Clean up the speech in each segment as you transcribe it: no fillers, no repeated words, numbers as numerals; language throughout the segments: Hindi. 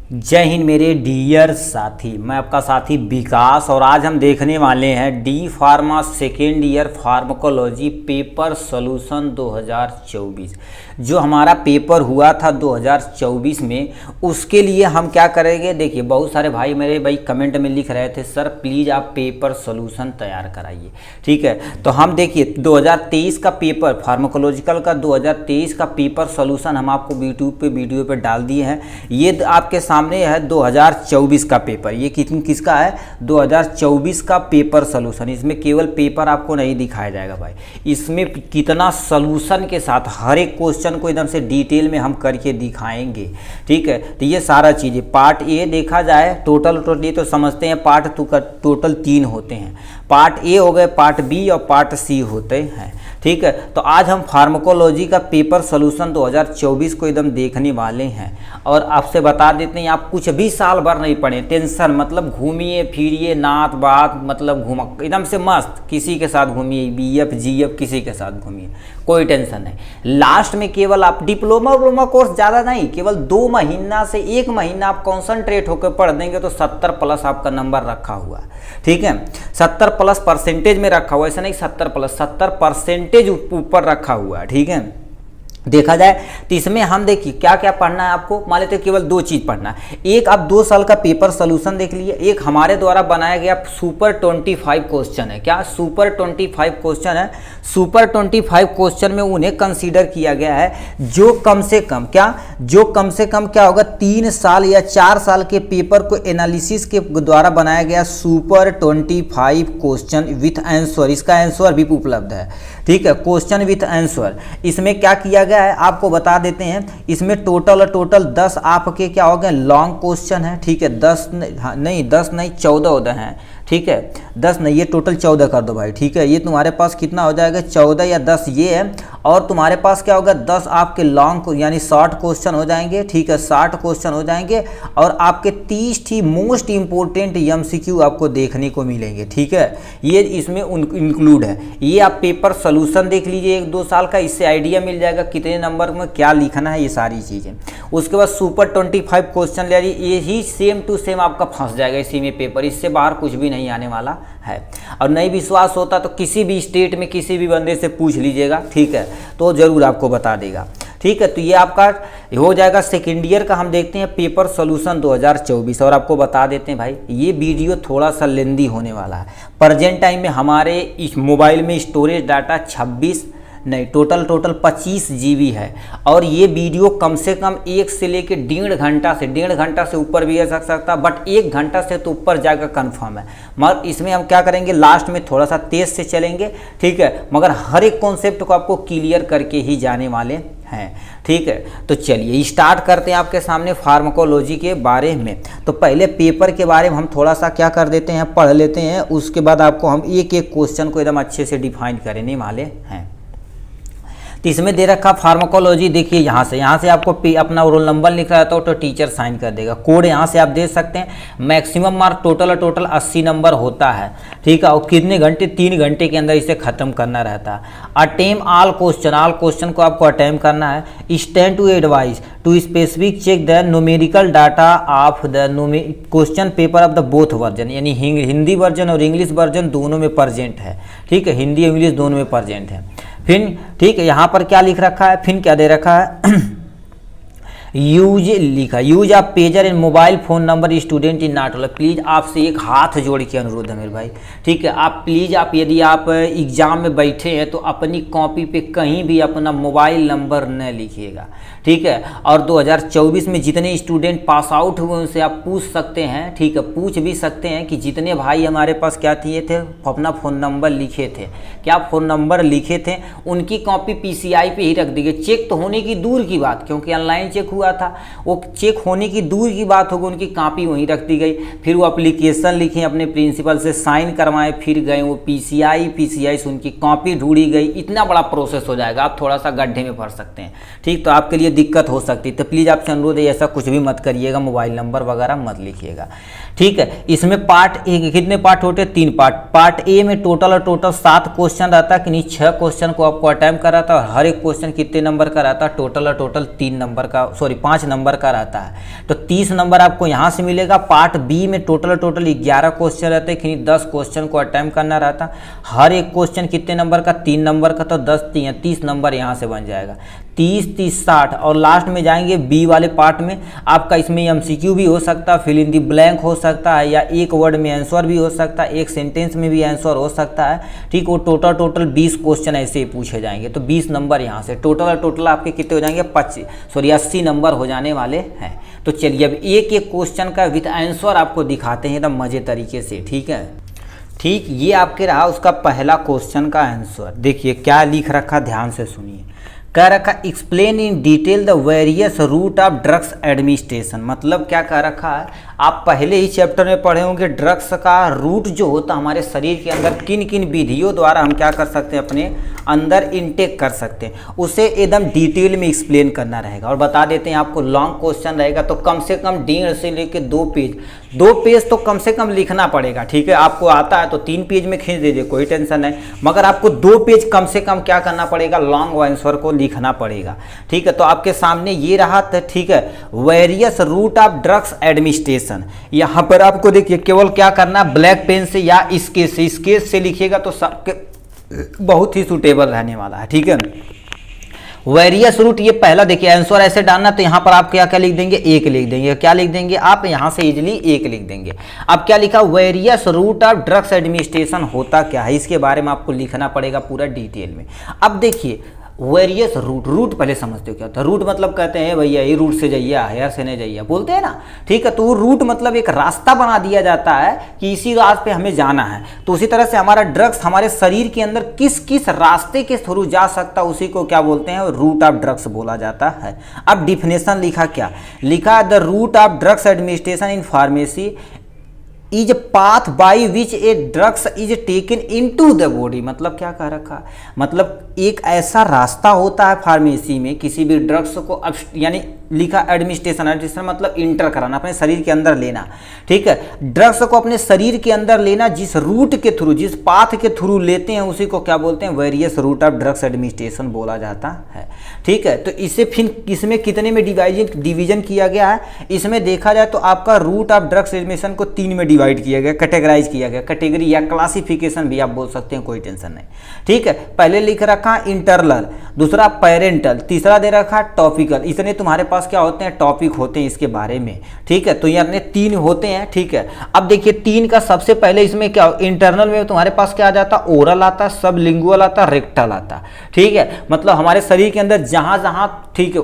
जय हिंद मेरे डियर साथी, मैं आपका साथी विकास और आज हम देखने वाले हैं D pharma second year pharmacology paper solution 2024। जो हमारा पेपर हुआ था 2024 में, उसके लिए हम क्या करेंगे। देखिए, बहुत सारे भाई कमेंट में लिख रहे थे सर प्लीज़ आप पेपर सॉल्यूशन तैयार कराइए। ठीक है, तो हम देखिए 2023 का पेपर फार्माकोलॉजिकल का 2023 का पेपर सॉल्यूशन हम आपको यूट्यूब पे वीडियो पे डाल दिए हैं। ये आपके सामने है 2024 का पेपर। ये किसका है? 2024 का पेपर सॉल्यूशन। इसमें केवल पेपर आपको नहीं दिखाया जाएगा भाई, इसमें कितना सॉल्यूशन के साथ हर एक क्वेश्चन को एकदम से डिटेल में हम करके दिखाएंगे। ठीक है, तो ये सारा चीज़ें पार्ट ए देखा जाए टोटल ये तो समझते हैं पार्ट टू का टोटल 3 होते हैं। पार्ट ए हो गए, पार्ट बी और पार्ट सी होते हैं। ठीक है, तो आज हम फार्माकोलॉजी का पेपर सॉल्यूशन 2024 को एकदम देखने वाले हैं। और आपसे बता देते हैं आप कुछ भी साल भर नहीं पढ़े, टेंशन मतलब घूमिए फिरिए नात बात मतलब घूमा एकदम से मस्त, किसी के साथ घूमिए, बीएफ जीएफ किसी के साथ घूमिए, कोई टेंशन नहीं। लास्ट में केवल आप डिप्लोमा कोर्स ज़्यादा नहीं, केवल 2 महीना से 1 महीना आप कॉन्सनट्रेट होकर पढ़ देंगे तो 70+ आपका नंबर रखा हुआ है। ठीक है, 70+ परसेंटेज में रखा हुआ, ऐसा नहीं 70+, 70% ऊपर रखा हुआ है। ठीक है, देखा जाए तो इसमें हम देखिए क्या क्या पढ़ना है आपको। मान लेते केवल 2 चीज़ पढ़ना है। एक आप 2 साल का पेपर सॉल्यूशन देख लिए, एक हमारे द्वारा बनाया गया सुपर 25 क्वेश्चन है। क्या सुपर 25 क्वेश्चन है? सुपर 25 क्वेश्चन में उन्हें कंसीडर किया गया है जो कम से कम क्या होगा 3 साल या 4 साल के पेपर को एनालिसिस के द्वारा बनाया गया सुपर 25 क्वेश्चन विथ आंसर। इसका आंसर भी उपलब्ध है। ठीक है, क्वेश्चन विथ आंसर। इसमें क्या किया गया है आपको बता देते हैं। इसमें टोटल 10 आपके क्या हो गए लॉन्ग क्वेश्चन है। ठीक है, 10 नहीं 14 हैं। ठीक है, 10 नहीं, ये टोटल 14 कर दो भाई। ठीक है, ये तुम्हारे पास कितना हो जाएगा 14 या 10 ये है, और तुम्हारे पास क्या होगा 10 आपके लॉन्ग यानी शॉर्ट क्वेश्चन हो जाएंगे। ठीक है, 60 क्वेश्चन हो जाएंगे और आपके 30 ही मोस्ट इंपॉर्टेंट एमसीक्यू आपको देखने को मिलेंगे। ठीक है, ये इसमें इंक्लूड है। ये आप पेपर सॉल्यूशन देख लीजिए 1-2 साल का, इससे आइडिया मिल जाएगा कितने नंबर में क्या लिखना है, ये सारी चीज़ें। उसके बाद सुपर 25 क्वेश्चन ले लीजिए, ये ही सेम टू सेम आपका फंस जाएगा इसी में पेपर, इससे बाहर कुछ भी नहीं आने वाला है। और नहीं विश्वास होता तो किसी भी स्टेट में किसी भी बंदे से पूछ लीजिएगा। ठीक है, तो जरूर आपको बता देगा। ठीक है, तो ये आपका हो जाएगा सेकेंड ईयर का। हम देखते हैं पेपर सॉल्यूशन 2024 और आपको बता देते हैं भाई ये वीडियो थोड़ा सा लेंदी होने वाला है। प्रेजेंट टाइम में हमारे इस मोबाइल में स्टोरेज डाटा टोटल 25 GB है। और ये वीडियो कम से कम 1 से लेकर 1.5 घंटा से ऊपर भी जा सकता, बट 1 घंटा से तो ऊपर जाएगा कंफर्म है। मगर इसमें हम क्या करेंगे लास्ट में थोड़ा सा तेज से चलेंगे। ठीक है, मगर हर एक कॉन्सेप्ट को आपको क्लियर करके ही जाने वाले हैं। ठीक है, तो चलिए स्टार्ट करते हैं आपके सामने फार्माकोलॉजी के बारे में। तो पहले पेपर के बारे में हम थोड़ा सा क्या कर देते हैं पढ़ लेते हैं, उसके बाद आपको हम एक एक क्वेश्चन को एकदम अच्छे से डिफाइन करने वाले हैं। तो इसमें दे रखा फार्माकोलॉजी, देखिए यहाँ से आपको अपना रोल नंबर लिख रहा है तो टीचर साइन कर देगा। कोड यहाँ से आप दे सकते हैं। मैक्सिमम मार्क टोटल 80 नंबर होता है। ठीक है, और कितने घंटे 3 घंटे के अंदर इसे खत्म करना रहता है। अटेम्प ऑल क्वेश्चन को आपको अटेम्प करना है। Stand to advice to specific check the numerical data of the question paper of the both version, यानी हिंदी वर्जन और इंग्लिश वर्जन दोनों में प्रेजेंट है। ठीक है, हिंदी इंग्लिश दोनों में प्रेजेंट है। फिर ठीक है, यहाँ पर क्या लिख रखा है, फिर क्या दे रखा है use of pager and mobile phone number student in not allowed. Please आपसे एक हाथ जोड़ के अनुरोध है मेरे भाई। ठीक है, आप प्लीज़ यदि आप एग्ज़ाम में बैठे हैं तो अपनी कॉपी पे कहीं भी अपना मोबाइल नंबर न लिखिएगा। ठीक है, और 2024 में जितने स्टूडेंट पास आउट हुए उनसे आप पूछ सकते हैं। ठीक है, पूछ भी सकते हैं कि जितने भाई हमारे पास क्या किए थे अपना फ़ोन नंबर लिखे थे, क्या फ़ोन नंबर लिखे थे, उनकी कॉपी PCI पे ही रख दी गई। चेक तो होने की दूर की बात, क्योंकि ऑनलाइन चेक हुआ था, वो चेक होने की दूर की बात होगी, उनकी कॉपी वहीं रख दी गई। फिर वो एप्लीकेशन लिखे अपने प्रिंसिपल से, साइन करवाए, फिर गए वो PCI से उनकी कॉपी ढूंढी गई। इतना बड़ा प्रोसेस हो जाएगा, आप थोड़ा सा गड्ढे में फंस सकते हैं। ठीक, तो आपके लिए दिक्कत हो सकती है, तो प्लीज़ आपसे अनुरोध है ऐसा कुछ भी मत करिएगा, मोबाइल नंबर वगैरह मत लिखिएगा। ठीक है, इसमें पार्ट ए कितने पार्ट होते हैं? 3 पार्ट। पार्ट ए में टोटल 7 क्वेश्चन रहता है कि नहीं, 6 क्वेश्चन को आपको अटेम्प्ट करा था और हर एक क्वेश्चन कितने नंबर का रहता है? टोटल 3 नंबर का, 5 नंबर का रहता है। तो 30 नंबर आपको यहाँ से मिलेगा। पार्ट बी में टोटल 11 क्वेश्चन रहते हैं, यानी 10 क्वेश्चन को अटेम्प्ट करना रहता। हर एक क्वेश्चन कितने नंबर का, 3 नंबर का, तो 30 नंबर यहाँ से बन जाएगा। 30, 30, 60। और लास्ट में जाएंगे बी वाले पार्ट में, आपका इसमें एमसीक्यू भी हो सकता है, फिल इन दी ब्लैंक हो सकता है, या एक वर्ड में आंसर भी हो सकता है, एक सेंटेंस में भी आंसर हो सकता है। ठीक, वो टोटल 20 क्वेश्चन ऐसे ही पूछे जाएंगे। तो 20 नंबर यहाँ से टोटल आपके कितने हो जाएंगे, 80 नंबर हो जाने वाले हैं। तो चलिए अब एक एक क्वेश्चन का विद आंसर आपको दिखाते हैं एकदम मजे तरीके से। ठीक है, ठीक, ये आपके रहा उसका पहला क्वेश्चन का आंसर। देखिए क्या लिख रखा, ध्यान से सुनिए। कह रखा explain in detail the various route of drugs administration. मतलब क्या कह रखा है, आप पहले ही चैप्टर में पढ़े होंगे ड्रग्स का रूट जो होता है हमारे शरीर के अंदर किन किन विधियों द्वारा हम क्या कर सकते हैं, अपने अंदर इनटेक कर सकते हैं, उसे एकदम डिटेल में एक्सप्लेन करना रहेगा। और बता देते हैं आपको लॉन्ग क्वेश्चन रहेगा तो कम से कम 1.5 से लेकर 2 पेज तो कम से कम लिखना पड़ेगा। ठीक है, आपको आता है तो 3 पेज में खींच दीजिए, कोई टेंशन नहीं, मगर आपको 2 पेज कम से कम क्या करना पड़ेगा, लॉन्ग आंसर को लिखना पड़ेगा। ठीक है, तो आपके सामने ये रहा। ठीक है, various route of drugs administration. यहाँ पर आपको देखिए केवल क्या करना, ब्लैक पेन से या स्केच से लिखिएगा तो सबके बहुत ही सुटेबल रहने वाला है। ठीक है, वेरियस रूट, ये पहला देखिए आंसर ऐसे डालना, तो यहाँ पर आप क्या क्या लिख देंगे, 1 लिख देंगे। क्या लिख देंगे आप, यहाँ से इजिली 1 लिख देंगे। अब क्या लिखा, various route of drugs administration होता क्या है, इसके बारे में आपको लिखना पड़ेगा पूरा डिटेल में। अब देखिए वेरियस रूट पहले समझते हो क्या होता है। रूट मतलब कहते हैं भैया ये रूट से जाइए, हेयर से नहीं जाइए, बोलते हैं ना। ठीक है, तो रूट मतलब एक रास्ता बना दिया जाता है कि इसी रास्ते पे हमें जाना है। तो उसी तरह से हमारा ड्रग्स हमारे शरीर के अंदर किस किस रास्ते के थ्रू जा सकता है, उसी को क्या बोलते हैं, रूट ऑफ ड्रग्स बोला जाता है। अब डिफिनेशन लिखा, क्या लिखा, the route of drugs administration in pharmacy is path by which a drugs is taken into the body. मतलब क्या कह रखा, मतलब एक ऐसा रास्ता होता है फार्मेसी में किसी भी ड्रग्स को, यानी लिखा एडमिनिस्ट्रेशन मतलब इंटर कराना, अपने शरीर के अंदर लेना। ठीक है, ड्रग्स को अपने शरीर के अंदर लेना, जिस रूट के थ्रू, जिस पाथ के थ्रू लेते हैं उसी को क्या बोलते हैं, various route of drugs administration बोला जाता है। ठीक है, तो इसे फिर इसमें कितने में डिवीजन किया गया है, इसमें देखा जाए तो आपका रूट ऑफ ड्रग्स एडमिनिस्ट्रेशन को 3 में डिवाइड किया गया, कैटेगराइज किया गया, कैटेगरी या क्लासिफिकेशन भी आप बोल सकते हैं, कोई टेंशन नहीं। ठीक है, पहले लिख रखा इंटरनल, दूसरा पेरेंटल, तीसरा दे रखा टॉपिकल। इतने तुम्हारे पास क्या होते हैं, टॉपिक होते हैं इसके बारे में। ठीक है, तो ये अपने 3 होते हैं। ठीक है, अब देखिए 3 का सबसे पहले इसमें क्या, इंटरनल में तुम्हारे पास क्या आ जाता, ओरल आता, सब लिंगुअल आता, रेक्टल आता। ठीक है, मतलब हमारे शरीर के अंदर जहां जहां, ठीक है,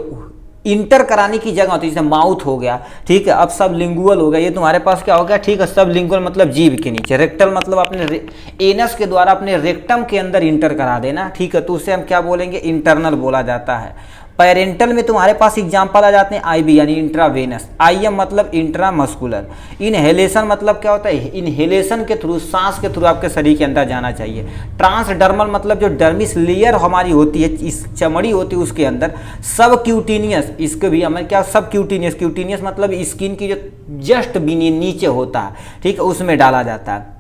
इंटर कराने की जगह होती है, जैसे माउथ हो गया। ठीक है, अब सब लिंगुअल हो गया, ये तुम्हारे पास क्या हो गया। ठीक है, सब लिंगुअल मतलब जीभ के नीचे, रेक्टल मतलब अपने एनस के द्वारा अपने रेक्टम के अंदर इंटर करा देना। ठीक है, तो उसे हम क्या बोलेंगे, इंटरनल बोला जाता है। पेरेंटल में तुम्हारे पास एग्जाम्पल आ जाते हैं आईबी यानी इंट्रावेनस, आईएम मतलब इंट्रामस्कुलर, इनहेलेशन मतलब क्या होता है, इनहेलेशन के थ्रू, सांस के थ्रू आपके शरीर के अंदर जाना चाहिए। ट्रांसडर्मल मतलब जो डर्मिस लेयर हमारी होती है, इस चमड़ी होती है उसके अंदर। सब क्यूटीनियस, इसके भी हमें क्या, सब क्यूटीनियस मतलब स्किन की जो जस्ट नीचे होता है, ठीक है, उसमें डाला जाता है।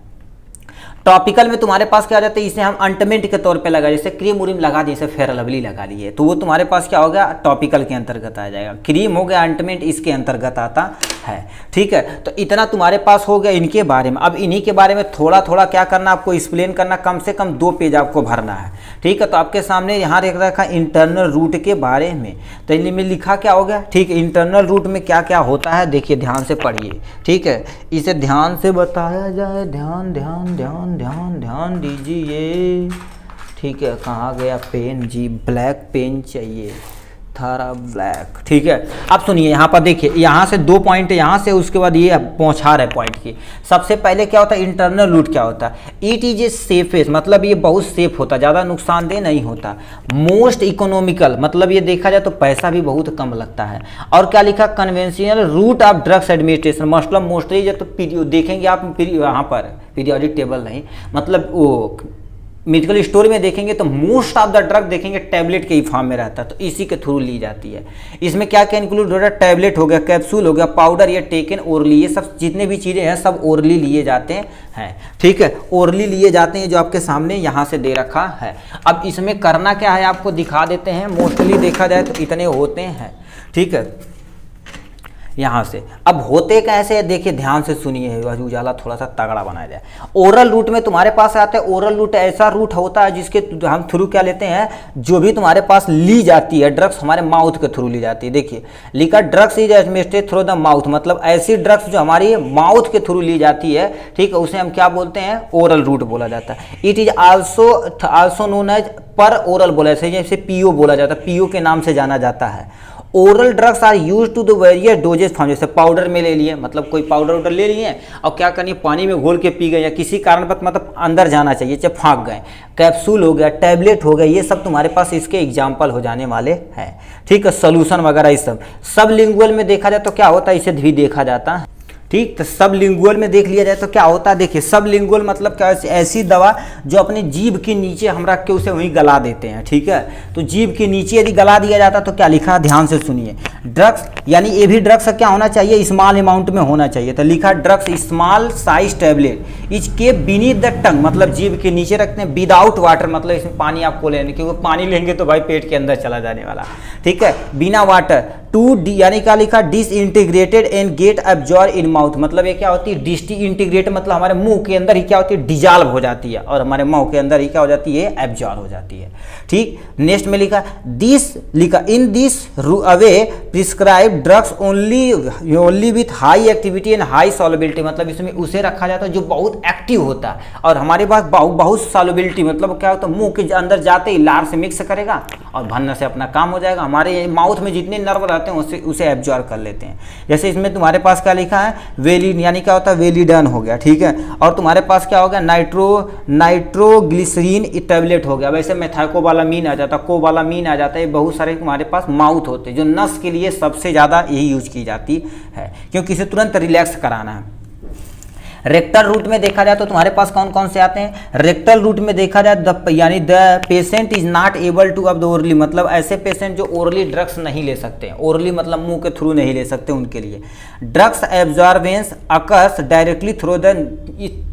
टॉपिकल में तुम्हारे पास क्या आ जाता है, इसे हम अंटमेंट के तौर पे लगा, जैसे क्रीम उरीम लगा दिए, जैसे फेयर लवली लगा लिए, तो वो तुम्हारे पास क्या हो गया, टॉपिकल के अंतर्गत आ जाएगा। क्रीम हो गया, अंटमेंट इसके अंतर्गत आता है। ठीक है, तो इतना तुम्हारे पास हो गया इनके बारे में। अब इन्हीं के बारे में थोड़ा थोड़ा क्या करना, आपको एक्सप्लेन करना, कम से कम 2 पेज आपको भरना है। ठीक है, तो आपके सामने यहाँ देख रखा इंटरनल रूट के बारे में, तो इनमें लिखा क्या हो गया। ठीक है, इंटरनल रूट में क्या क्या होता है देखिए, ध्यान से पढ़िए। ठीक है, इसे ध्यान से बताया जाए, ध्यान ध्यान ध्यान ध्यान ध्यान दीजिए। ठीक है, कहाँ गया पेन जी, ब्लैक पेन चाहिए, थारा ब्लैक। ठीक है, अब सुनिए यहाँ पर देखिए, यहाँ से 2 पॉइंट यहाँ से, उसके बाद ये पहुँचा रहे पॉइंट की। सबसे पहले क्या होता है, इंटरनल रूट क्या होता है, इट इज ए सेफेस्ट, मतलब ये बहुत सेफ होता है, ज़्यादा नुकसानदेह नहीं होता। मोस्ट इकोनॉमिकल, मतलब ये देखा जाए तो पैसा भी बहुत कम लगता है। और क्या लिखा, conventional route of drugs administration, मतलब मोस्टली जब तो देखेंगे आप यहाँ पर पीरियोडिक टेबल नहीं, मतलब वो मेडिकल स्टोर में देखेंगे तो मोस्ट ऑफ द ड्रग देखेंगे टैबलेट के ही फॉर्म में रहता है, तो इसी के थ्रू ली जाती है। इसमें क्या क्या इंक्लूड हो रहा है, टैबलेट हो गया, कैप्सूल हो गया, पाउडर या टेकन ओरली, ये सब जितने भी चीज़ें हैं सब ओरली लिए जाते हैं। ठीक है, ओरली लिए जाते हैं, जो आपके सामने यहाँ से दे रखा है। अब इसमें करना क्या है आपको दिखा देते हैं, मोस्टली देखा जाए तो इतने होते हैं। ठीक है, यहाँ से। अब होते कैसे है देखिए, ध्यान से सुनिए, उजाला थोड़ा सा तगड़ा बनाया जाए। ओरल रूट में तुम्हारे पास आता है, ओरल रूट ऐसा रूट होता है जिसके हम थ्रू क्या लेते हैं, जो भी तुम्हारे पास ली जाती है ड्रग्स हमारे माउथ के थ्रू ली जाती है। देखिए लिखा drugs is administrated through the mouth, मतलब ऐसी ड्रग्स जो हमारी माउथ के थ्रू ली जाती है, ठीक है, उसे हम क्या बोलते हैं, ओरल रूट बोला जाता है। It is also known as per oral बोला जाता है, जैसे पीओ बोला जाता है, पीओ के नाम से जाना जाता है। Oral drugs are use to the various doses form, जैसे पाउडर में ले लिए, मतलब कोई पाउडर उडर ले लिए और क्या करिए पानी में घोल के पी गए, या किसी कारण पर मतलब अंदर जाना चाहिए, चाहे फाँक गए, कैप्सूल हो गया, टैबलेट हो गया, ये सब तुम्हारे पास इसके एग्जाम्पल हो जाने वाले हैं। ठीक है, सोल्यूशन वगैरह ये सब लिंगुअल में देखा जाए तो क्या होता है, इसे भी देखा जाता है। ठीक, तो सब लिंगुअल में देख लिया जाए तो क्या होता है, देखिए सब लिंगुअल मतलब क्या, ऐसी दवा जो अपनी जीभ के नीचे हम रख के उसे वहीं गला देते हैं। ठीक है, तो जीभ के नीचे यदि गला दिया जाता तो क्या लिखा, ध्यान से सुनिए, ड्रग्स यानी ये भी ड्रग्स क्या होना चाहिए, स्मॉल अमाउंट में होना चाहिए। तो लिखा drugs small size tablet is के बीनीथ द टंग, मतलब जीभ के नीचे रखते हैं, विदाउट वाटर, मतलब इसमें पानी आपको लेने, क्योंकि पानी लेंगे तो भाई पेट के अंदर चला जाने वाला। ठीक है, बिना वाटर टू यानी क्या लिखा, disintegrated and get absorb in mouth, मतलब ये क्या होती है, डिसइंटीग्रेट मतलब हमारे मुंह के अंदर ही क्या होती है, डिजॉल्व हो जाती है, और हमारे मुंह के अंदर ही क्या हो जाती है, एब्जॉर्ब हो जाती है। ठीक, नेक्स्ट में लिखा दिस, लिखा in this away prescribe drugs only with high activity and high solubility, मतलब इसमें उसे रखा जाता है जो बहुत एक्टिव होता है और हमारे पास बहुत सॉल्युबिलिटी, मतलब क्या होता है, मुंह के अंदर जाते ही लार से मिक्स करेगा और भरने से अपना काम हो जाएगा, हमारे माउथ में जितने नर्व रहते हैं उसे एब्जॉर्ब कर लेते हैं। जैसे इसमें तुम्हारे पास क्या लिखा है, वेलिन यानी क्या होता है, वेलिडन हो गया। ठीक है, और तुम्हारे पास क्या हो गया, नाइट्रोग्लिसरीन टैबलेट हो गया। वैसे मेथाइकोबालामीन आ जाता, कोबालामीन आ जाता है, बहुत सारे तुम्हारे पास माउथ होते हैं जो नस के लिए सबसे ज़्यादा यही यूज की जाती है, क्योंकि इसे तुरंत रिलैक्स कराना है। रेक्टल रूट में देखा जाए तो तुम्हारे पास कौन कौन से आते हैं, रेक्टल रूट में देखा जाए यानी the patient is not able to अब द ओरली, मतलब ऐसे पेशेंट जो ओरली ड्रग्स नहीं ले सकते हैं, ओरली मतलब मुंह के थ्रू नहीं ले सकते, उनके लिए drugs absorbance occurs directly through the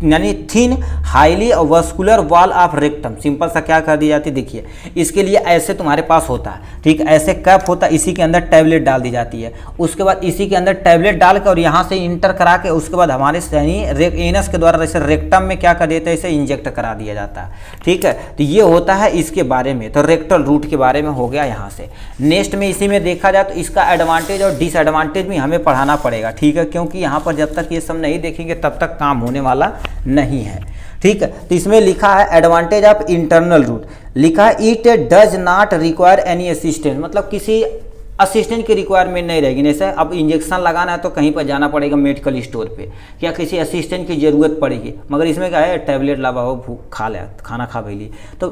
यानी thin highly vascular wall of rectum, simple सा क्या कर दी जाती है, देखिए इसके लिए ऐसे तुम्हारे पास होता है। ठीक, ऐसे कैप होता है, इसी के अंदर टैबलेट डाल दी जाती है, उसके बाद इसी के अंदर टैबलेट डाल के और यहाँ से इंटर करा के उसके बाद हमारे एनस के द्वारा जैसे रेक्टम में क्या कर देते हैं, इसे इंजेक्ट करा दिया जाता है। ठीक है, तो ये होता है इसके बारे में, तो रेक्टल रूट के बारे में हो गया यहाँ से। नेक्स्ट में इसी में देखा जाए तो इसका एडवांटेज और डिसएडवांटेज भी हमें पढ़ाना पड़ेगा। ठीक है, क्योंकि यहाँ पर जब तक ये सब नहीं देखेंगे तब तक काम होने वाला नहीं है। ठीक है, तो इसमें लिखा है एडवांटेज ऑफ इंटरनल रूट, लिखा है it does not require any assistance, मतलब किसी असिस्टेंट की रिक्वायरमेंट नहीं रहेगी। जैसे अब इंजेक्शन लगाना है तो कहीं पर जाना पड़ेगा मेडिकल स्टोर पे, क्या किसी असिस्टेंट की ज़रूरत पड़ेगी, मगर इसमें क्या है, टैबलेट लाओ भूख खा ले, खाना खा भैली तो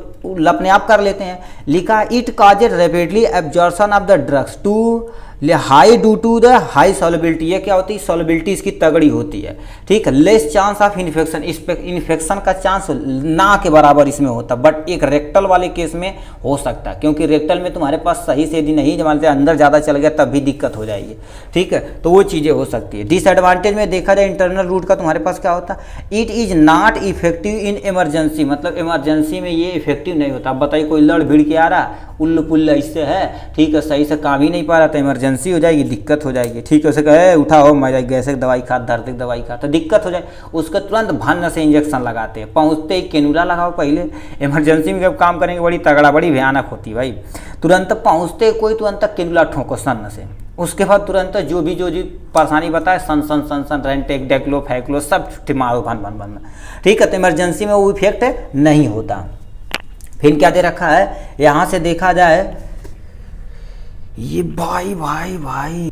अपने आप कर लेते हैं। लिखा it causes rapidly absorption of the drugs to high due to the high solubility, ये क्या होती है, सॉल्युबिलिटी इसकी तगड़ी होती है। ठीक है, लेस चांस ऑफ इन्फेक्शन, इस पे इन्फेक्शन का चांस ना के बराबर इसमें होता है, बट एक रेक्टल वाले केस में हो सकता है, क्योंकि रेक्टल में तुम्हारे पास सही से यदि नहीं जब अंदर ज़्यादा चल गया तब भी दिक्कत हो जाएगी। ठीक है, तो वो चीज़ें हो सकती है। डिसएडवांटेज में देखा जाए इंटरनल रूट का तुम्हारे पास क्या होता है, it is not effective in emergency, मतलब इमरजेंसी में ये इफेक्टिव नहीं होता। अब बताइए कोई लड़ भिड़ के आ रहा, उल्लू पुल्ला इससे है, ठीक है, सही से काम ही नहीं पा रहा था, इमरजेंसी हो जाएगी, दिक्कत हो जाएगी। ठीक है, उसे कहे उठा हो मैं गैस दवाई खा, दर्द की दवाई खा, तो दिक्कत हो जाए, उसका तुरंत भन्न से इंजेक्शन लगाते हैं, पहुँचते ही कैनुला लगाओ पहले। इमरजेंसी में जब काम करेंगे बड़ी तगड़ा बड़ी भयानक होती है भाई, तुरंत पहुँचते कोई तुरंत कैनुला ठोको सन से, उसके बाद तुरंत जो भी परेशानी बताए सन सन सन सन रेंटेक डेक्लो फैक्लो सब मारो भन भन भन। ठीक है, तो इमरजेंसी में वो इफेक्ट नहीं होता। फिर क्या दे रखा है, यहाँ से देखा जाए ये भाई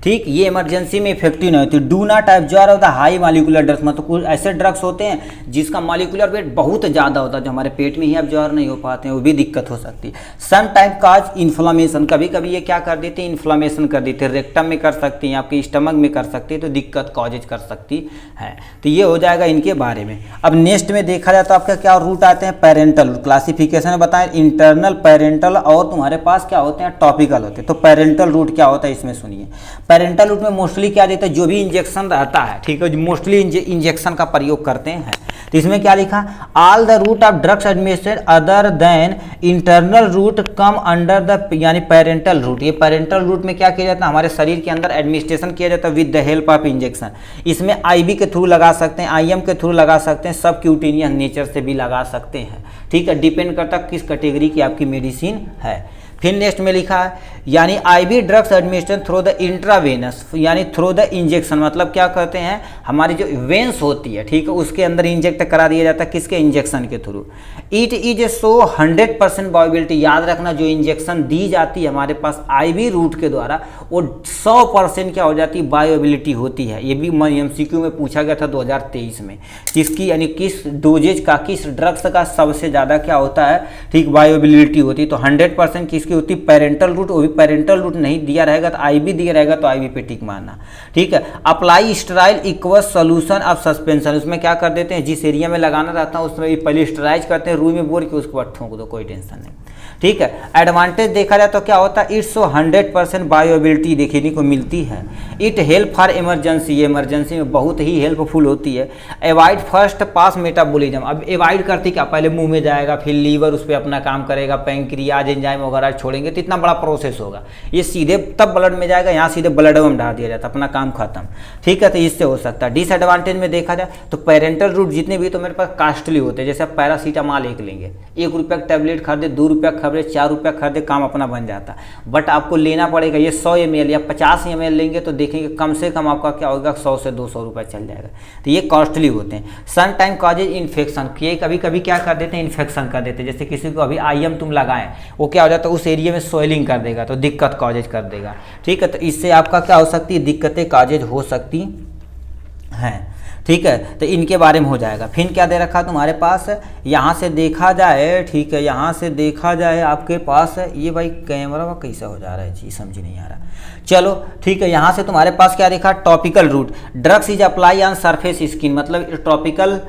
ठीक, ये इमरजेंसी में इफेक्टिव नहीं होती। Do not absorb of the high molecular drugs, मतलब कुछ ऐसे ड्रग्स होते हैं जिसका मॉलिक्यूलर वेट बहुत ज़्यादा होता है, जो हमारे पेट में ही एब्जॉर्ब नहीं हो पाते हैं, वो भी दिक्कत हो सकती है। सम टाइम काज इन्फ्लामेशन, कभी कभी ये क्या कर देते हैं, इन्फ्लामेशन कर देते हैं, रेक्टम में कर सकती हैं, आपके स्टमक में कर सकती है, तो दिक्कत कॉजेज कर सकती है। तो ये हो जाएगा इनके बारे में। अब नेक्स्ट में देखा जाए तो आपका क्या रूट आते हैं, पेरेंटल क्लासिफिकेशन में बताएं, इंटरनल, पेरेंटल और तुम्हारे पास क्या होते हैं, टॉपिकल होते हैं। तो पेरेंटल रूट क्या होता है इसमें सुनिए। पेरेंटल रूट में मोस्टली क्या देता है, जो भी इंजेक्शन रहता है, ठीक है, मोस्टली इंजेक्शन का प्रयोग करते हैं। तो इसमें क्या लिखा, all the route of drugs administrated other than internal route come under the यानी पेरेंटल रूट। ये पेरेंटल रूट में क्या किया जाता है, हमारे शरीर के अंदर एडमिनिस्ट्रेशन किया जाता है with the help of injection. इसमें आईवी के थ्रू लगा सकते हैं, आईएम के थ्रू लगा सकते हैं, सब क्यूटेनियस नेचर से भी लगा सकते हैं, ठीक है, डिपेंड करता है किस कैटेगरी की आपकी मेडिसिन है। फिर नेक्स्ट में लिखा है यानी IV drugs administration through the intravenous यानी थ्रू द इंजेक्शन, मतलब क्या करते हैं हमारी जो वेंस होती है, ठीक है, उसके अंदर इंजेक्ट करा दिया जाता है, किसके, इंजेक्शन के थ्रू। इट इज ए सो 100% बायोबिलिटी, याद रखना जो इंजेक्शन दी जाती है हमारे पास आईवी रूट के द्वारा वो 100% क्या हो जाती है, बायोबिलिटी होती है। ये भी एमसीक्यू में पूछा गया था 2023 में, किसकी यानी किस डोजेज का, किस ड्रग्स का सबसे ज़्यादा क्या होता है, ठीक, बायोबिलिटी होती है। तो 100% किसकी होती, पेरेंटल रूट, वो भी पेरेंटल रूट नहीं दिया रहेगा तो आईवी दिया रहेगा तो आईवी पे टिक मारना, ठीक है। Apply sterile equals solution of suspension, उसमें क्या कर देते हैं, जिस एरिया में लगाना रहता है उसमें पहले स्टेराइज करते हैं, रुई में बोर के उसके बाद ठोंक दो, कोई टेंशन नहीं, ठीक है। एडवांटेज देखा जाए तो क्या होता है, इट्स 100% बायोबिलिटी देखने को मिलती है। इट हेल्प फॉर इमरजेंसी, ये इमरजेंसी में बहुत ही हेल्पफुल होती है। अवॉइड फर्स्ट पास मेटाबॉलिज्म, अब अवॉइड करती क्या, पहले मुंह में जाएगा, फिर लीवर उस पर अपना काम करेगा, पैंक्रियाज एंजाइम वगैरह छोड़ेंगे तो इतना बड़ा प्रोसेस होगा, ये सीधे तब ब्लड में जाएगा, यहाँ सीधे ब्लड में डाल दिया जाता है, अपना काम खत्म, ठीक है। तो इससे हो सकता है। डिसएडवांटेज में देखा जाए तो पेरेंटल रूट जितने भी तो मेरे पास कास्टली होते हैं, जैसे आप पैरासीटामॉल एक लेंगे, 1 रुपये का टैबलेट खरीदे, 2 रुपये खरीदे, 4 रुपये खरीदे, काम अपना बन जाता। बट आपको लेना पड़ेगा ये 100 ml या 50 ml लेंगे तो देखेंगे कम से कम आपका क्या होगा, 100 से 200 रुपये चल जाएगा। तो ये कॉस्टली होते हैं। सम टाइम कॉजेज इन्फेक्शन, ये कभी कभी क्या कर देते हैं, इन्फेक्शन कर देते हैं। जैसे किसी को अभी आईएम तुम लगाएं, वो क्या हो जाता है, उस एरिया में स्वेलिंग कर देगा तो दिक्कत कॉजेज कर देगा, ठीक है। तो इससे आपका क्या हो सकती है, दिक्कतें कॉजेज हो सकती हैं, ठीक है। तो इनके बारे में हो जाएगा। फिर क्या दे रखा तुम्हारे पास, यहाँ से देखा जाए, ठीक है, यहाँ से देखा जाए आपके पास ये भाई कैमरा का कैसा हो जा रहा है जी, समझ नहीं आ रहा, चलो ठीक है। यहाँ से तुम्हारे पास क्या देखा, topical route, drugs is apply on surface skin, मतलब टॉपिकल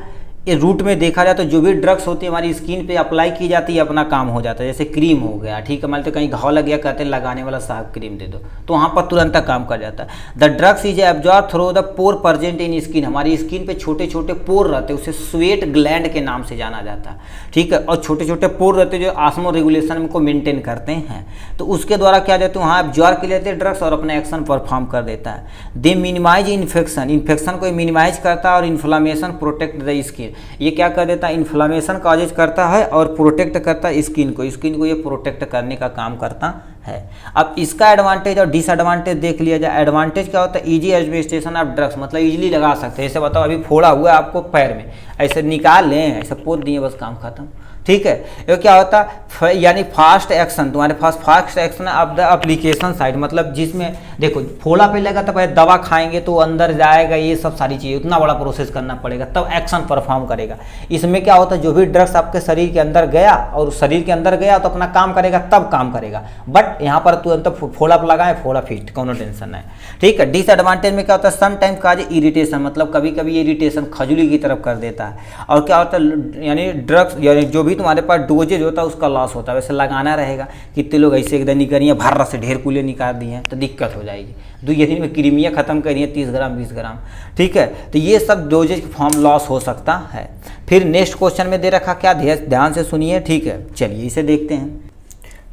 रूट में देखा जाए तो जो भी ड्रग्स होती है हमारी स्किन पे अप्लाई की जाती है, अपना काम हो जाता है। जैसे क्रीम हो गया, ठीक है, मान लो कहीं घाव लग गया, कहते हैं लगाने वाला साहब क्रीम दे दो, तो वहाँ पर तुरंत काम कर जाता है। The drugs is absorb through the pore present in skin, हमारी स्किन पे छोटे छोटे पोर रहते हैं, उसे स्वेट ग्लैंड के नाम से जाना जाता है, ठीक है। और छोटे छोटे पोर रहते हैं जो ऑस्मो रेगुलेशन को मेंटेन करते हैं, तो उसके द्वारा क्या जाते हैं, वहाँ एब्जॉर्ब कर लेते हैं ड्रग्स और अपना एक्शन परफॉर्म कर देता है। दे मिनिमाइज इन्फेक्शन, इन्फेक्शन को मिनिमाइज करता है और इन्फ्लामेशन प्रोटेक्ट द स्किन, ये क्या कर देता है, इन्फ्लामेशन कॉजेज करता है और प्रोटेक्ट करता है स्किन को ये प्रोटेक्ट करने का काम करता है। अब इसका एडवांटेज और डिसएडवांटेज देख लिया जाए। एडवांटेज क्या होता है, इजी एडमिनिस्ट्रेशन ऑफ ड्रग्स, मतलब इजीली लगा सकते हैं। ऐसे बताओ अभी फोड़ा हुआ है आपको पैर में, ऐसे निकाल लें, ऐसे पोत दिए, बस काम खत्म, ठीक है। ये क्या होता है, यानी फास्ट एक्शन, तुम्हारे पास fast action of the application side, मतलब जिसमें देखो फोड़ा पे लगा तो पहले दवा खाएंगे तो अंदर जाएगा, ये सब सारी चीज़ें उतना बड़ा प्रोसेस करना पड़ेगा तब एक्शन परफॉर्म करेगा। इसमें क्या होता है, जो भी ड्रग्स आपके शरीर के अंदर गया और शरीर के अंदर गया तो अपना काम करेगा, तब काम करेगा। बट यहाँ पर तुरंत फोड़ा पर लगाए, फोड़ा फिट, कोनो टेंशन नहीं, ठीक है। डिसएडवांटेज में क्या होता है, सम टाइम काज इरिटेशन, मतलब कभी कभी इरिटेशन खजुली की तरफ कर देता है। और क्या होता है, यानी ड्रग्स यानी जो भी तुम्हारे पास डोजेज होता है उसका लॉस होता है। वैसे लगाना रहेगा, कितने लोग ऐसे एकदम नहीं करिए, भर से ढेर कुले निकाल दिए हैं तो दिक्कत हो जाएगी। 2 दिन में क्रीमिया खत्म करिए 30 ग्राम 20 ग्राम, ठीक है। तो ये सब डोजेज फॉर्म लॉस हो सकता है। फिर नेक्स्ट क्वेश्चन में दे रखा, क्या ध्यान से सुनिए, ठीक है, चलिए इसे देखते हैं।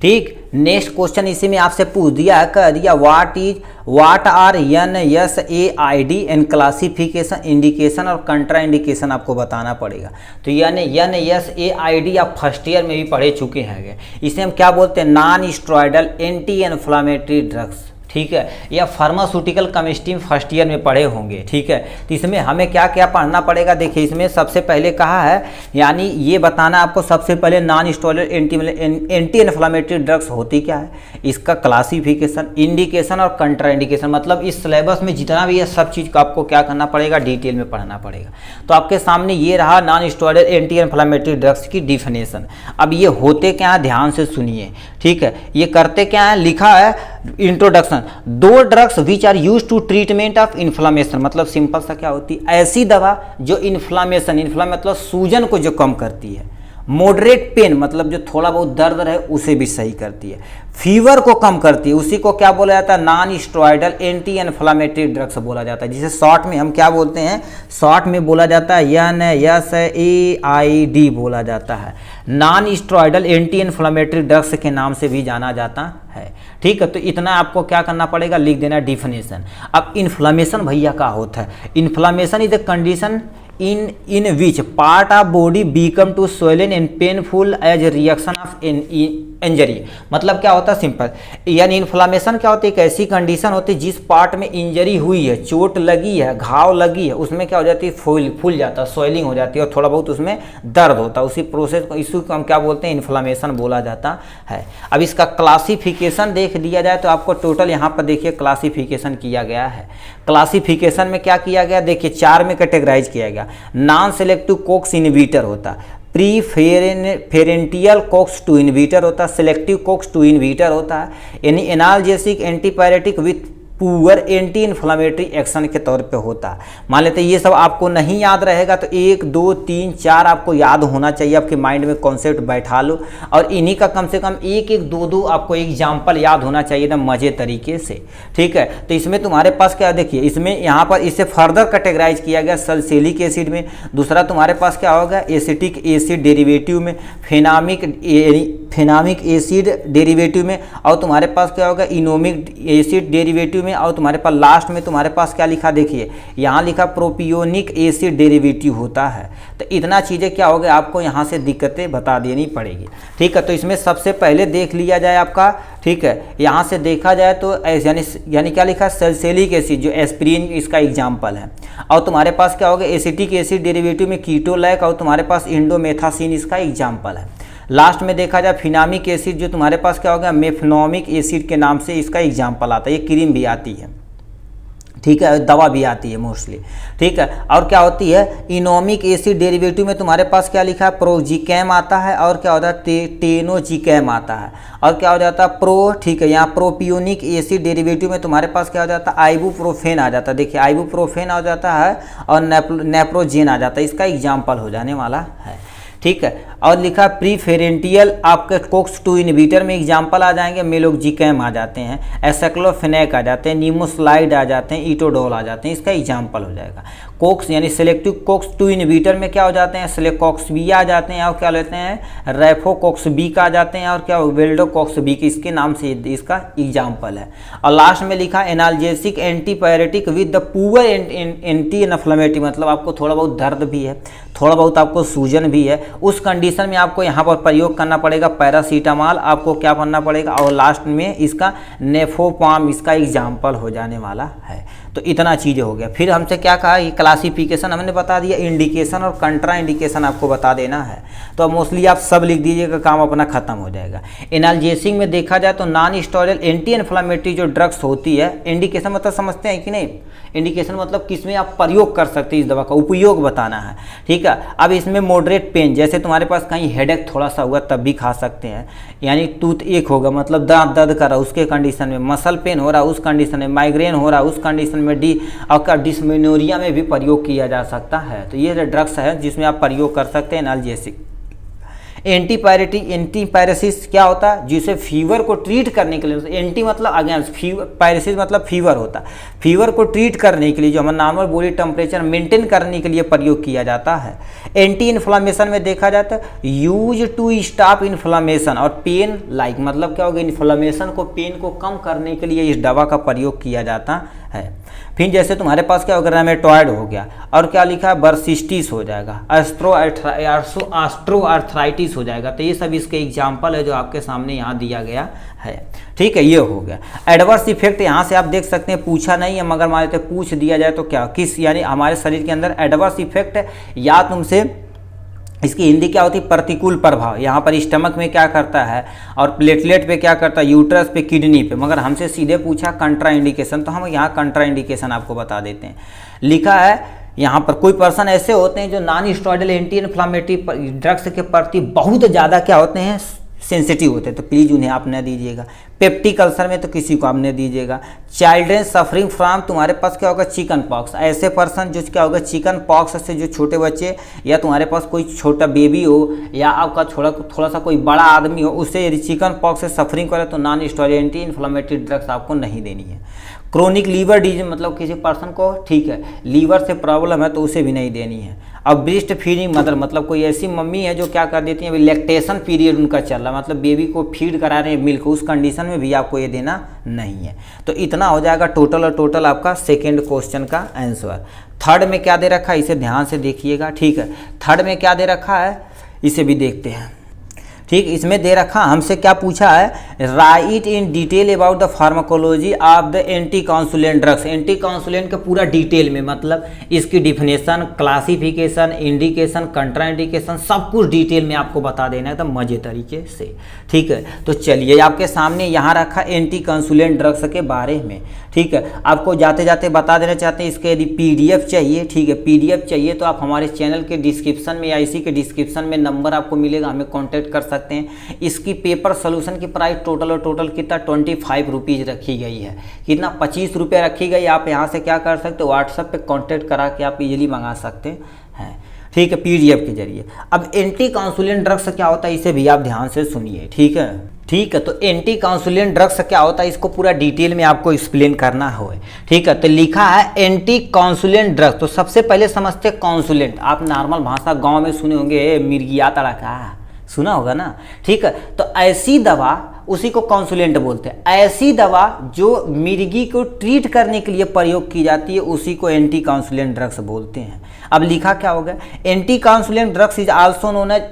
ठीक, नेक्स्ट क्वेश्चन इसी में आपसे पूछ दिया, कह दिया what are NSAID and classification, indication और कंट्रा इंडिकेशन आपको बताना पड़ेगा। तो NSAID आप फर्स्ट ईयर में भी पढ़े चुके हैं। इसे हम क्या बोलते हैं, non steroidal anti inflammatory drugs, ठीक है, या फार्मास्यूटिकल केमिस्ट्री फर्स्ट ईयर में पढ़े होंगे, ठीक है। तो इसमें हमें क्या क्या पढ़ना पड़ेगा, देखिए इसमें सबसे पहले कहा है, यानी ये बताना आपको सबसे पहले non steroidal anti inflammatory drugs होती क्या है, इसका क्लासिफिकेशन, इंडिकेशन और कंट्रा इंडिकेशन, मतलब इस सिलेबस में जितना भी है सब चीज़ को आपको क्या करना पड़ेगा, डिटेल में पढ़ना पड़ेगा। तो आपके सामने ये रहा non steroidal anti inflammatory drugs की डिफिनेशन। अब ये होते क्या है, ध्यान से सुनिए, ठीक है। ये करते क्या है, लिखा है introduction, 2 drugs which are use to treatment of inflammation, मतलब सिंपल सा क्या होती है, ऐसी दवा जो इन्फ्लामेशन मतलब सूजन को जो कम करती है, मॉडरेट पेन मतलब जो थोड़ा बहुत दर्द रहे उसे भी सही करती है, फीवर को कम करती है, उसी को क्या बोला जाता है, non steroidal anti inflammatory drugs बोला जाता है, जिसे शॉर्ट में हम क्या बोलते हैं, शॉर्ट में बोला जाता है NSAID बोला जाता है, non steroidal anti inflammatory drugs के नाम से भी जाना जाता है। ठीक है, तो इतना आपको क्या करना पड़ेगा, लिख देना डिफिनेशन। अब इन्फ्लामेशन भैया क्या होता है, inflammation is the condition in which part of body become to swollen and painful as a reaction of injury. मतलब क्या होता है, सिंपल, यानी इन्फ्लामेशन क्या होती है, एक ऐसी कंडीशन होती है जिस पार्ट में इंजरी हुई है, चोट लगी है, घाव लगी है, उसमें क्या हो जाती है, फूल जाता है, स्वेलिंग हो जाती है और थोड़ा बहुत उसमें दर्द होता है, उसी प्रोसेस को, इसी को हम क्या बोलते हैं, इन्फ्लामेशन बोला जाता है। अब इसका क्लासिफिकेशन देख लिया जाए तो आपको टोटल यहाँ पर देखिए क्लासिफिकेशन किया गया है। क्लासिफिकेशन में क्या किया गया, देखिए 4 में कैटेगराइज किया गया। नॉन सेलेक्टिव कोक्स इनहिबिटर होता, प्रीफेरेंटियल कोक्स 2 इनहिबिटर होता है, सेलेक्टिव कोक्स 2 इनहिबिटर होता है, यानी analgesic antipyretic with poor anti inflammatory action के तौर पे होता है। मान लेते हैं ये सब आपको नहीं याद रहेगा तो 1 2 3 4 आपको याद होना चाहिए, आपके माइंड में कॉन्सेप्ट बैठा लो, और इन्हीं का कम से कम 1 1 2 2 आपको एग्जाम्पल याद होना चाहिए एकदम मजे तरीके से। ठीक है, तो इसमें तुम्हारे पास क्या, देखिए इसमें यहाँ पर इसे फर्दर कैटेगराइज किया गया सल्फोनिक एसिड में, दूसरा तुम्हारे पास क्या होगा, एसिटिक एसिड डेरिवेटिव में, फेनामिक एसिड डेरिवेटिव में, और तुम्हारे पास क्या होगा, इनोमिक एसिड डेरिवेटिव में, और तुम्हारे पास लास्ट में तुम्हारे पास क्या लिखा, देखिए यहाँ लिखा प्रोपियोनिक एसिड डेरिवेटिव होता है। तो इतना चीज़ें क्या हो गया, आपको यहाँ से दिक्कतें बता देनी पड़ेगी। ठीक है, तो इसमें सबसे पहले देख लिया जाए आपका, ठीक है, यहाँ से देखा जाए तो यानी क्या लिखा, सल्फोनिक एसिड जो एस्पिरिन इसका एग्जाम्पल है, और तुम्हारे पास क्या होगा, एसिटिक एसिड डेरिवेटिव में कीटोलैक, और तुम्हारे पास इंडोमेथासिन इसका एग्जाम्पल है। लास्ट में देखा जाए फिनामिक एसिड जो तुम्हारे पास क्या होगा, मेफनोमिक एसिड के नाम से इसका एग्जाम्पल आता है, ये क्रीम भी आती है, ठीक है, दवा भी आती है मोस्टली। ठीक है, और क्या होती है, इनोमिक एसिड डेरिवेटिव में तुम्हारे पास क्या लिखा है, प्रोजिकैम आता है, और क्या होता है, टेनोजिकैम आता है, और क्या हो जाता है ठीक है, यहाँ प्रोपियोनिक एसिड डेरिवेटिव में तुम्हारे पास क्या हो जाता है, आइबुप्रोफेन आ जाता है, देखिए आइबुप्रोफेन आ जाता है, और नेप्रोजेन आ जाता है, इसका एग्जाम्पल हो जाने वाला है। ठीक है, और लिखा प्रीफेरेंटियल आपके कोक्स 2 इनहिबिटर में एग्जाम्पल आ जाएंगे, मेलोक्जिकैम आ जाते हैं, एसाइक्लोफेनेक आ जाते हैं, निमोस्लाइड आ जाते हैं, इटोडोल आ जाते हैं, इसका एग्जाम्पल हो जाएगा। कोक्स यानी सेलेक्टिव कोक्स 2 इनहिबिटर में क्या हो जाते हैं, सेलेकॉक्सबी आ जाते हैं, और क्या लेते हैं, रेफोकॉक्सबी आ जाते हैं, और क्या वेल्डोकॉक्सबी इसके नाम से इसका एग्जाम्पल है। और लास्ट में लिखा analgesic antipyretic with the poor anti inflammatory, मतलब आपको थोड़ा बहुत दर्द भी है, थोड़ा बहुत आपको सूजन भी है, उस कंडीशन में आपको यहाँ पर प्रयोग करना पड़ेगा पैरासीटामॉल, आपको क्या करना पड़ेगा, और लास्ट में इसका नेफोपाम इसका एग्जाम्पल हो जाने वाला है। तो इतना चीज़ें हो गया। फिर हमसे क्या कहा, ये क्लासिफिकेशन हमने बता दिया, इंडिकेशन और कंट्रा इंडिकेशन आपको बता देना है, तो अब मोस्टली आप सब लिख दीजिएगा, काम अपना खत्म हो जाएगा। एनाल्जेसिक में देखा जाए तो नॉन स्टेरॉयडल एंटी इन्फ्लेमेटरी जो ड्रग्स होती है, इंडिकेशन मतलब समझते हैं कि नहीं, इंडिकेशन मतलब किसमें आप प्रयोग कर सकते हैं, इस दवा का उपयोग बताना है। ठीक है, अब इसमें मॉडरेट पेन, जैसे तुम्हारे पास कहीं हेडेक थोड़ा सा हुआ तब भी खा सकते हैं, यानी टूथ एक होगा मतलब दांत दर्द कर रहा है उसके कंडीशन में, मसल पेन हो रहा है उस कंडीशन में, माइग्रेन हो रहा है उस कंडीशन में, और डिस्मेनोरिया में भी प्रयोग किया जा सकता है। तो ये ड्रग्स है जिसमें आप प्रयोग कर सकते हैं एनाल्जेसिक। एंटीपायरेसिस क्या होता है, जिसे फीवर को ट्रीट करने के लिए, एंटी मतलब अगेंस्ट, पायरेसिस मतलब फीवर होता है, फीवर को ट्रीट करने के लिए जो हमारा नॉर्मल बॉडी टेम्परेचर मेंटेन करने के लिए प्रयोग किया जाता है। एंटी इन्फ्लामेशन में देखा जाता है यूज टू स्टॉप इन्फ्लामेशन और पेन लाइक, मतलब क्या होगा, इन्फ्लामेशन को, पेन को कम करने के लिए इस दवा का प्रयोग किया जाता है। फिर जैसे तुम्हारे पास क्या होगा, रेमेटॉइड हो गया, और क्या लिखा है, बर्सिस्टिस हो जाएगा, ऑस्ट्रोआर्थराइटिस हो जाएगा। तो ये सब इसके एग्जाम्पल है जो आपके सामने यहाँ दिया गया है। ठीक है, ये हो गया। एडवर्स इफेक्ट यहाँ से आप देख सकते हैं, पूछा नहीं है मगर मान लेते पूछ दिया जाए तो क्या, किस यानी हमारे शरीर के अंदर एडवर्स इफेक्ट, या तुमसे इसकी हिंदी क्या होती है, प्रतिकूल प्रभाव, यहाँ पर स्टमक में क्या करता है, और प्लेटलेट पे क्या करता है, यूट्रस पे, किडनी पे, मगर हमसे सीधे पूछा कंट्रा इंडिकेशन, तो हम यहाँ कंट्रा इंडिकेशन आपको बता देते हैं। लिखा है यहाँ पर कोई पर्सन ऐसे होते हैं जो non steroidal anti inflammatory drugs के प्रति बहुत ज़्यादा क्या होते हैं, सेंसिटिव होते हैं, तो प्लीज़ उन्हें आप न दीजिएगा। पेप्टिक अल्सर में तो किसी को आप न दीजिएगा। चिल्ड्रेन सफरिंग फ्रॉम, तुम्हारे पास क्या होगा, चिकन पॉक्स, ऐसे पर्सन जो क्या होगा, चिकन पॉक्स से जो छोटे बच्चे या तुम्हारे पास कोई छोटा बेबी हो या आपका थोड़ा सा कोई बड़ा आदमी हो, उससे यदि चिकन पॉक्स से सफरिंग करे तो non steroid anti inflammatory drugs आपको नहीं देनी है। क्रोनिक लीवर डिजीज, मतलब किसी पर्सन को ठीक है लीवर से प्रॉब्लम है तो उसे भी नहीं देनी है। अब ब्रेस्ट फीडिंग मदर, मतलब कोई ऐसी मम्मी है जो क्या कर देती है, अभी लैक्टेशन पीरियड उनका चल रहा है, मतलब बेबी को फीड करा रहे हैं मिल्क, उस कंडीशन में भी आपको ये देना नहीं है। तो इतना हो जाएगा टोटल, और टोटल आपका सेकेंड क्वेश्चन का आंसर। थर्ड में क्या दे रखा है, इसे ध्यान से देखिएगा, ठीक है। थर्ड में क्या दे रखा है, इसे भी देखते हैं, ठीक। इसमें दे रखा हमसे क्या पूछा है, write in detail about the pharmacology of the anticonvulsant drugs. Anticonvulsant का पूरा डिटेल में, मतलब इसकी डिफिनेशन, क्लासिफिकेशन, इंडिकेशन, कंट्राइंडिकेशन, सब कुछ डिटेल में आपको बता देना है एकदम मजे तरीके से, ठीक है। तो चलिए आपके सामने यहाँ रखा एंटी काउंसुलेंट ड्रग्स के बारे में, ठीक है। आपको जाते जाते बता देना चाहते हैं, इसके यदि PDF चाहिए, ठीक है, PDF चाहिए तो आप हमारे चैनल के डिस्क्रिप्शन में या इसी के डिस्क्रिप्शन में नंबर आपको मिलेगा, हमें कॉन्टैक्ट कर सकते हैं। इसकी पेपर सोल्यूशन की प्राइस टोटल कितना 25 रुपीज़ रखी गई है, कितना 25 रुपये रखी गई। आप यहाँ से क्या कर सकते हो, व्हाट्सएप पे कांटेक्ट करा के आप इजीली मंगा सकते हैं, ठीक है, PDF के जरिए। अब एंटी काउंसुलेंट ड्रग्स क्या होता है इसे भी आप ध्यान से सुनिए, ठीक है, ठीक है। तो एंटी काउंसुलेंट ड्रग्स क्या होता है इसको पूरा डिटेल में आपको एक्सप्लेन करना हो, ठीक है। तो लिखा है एंटी काउंसुलेंट ड्रग्स। तो सबसे पहले समझते काउंसुलेंट, आप नॉर्मल भाषा गांव में सुने होंगे, मिर्गिया तड़का सुना होगा ना, ठीक है। तो ऐसी दवा, उसी को काउंसुलेंट बोलते हैं। ऐसी दवा जो मिर्गी को ट्रीट करने के लिए प्रयोग की जाती है उसी को एंटी काउंसुलेंट ड्रग्स बोलते हैं। अब लिखा क्या होगा, anticonvulsant drugs is also known as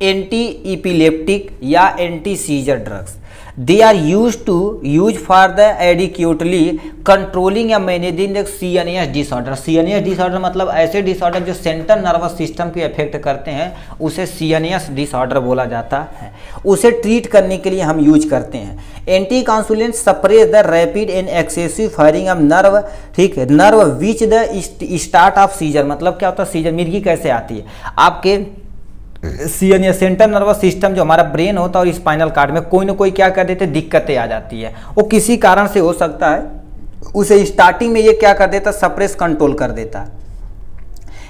antiepileptic या anti seizure drugs. They are use for the adequately controlling या managing the CNS disorder. CNS disorder मतलब ऐसे डिसऑर्डर जो सेंट्रल नर्वस सिस्टम को इफेक्ट करते हैं, उसे CNS डिसऑर्डर बोला जाता है। उसे ट्रीट करने के लिए हम यूज करते हैं। Anticonvulsant suppress the rapid and excessive firing of nerve, ठीक है, nerve which the start of seizure. मतलब क्या होता है, सीजर मिर्गी कैसे आती है, आपके CNS सेंट्रल नर्वस सिस्टम जो हमारा ब्रेन होता है और स्पाइनल कार्ड में कोई ना कोई क्या कर देते, दिक्कतें आ जाती है। वो किसी कारण से हो सकता है, उसे स्टार्टिंग में ये क्या कर देता, सप्रेस कंट्रोल कर देता है।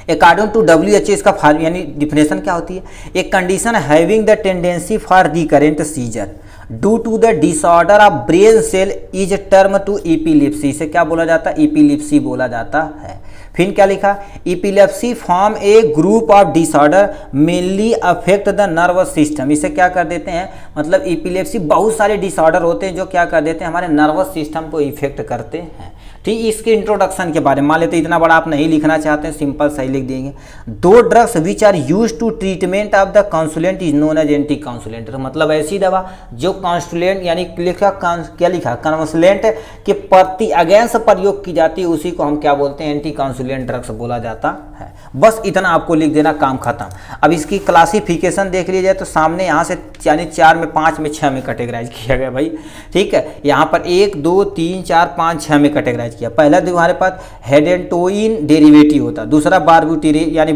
अकॉर्डिंग टू WHO इसका यानी डिफिनेशन क्या होती है, एक condition having the tendency for recurrent seizure due to the disorder of brain cell is term to epilepsy. इसे क्या बोला जाता है, एपिलेप्सी बोला जाता है। फिर क्या लिखा, epilepsy form A group of disorder mainly affect the nervous system. इसे क्या कर देते हैं, मतलब एपिलेप्सी बहुत सारे डिसऑर्डर होते हैं जो क्या कर देते हैं, हमारे नर्वस सिस्टम को इफेक्ट करते हैं, ठीक। इसके इंट्रोडक्शन के बारे में मान लेते इतना बड़ा आप नहीं लिखना चाहते हैं, सिंपल सही लिख देंगे। दो drugs which are use to treatment of the convulsant is known as anticonvulsant. तो मतलब ऐसी दवा जो काउंसुलेंट यानी लिखा क्या लिखा, काउंसुलेंट के प्रति अगेंस्ट प्रयोग की जाती है उसी को हम क्या बोलते हैं, एंटी काउंसुलेंट ड्रग्स बोला जाता है। बस इतना आपको लिख देना, काम खत्म। अब इसकी क्लासिफिकेशन देख लीजिए तो सामने यहाँ से यानी 4 में 5 में 6 में कैटेगराइज किया गया भाई, ठीक है। यहाँ पर 1 2 3 4 5 6 में कैटेगराइज किया। पहला हमारे पास हेडेंटोइन डेरिवेटिव होता, दूसरा बारबीटूरेट यानी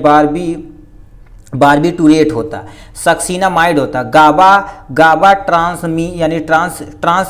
बारबीटूरेट होता, सक्सिनामाइड होता, गाबा ट्रांस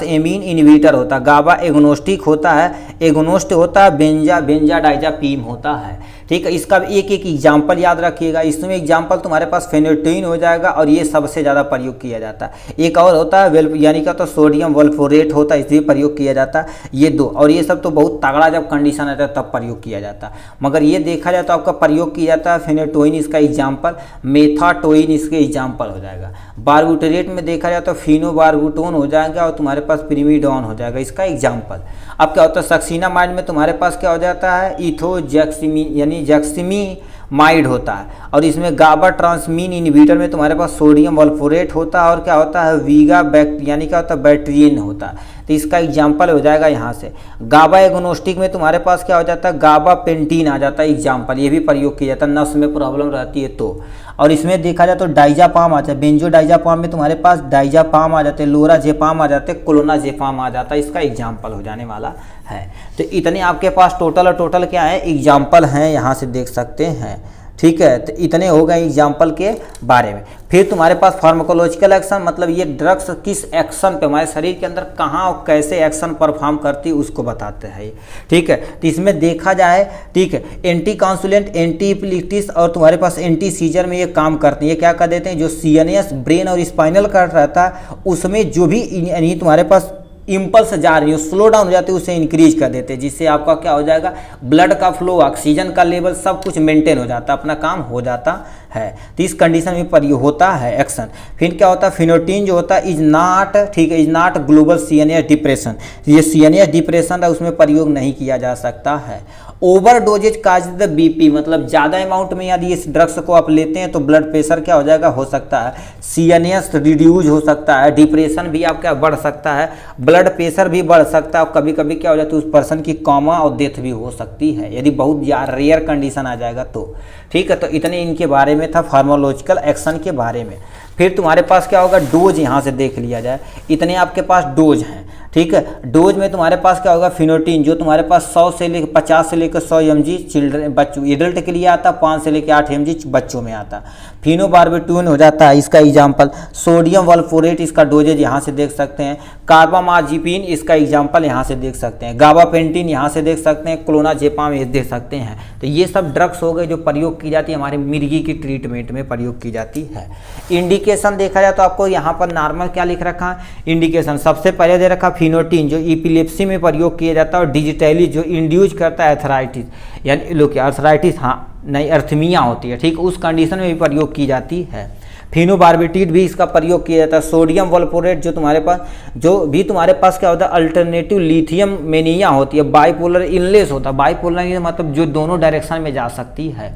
एमीन इनहिबिटर होता, गाबा एगोनोस्टिक होता है, एगोनोस्ट होता है, बेंजाडाइजापीन होता है, ठीक है। इसका एक एग्जाम्पल याद रखिएगा। इसमें एग्जाम्पल तुम्हारे पास फेनेटोइन हो जाएगा और ये सबसे ज़्यादा प्रयोग किया जाता है। एक और होता है यानी क्या तो सोडियम वल्फोरेट होता है, इसलिए प्रयोग किया जाता है। ये दो, और ये सब तो बहुत तगड़ा जब कंडीशन आता है तब प्रयोग किया जाता है। मगर ये देखा जाए तो आपका प्रयोग किया जाता है फेनेटोइन इसका एग्जाम्पल, मेथाटोइन इसके एग्जाम्पल हो जाएगा। बारबीटूरेट में देखा जाए तो फिनोबारबूटोन हो जाएगा और तुम्हारे पास पिरिमिडोन हो जाएगा इसका एग्जाम्पल। अब क्या होता है, सक्सिनामाइड में तुम्हारे पास क्या हो जाता है, इथोजैक्सिमी यानी जैक्सिमीमाइड होता है, और इसमें गाबा ट्रांसमीन इनहिबिटर में तुम्हारे पास सोडियम वल्फोरेट होता है, और क्या होता है वीगा यानी क्या होता है बैट्रियन होता है। तो इसका एग्जाम्पल हो जाएगा यहाँ से। गाबा एगोनोस्टिक में तुम्हारे पास क्या हो जाता है, गाबा पेंटीन आ जाता है एग्जाम्पल, ये भी प्रयोग किया जाता है नस में प्रॉब्लम रहती है तो। और इसमें देखा जाए तो डाइजापाम आ जाता है, बेंजोडाइजापाम में तुम्हारे पास डाइजापाम आ जाते हैं, लोराजेपाम आ जाते हैं, क्लोनाजेपाम आ जाता है, इसका एग्जाम्पल हो जाने वाला है। तो इतने आपके पास टोटल क्या है, एग्जाम्पल हैं, यहाँ से देख सकते हैं, ठीक है, तो इतने हो गए एग्जाम्पल के बारे में। फिर तुम्हारे पास फार्माकोलॉजिकल एक्शन, मतलब ये ड्रग्स किस एक्शन पे हमारे शरीर के अंदर कहाँ और कैसे एक्शन परफॉर्म करती है उसको बताते हैं, ठीक है। तो इसमें देखा जाए, ठीक है, एंटी कांसुलेंट, एंटी इपिलिप्टिस और तुम्हारे पास एंटी सीजर में ये काम करते हैं। ये क्या कर देते हैं, जो सीएनएस ब्रेन और स्पाइनल कार्ड रहता है उसमें जो भी यानी तुम्हारे पास इम्पल्स जा रही हो, स्लो डाउन हो जाती है, उसे इंक्रीज कर देते हैं, जिससे आपका क्या हो जाएगा, ब्लड का फ्लो, ऑक्सीजन का लेवल सब कुछ मेंटेन हो जाता है, अपना काम हो जाता है। तो इस कंडीशन में प्रयोग होता है एक्शन। फिर क्या होता है, फिनोटिन जो होता है इज नॉट, ठीक है, is not global CNS depression. ये सीएनएस डिप्रेशन है उसमें प्रयोग नहीं किया जा सकता है। Overdoses cause the BP, मतलब ज़्यादा अमाउंट में यदि इस ड्रग्स को आप लेते हैं तो ब्लड प्रेशर क्या हो जाएगा, हो सकता है, सीएनएस रिड्यूज हो सकता है, डिप्रेशन भी आपका बढ़ सकता है, ब्लड प्रेशर भी बढ़ सकता है, और कभी कभी क्या हो जाता है उस पर्सन की कॉमा और डेथ भी हो सकती है यदि बहुत रेयर कंडीशन आ जाएगा तो, ठीक है। तो इतने इनके बारे में था फार्माकोलॉजिकल एक्शन के बारे में। फिर तुम्हारे पास क्या होगा, डोज यहाँ से देख लिया जाए, इतने आपके पास डोज हैं, ठीक है। डोज में तुम्हारे पास क्या होगा, फिनोटिन जो तुम्हारे पास 100 से लेकर 50 से लेकर 100 mg चिल्ड्रन बच्चों एडल्ट के लिए आता, 5 से लेकर 8 mg बच्चों में आता। फिनोबार्बिटून हो जाता है इसका एग्जाम्पल, सोडियम वल्फोरेट इसका डोजेज यहाँ से देख सकते हैं, कार्बामाजिपिन इसका एग्जाम्पल यहाँ से देख सकते हैं, गाबापेंटिन यहाँ से देख सकते हैं, क्लोनाजेपाम ये देख सकते हैं। तो ये सब ड्रग्स हो गए जो प्रयोग की जाती है हमारे मिर्गी की ट्रीटमेंट में प्रयोग की जाती है। इंडिकेशन देखा जाए तो आपको यहाँ पर नॉर्मल क्या लिख रखा है, इंडिकेशन सबसे पहले दे रखा फिनोटिन जो इपिलेप्सी में प्रयोग किया जाता है, और डिजिटली जो इंड्यूस करता है एथराइटिस, यानी लोग अर्थराइटिस, हाँ नहीं अर्थमिया होती है, ठीक, उस कंडीशन में भी प्रयोग की जाती है। फिनोबार्बिटेट भी इसका प्रयोग किया जाता है। सोडियम वल्फोरेट जो तुम्हारे पास क्या होता है, अल्टरनेटिव लिथियम मेनिया होती है, बाइपोलर इलनेस होता है, बाइपोलर मतलब जो दोनों डायरेक्शन में जा सकती है,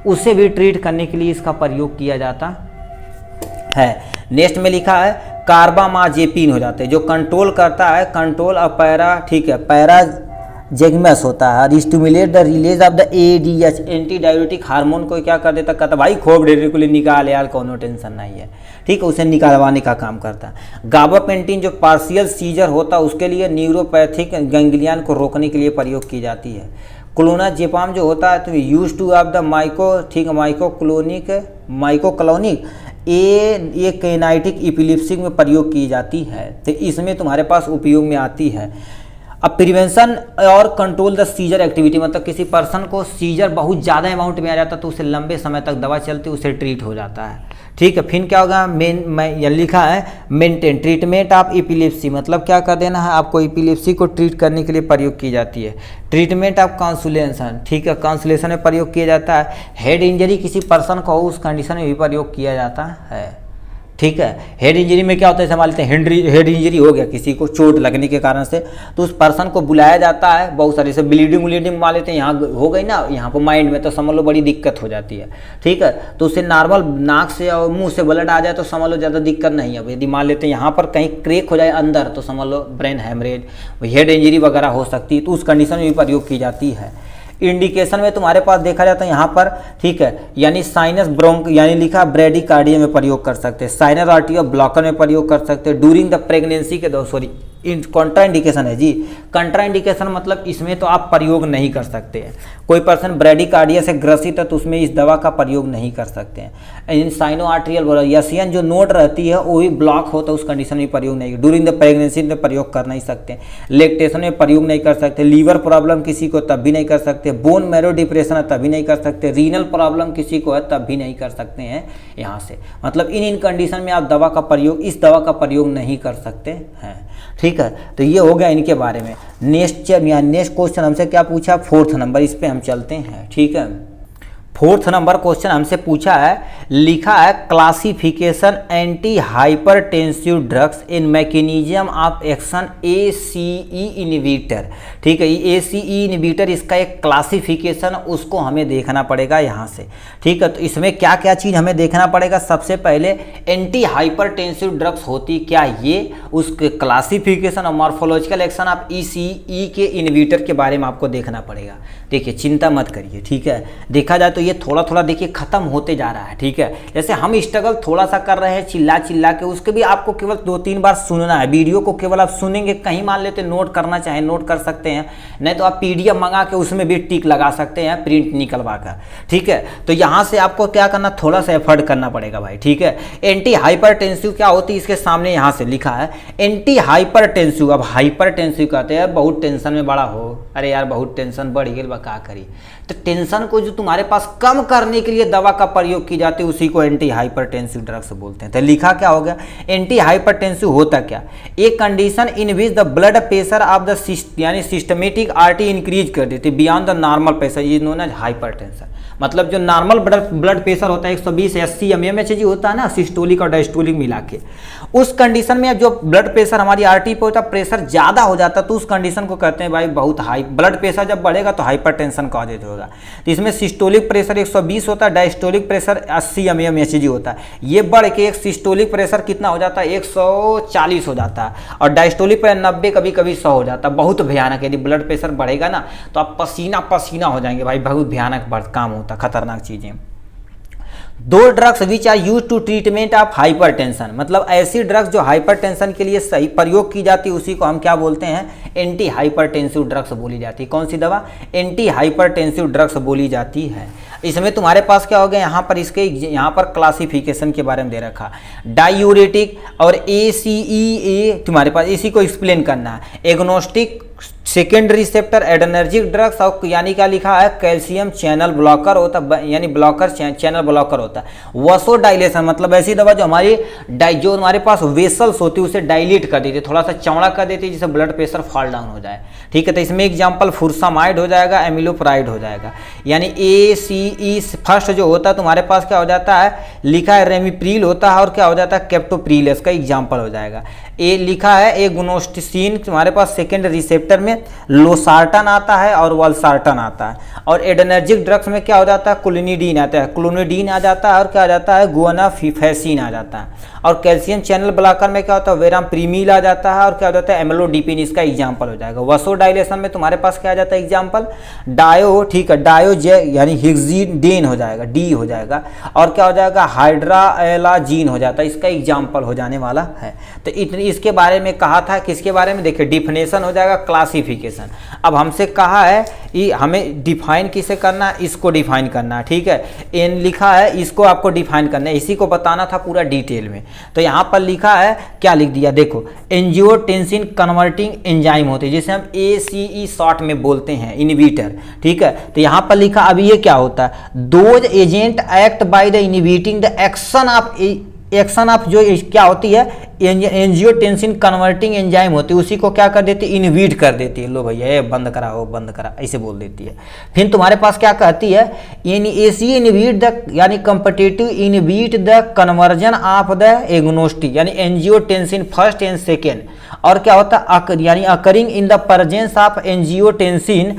उसे भी ट्रीट करने के लिए इसका प्रयोग किया जाता है। नेक्स्ट में लिखा है कार्बामाजेपिन हो जाते हैं जो कंट्रोल करता है, कंट्रोल ऑफ पैरा, ठीक है, पैराजेगमस होता है, stimulate the release of the ADH, anti diabetic hormone को क्या कर देता, कहता भाई खोप डायरेक्टली निकाल यार, कोनो टेंशन नहीं है, ठीक है, उसे निकालवाने का काम करता है। गाबापेंटिन जो पार्शियल सीजर होता है उसके लिए न्यूरोपैथिक गैंग्लियन को रोकने के लिए प्रयोग की जाती है। क्लोनाजेपाम जो होता है तो यूज टू ऑफ द माइकोक्लोनिक ये कैनाइटिक इपिलिप्सी में प्रयोग की जाती है, तो इसमें तुम्हारे पास उपयोग में आती है। अब प्रिवेंशन और कंट्रोल द सीजर एक्टिविटी, मतलब किसी पर्सन को सीजर बहुत ज़्यादा अमाउंट में आ जाता है तो उसे लंबे समय तक दवा चलती है, उसे ट्रीट हो जाता है, ठीक है। फिर क्या होगा, यह लिखा है मेंटेन ट्रीटमेंट ऑफ इपिलेप्सी, मतलब क्या कर देना है आपको, इपिलेप्सी को ट्रीट करने के लिए प्रयोग की जाती है। ट्रीटमेंट ऑफ कांसुलेशन, ठीक है, कांसुलेशन में प्रयोग किया जाता है। हेड इंजरी किसी पर्सन को हो उस कंडीशन में भी प्रयोग किया जाता है, ठीक है। हेड इंजरी में क्या होता है, मान लेते हैं हेड इंजरी हो गया, किसी को चोट लगने के कारण से, तो उस पर्सन को बुलाया जाता है, बहुत सारे से ब्लीडिंग मान लेते हैं, यहाँ हो गई ना यहाँ पर माइंड में, तो समझ लो बड़ी दिक्कत हो जाती है, ठीक है। तो उससे नॉर्मल नाक से और मुंह से ब्लड आ जाए तो समझ लो ज़्यादा दिक्कत नहीं है। यदि मान लेते हैं यहाँ पर कहीं क्रेक हो जाए अंदर तो समझ लो ब्रेन हेमरेज, हेड इंजरी वगैरह हो सकती है, तो उस कंडीशन में भी प्रयोग की जाती है। इंडिकेशन में तुम्हारे पास देखा जाता है यहाँ पर, ठीक है, यानी साइनस ब्रोंक यानी लिखा ब्रेडिकार्डिया में प्रयोग कर सकते हैं, साइनर आर्टरी ब्लॉकर में प्रयोग कर सकते हैं, ड्यूरिंग द प्रेगनेंसी के दौरान, सॉरी कॉन्ट्राइंडिकेशन है जी, कॉन्ट्राइंडिकेशन मतलब इसमें तो आप प्रयोग नहीं कर सकते हैं। कोई पर्सन ब्रेडिकार्डिया से ग्रसित है तो उसमें इस दवा का प्रयोग नहीं कर सकते हैं। इन साइनो आर्ट्रियल यसियन जो नोट रहती है वो भी ब्लॉक होता है, उस कंडीशन में प्रयोग नहीं, ड्यूरिंग द प्रेगनेंसी में प्रयोग कर नहीं सकते, लेक्टेशन में प्रयोग नहीं कर सकते, लीवर प्रॉब्लम किसी को तब भी नहीं कर सकते, बोन मैरो डिप्रेशन है तभी नहीं कर सकते, रीनल प्रॉब्लम किसी को है तब भी नहीं कर सकते हैं यहाँ से, मतलब इन कंडीशन में आप दवा का प्रयोग, इस दवा का प्रयोग नहीं कर सकते हैं, ठीक है। तो ये हो गया इनके बारे में। नेक्स्ट क्वेश्चन हमसे क्या पूछा, 4th नंबर, इस पे हम चलते हैं, ठीक है। 4th नंबर क्वेश्चन हमसे पूछा है, लिखा है classification anti hypertensive drugs in mechanism of action ACE inhibitor, ठीक है। ये ACE इनहिबिटर इसका एक क्लासिफिकेशन, उसको हमें देखना पड़ेगा यहाँ से, ठीक है। तो इसमें क्या क्या चीज़ हमें देखना पड़ेगा, सबसे पहले एंटी हाइपरटेंसिव ड्रग्स होती क्या, ये उसके क्लासिफिकेशन और मॉर्फोलॉजिकल एक्शन ऑफ ECE के इनहिबिटर के बारे में आपको देखना पड़ेगा। देखिए चिंता मत करिए, ठीक है। देखा जाए तो ये थोड़ा थोड़ा देखिए खत्म होते जा रहा है, ठीक है। जैसे हम स्ट्रगल थोड़ा सा कर रहे हैं चिल्ला चिल्ला के, उसके भी आपको केवल 2-3 बार सुनना है। वीडियो को केवल आप सुनेंगे, कहीं मान लेते नोट करना चाहे नोट कर सकते हैं, नहीं तो आप PDF मंगा के उसमें भी टिक लगा सकते हैं प्रिंट निकलवा कर, ठीक है। तो यहाँ से आपको क्या करना, थोड़ा सा एफर्ट करना पड़ेगा भाई, ठीक है। एंटी हाइपरटेंसिव क्या होती है, इसके सामने यहाँ से लिखा है एंटी हाइपरटेंसिव। अब हाइपरटेंसिव कहते हैं बहुत टेंशन में बड़ा हो, अरे यार बहुत टेंशन बढ़ गई बा का करी, तो टेंशन को जो तुम्हारे पास कम करने के लिए दवा का प्रयोग की जाती है उसी को एंटी हाइपरटेंसिव ड्रग्स बोलते हैं। तो लिखा क्या हो गया, एंटी हाइपरटेंसिव होता क्या, एक condition in which the blood pressure of the यानी सिस्टमेटिक आर्टरी इंक्रीज कर देती है beyond the normal pressure, is known as hypertension. मतलब जो नॉर्मल ब्लड प्रेशर होता है 120/80 mmHg होता है ना, सिस्टोलिक और डायस्टोलिक मिला के, उस कंडीशन में जो ब्लड प्रेशर हमारी आर्टरी पे होता है प्रेशर ज़्यादा हो जाता है, तो उस कंडीशन को कहते हैं भाई बहुत हाई ब्लड प्रेशर जब बढ़ेगा तो हाइपरटेंशन कॉजेज होगा। तो इसमें सिस्टोलिक प्रेशर 120 होता है, डायस्टोलिक प्रेशर 80 mmHg होता है। ये बढ़ के एक सिस्टोलिक प्रेशर कितना हो जाता है 140 हो जाता है, और डायस्टोलिक प्रेशर 90 कभी कभी 100 हो जाता है। बहुत भयानक, यदि ब्लड प्रेशर बढ़ेगा ना तो आप पसीना पसीना हो जाएंगे भाई, बहुत भयानक काम होता, खतरनाक चीज़ें। दो drugs which are use to treatment of hypertension, मतलब ऐसी ड्रग्स जो हाइपरटेंशन के लिए सही प्रयोग की जाती है उसी को हम क्या बोलते हैं, एंटी हाइपरटेंसिव ड्रग्स बोली जाती है। कौन सी दवा, एंटी हाइपरटेंसिव ड्रग्स बोली जाती है। इसमें तुम्हारे पास क्या हो गया, यहाँ पर इसके यहाँ पर क्लासिफिकेशन के बारे में दे रखा, डायूरेटिक और ACEA तुम्हारे पास, इसी को एक्सप्लेन करना है। एग्नोस्टिक, सेकेंडरी रिसेप्टर एडर्नर्जिक ड्रग्स, और यानी क्या लिखा है कैल्शियम चैनल ब्लॉकर होता है, यानी ब्लॉकर चैनल ब्लॉकर होता है। वसोडाइलेशन मतलब ऐसी दवा जो हमारी जो हमारे पास वेसल्स होती है उसे डायलेट कर देती है, थोड़ा सा चौड़ा कर देती है जिससे ब्लड प्रेशर फॉल डाउन हो जाए, ठीक है। तो इसमें एग्जाम्पल फुरसामाइड हो जाएगा, एमिलोप्राइड हो जाएगा। यानी ACE फर्स्ट जो होता है तुम्हारे पास क्या हो जाता है, लिखा है रेमिप्रिल होता है, और क्या हो जाता है कैप्टोप्रिल, इसका एग्जाम्पल हो जाएगा। ए लिखा है एग्नोस्टिसिन तुम्हारे पास सेकेंड रिसेप्टर में लोसार्टन आता है और वल्सार्टन आता है, और एडर्नर्जिक ड्रग्स में क्या हो जाता है क्लोनिडीन आता है, क्लोनिडीन आ जाता है, और क्या आ जाता है गुआनाफिफेसिन आ जाता है। और कैल्शियम चैनल ब्लॉकर में क्या होता है वेराप्रीमिल आ जाता है, और क्या हो जाता है एम्लोडिपिन, इसका एग्जाम्पल हो जाएगा। वसोडाइलेशन में तुम्हारे पास क्या आ जाता है एग्जाम्पल डायो, ठीक है, डायोजे यानी हिग्जिडेन हो जाएगा, डी हो जाएगा, और क्या हो जाएगा हाइड्राएलाजीन हो जाता है, इसका एग्जाम्पल हो जाने वाला है। तो इतनी इसके बारे में कहा था, किसके बारे में देखिए डिफिनेशन हो जाएगा क्लासिफिकेशन। अब हमसे कहा है कि हमें डिफाइन किसे करना है, इसको डिफाइन करना है, ठीक है। एन लिखा है इसको आपको डिफाइन करना है, इसी को बताना था पूरा डिटेल में। तो यहाँ पर लिखा है क्या लिख दिया देखो, एंजियोटेंसिन कन्वर्टिंग एंजाइम होते हैं जिसे हम ACE शॉर्ट में बोलते हैं इनहिबिटर, ठीक है। तो यहाँ पर लिखा अब ये क्या होता है, those agent act by the inhibiting the action of जो क्या होती है एंजियोटेंसिन कन्वर्टिंग एंजाइम होती है उसी को क्या कर देती है इनहिबिट कर देती है। लो भैया ये बंद करा हो बंद करा ऐसे बोल देती है। फिर तुम्हारे पास क्या कहती है ACE इनहिबिट द यानी competitive inhibit the conversion of the agnostic यानी एंजियोटेंसिन फर्स्ट एंड सेकेंड, और क्या होता है यानी occurring in the presence of angiotensin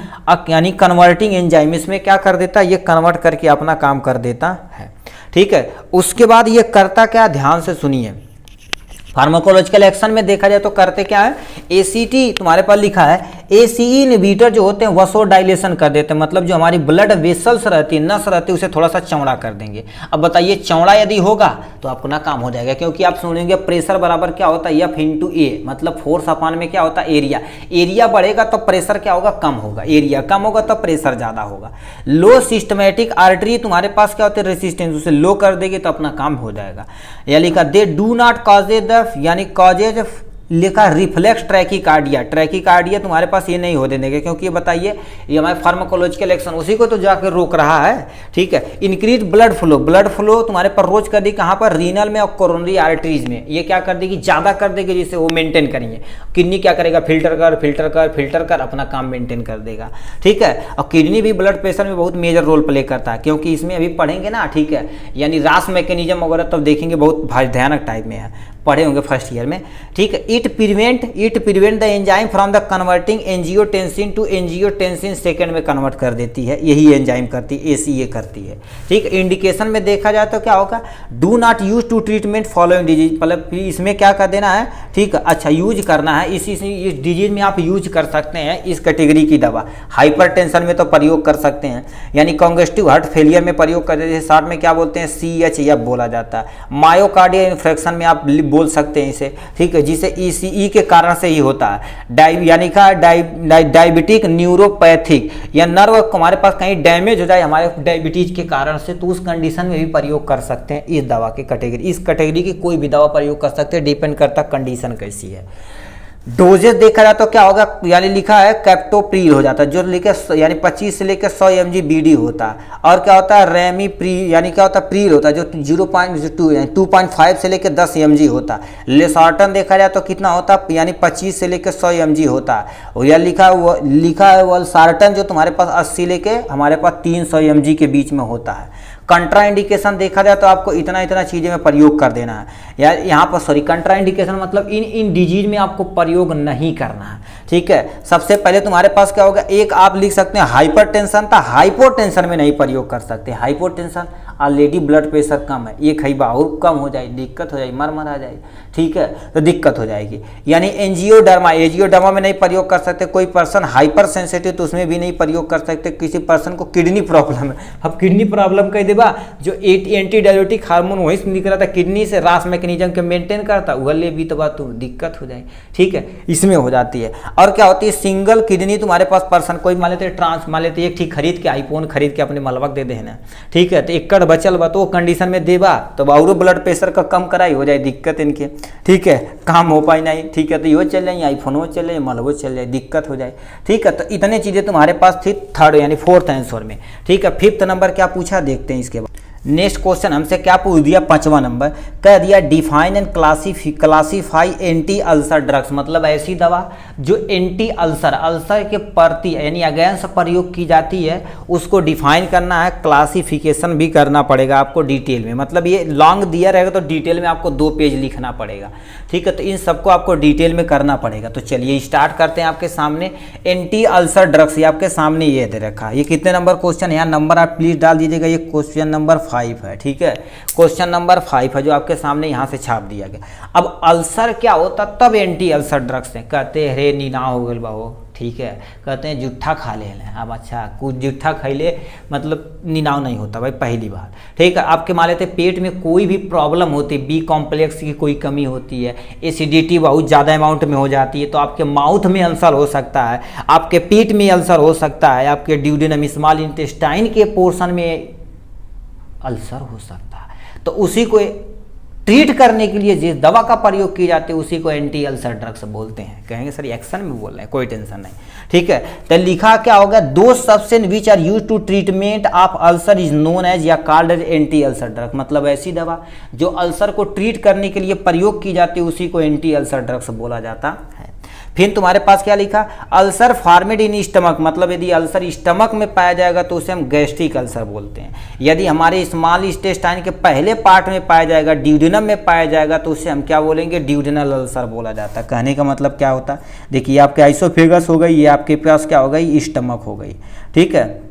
यानी कन्वर्टिंग एंजाइम, इसमें क्या कर देता है ये कन्वर्ट करके अपना काम कर देता है, ठीक है। उसके बाद ये करता क्या, ध्यान से सुनिए, फार्माकोलॉजिकल एक्शन में देखा जाए तो करते क्या है, ACT तुम्हारे पास लिखा है ACE इनहिबिटर जो होते हैं वसोडाइलेशन कर देते हैं, मतलब जो हमारी ब्लड वेसल्स रहती है नस रहती है उसे थोड़ा सा चौड़ा कर देंगे। अब बताइए चौड़ा यदि होगा तो आपको ना काम हो जाएगा, क्योंकि आप सुनेंगे प्रेशर बराबर क्या होता है F/A, मतलब फोर्स अपान में क्या होता है एरिया, एरिया बढ़ेगा तो प्रेशर क्या होगा कम होगा, एरिया कम होगा तो प्रेशर ज्यादा होगा। लो सिस्टमेटिक आर्टरी तुम्हारे पास क्या होते हैं रेसिस्टेंस, उसे लो कर देगी तो अपना काम हो जाएगा। या लिखा they do not causes the यानी कॉजेज लिखा रिफ्लेक्स ट्रैकीकार्डिया, ट्रैकीकार्डिया तुम्हारे पास ये नहीं होने देंगे, क्योंकि ये बताइए ये हमारे फार्माकोलॉजिकल एक्शन उसी को तो जाकर रोक रहा है, ठीक है। Increase blood flow, blood flow तुम्हारे पर रोज कर दी कहाँ पर रीनल में और कोरोनरी आर्टरीज में, ये क्या कर देगी ज़्यादा कर देगी जिससे वो मेंटेन करेंगे। किडनी क्या करेगा फिल्टर कर फिल्टर कर फिल्टर कर अपना काम मेंटेन कर देगा, ठीक है। और किडनी भी ब्लड प्रेशर में बहुत मेजर रोल प्ले करता है, क्योंकि इसमें अभी पढ़ेंगे ना, ठीक है, यानी रास मैकेनिज्म वगैरह तब देखेंगे बहुत भयानक टाइप में है, पढ़े होंगे फर्स्ट ईयर में, ठीक है। It prevent the enzyme from the converting angiotensin two angiotensin second में कन्वर्ट कर देती है, यही एंजाइम करती है, ACA करती है। ठीक, इंडिकेशन में देखा जाए तो क्या होगा, do not use to treatment following disease, मतलब इसमें क्या कर देना है, ठीक है, अच्छा यूज करना है, इस डिजीज में आप यूज कर सकते हैं इस कैटेगरी की दवा। हाइपरटेंशन में तो प्रयोग कर सकते हैं, यानी कॉन्जेस्टिव हार्ट फेलियर में प्रयोग कर देते हैं, शॉर्ट में क्या बोलते हैं, CHF बोला जाता है। मायोकार्डियल इन्फेक्शन में आप बोल सकते हैं इसे, ठीक है, जिसे ECE के कारण से ही होता है। यानी का डायबिटिक न्यूरोपैथिक, या नर्व हमारे पास कहीं डैमेज हो जाए हमारे डायबिटीज के कारण से, तो उस कंडीशन में भी प्रयोग कर सकते हैं इस दवा की कैटेगरी। इस कैटेगरी की कोई भी दवा प्रयोग कर सकते हैं, डिपेंड करता कंडीशन कैसी है। डोजेज देखा जाए तो क्या होगा, यानी लिखा है कैप्टोप्रील हो जाता है, जो लिखे यानी 25 से लेकर 100 mg BD होता है। और क्या होता है, रेमीप्रील, यानी क्या होता है, प्रील होता है, जो 0.2 यानी 2.5 से लेकर 10 mg होता है। लेसार्टन देखा जाए तो कितना होता है, यानी 25 से लेकर 100 mg होता है। और यह लिखा है वल्सार्टन, जो तुम्हारे पास 80 लेके हमारे पास 300 mg के बीच में होता है। कंट्रा इंडिकेशन देखा जाए तो आपको इतना चीज़ें में प्रयोग कर देना है, या यहाँ पर सॉरी कंट्रा इंडिकेशन मतलब इन डिजीज में आपको प्रयोग नहीं करना है। ठीक है, सबसे पहले तुम्हारे पास क्या होगा, एक आप लिख सकते हैं हाइपरटेंशन था, हाइपोटेंशन में नहीं प्रयोग कर सकते। हाइपोटेंशन ऑलरेडी ब्लड प्रेशर कम है, ये खैबा और कम हो जाए, दिक्कत हो जाएगी, मर आ जाएगी, ठीक है, तो दिक्कत हो जाएगी। यानी एंजियोडर्मा में नहीं प्रयोग कर सकते। कोई पर्सन हाइपर सेंसिटिव तो उसमें भी नहीं प्रयोग कर सकते। किसी पर्सन को किडनी प्रॉब्लम है, अब किडनी प्रॉब्लम कह देबा, जो एंटी डायबिटिक हार्मोन वहीं से निकला था किडनी से, रास मैकेनिज्म के मेंटेन करता, वह भी तो बात, दिक्कत हो जाए, ठीक है, इसमें हो जाती है। और क्या होती है, सिंगल किडनी तुम्हारे पास पर्सन, कोई मान लेते एक ठीक खरीद के आईफोन खरीद के अपने मलबक दे देना, ठीक है, तो एकड़ बचल बा, तो वो कंडीशन में देबा तो और ब्लड प्रेशर का कम कराई हो जाए, दिक्कत इनके, ठीक है, काम हो पाए नहीं, ठीक है, तो यो चल जाए, आईफोन चल जाए, मलबो चल जाए, दिक्कत हो जाए, ठीक है। तो इतने चीज़ें तुम्हारे पास थी थर्ड यानी फोर्थ आंसर में, ठीक है। फिफ्थ नंबर क्या पूछा देखते हैं इसके बाद। नेक्स्ट क्वेश्चन हमसे क्या पूछ दिया, 5वां नंबर कह दिया, define and classify anti ulcer drugs, मतलब ऐसी दवा जो एंटी अल्सर के प्रति यानी अगेंस्ट प्रयोग की जाती है, उसको डिफाइन करना है, क्लासिफिकेशन भी करना पड़ेगा आपको डिटेल में। मतलब ये लॉन्ग दिया रहेगा तो डिटेल में आपको 2 पेज लिखना पड़ेगा, ठीक है, तो इन सबको आपको डिटेल में करना पड़ेगा। तो चलिए स्टार्ट करते हैं। आपके सामने एंटी अल्सर ड्रग्स, ये आपके सामने ये दे रखा है। ये कितने नंबर क्वेश्चन है, यहाँ नंबर आप प्लीज डाल दीजिएगा, ये क्वेश्चन नंबर 5 है, ठीक है, क्वेश्चन नंबर 5 है जो आपके सामने यहाँ से छाप दिया गया। अब अल्सर क्या होता, तब एंटी अल्सर ड्रग्स हैं, कहते हैं रे नीना हो गल बाहो, ठीक है, कहते हैं जुट्ठा खा ले। अब अच्छा, कुछ जुट्ठा खैले मतलब निनाव नहीं होता भाई, पहली बात, ठीक है। आपके मान लेते पेट में कोई भी प्रॉब्लम होती है, बी कॉम्प्लेक्स की कोई कमी होती है, एसिडिटी बहुत ज़्यादा अमाउंट में हो जाती है, तो आपके माउथ में अल्सर हो सकता है, आपके पेट में अल्सर हो सकता है, आपके ड्यूडेनम स्मॉल इंटेस्टाइन के पोर्शन में अल्सर हो सकता है। तो उसी को ट्रीट करने के लिए जिस दवा का प्रयोग की जाती है उसी को एंटी अल्सर ड्रग्स बोलते हैं। कहेंगे सर एक्शन में बोल रहे हैं, कोई टेंशन नहीं, ठीक है। तो लिखा क्या होगा, दो substance which are use to treatment of ulcer is known as या called as anti ulcer drug, मतलब ऐसी दवा जो अल्सर को ट्रीट करने के लिए प्रयोग की जाती है उसी को एंटी अल्सर ड्रग्स बोला जाता है। फिर तुम्हारे पास क्या लिखा, अल्सर फॉर्मेड इन स्टमक, मतलब यदि अल्सर स्टमक में पाया जाएगा तो उसे हम गैस्ट्रिक अल्सर बोलते हैं। यदि हमारे स्मॉल इंटेस्टाइन के पहले पार्ट में पाया जाएगा, ड्यूडेनम में पाया जाएगा, तो उसे हम क्या बोलेंगे, ड्यूडेनल अल्सर बोला जाता है। कहने का मतलब क्या होता है, देखिए आपके आइसोफेगस हो गई, ये आपके पास क्या हो गई, स्टमक हो गई, ठीक है,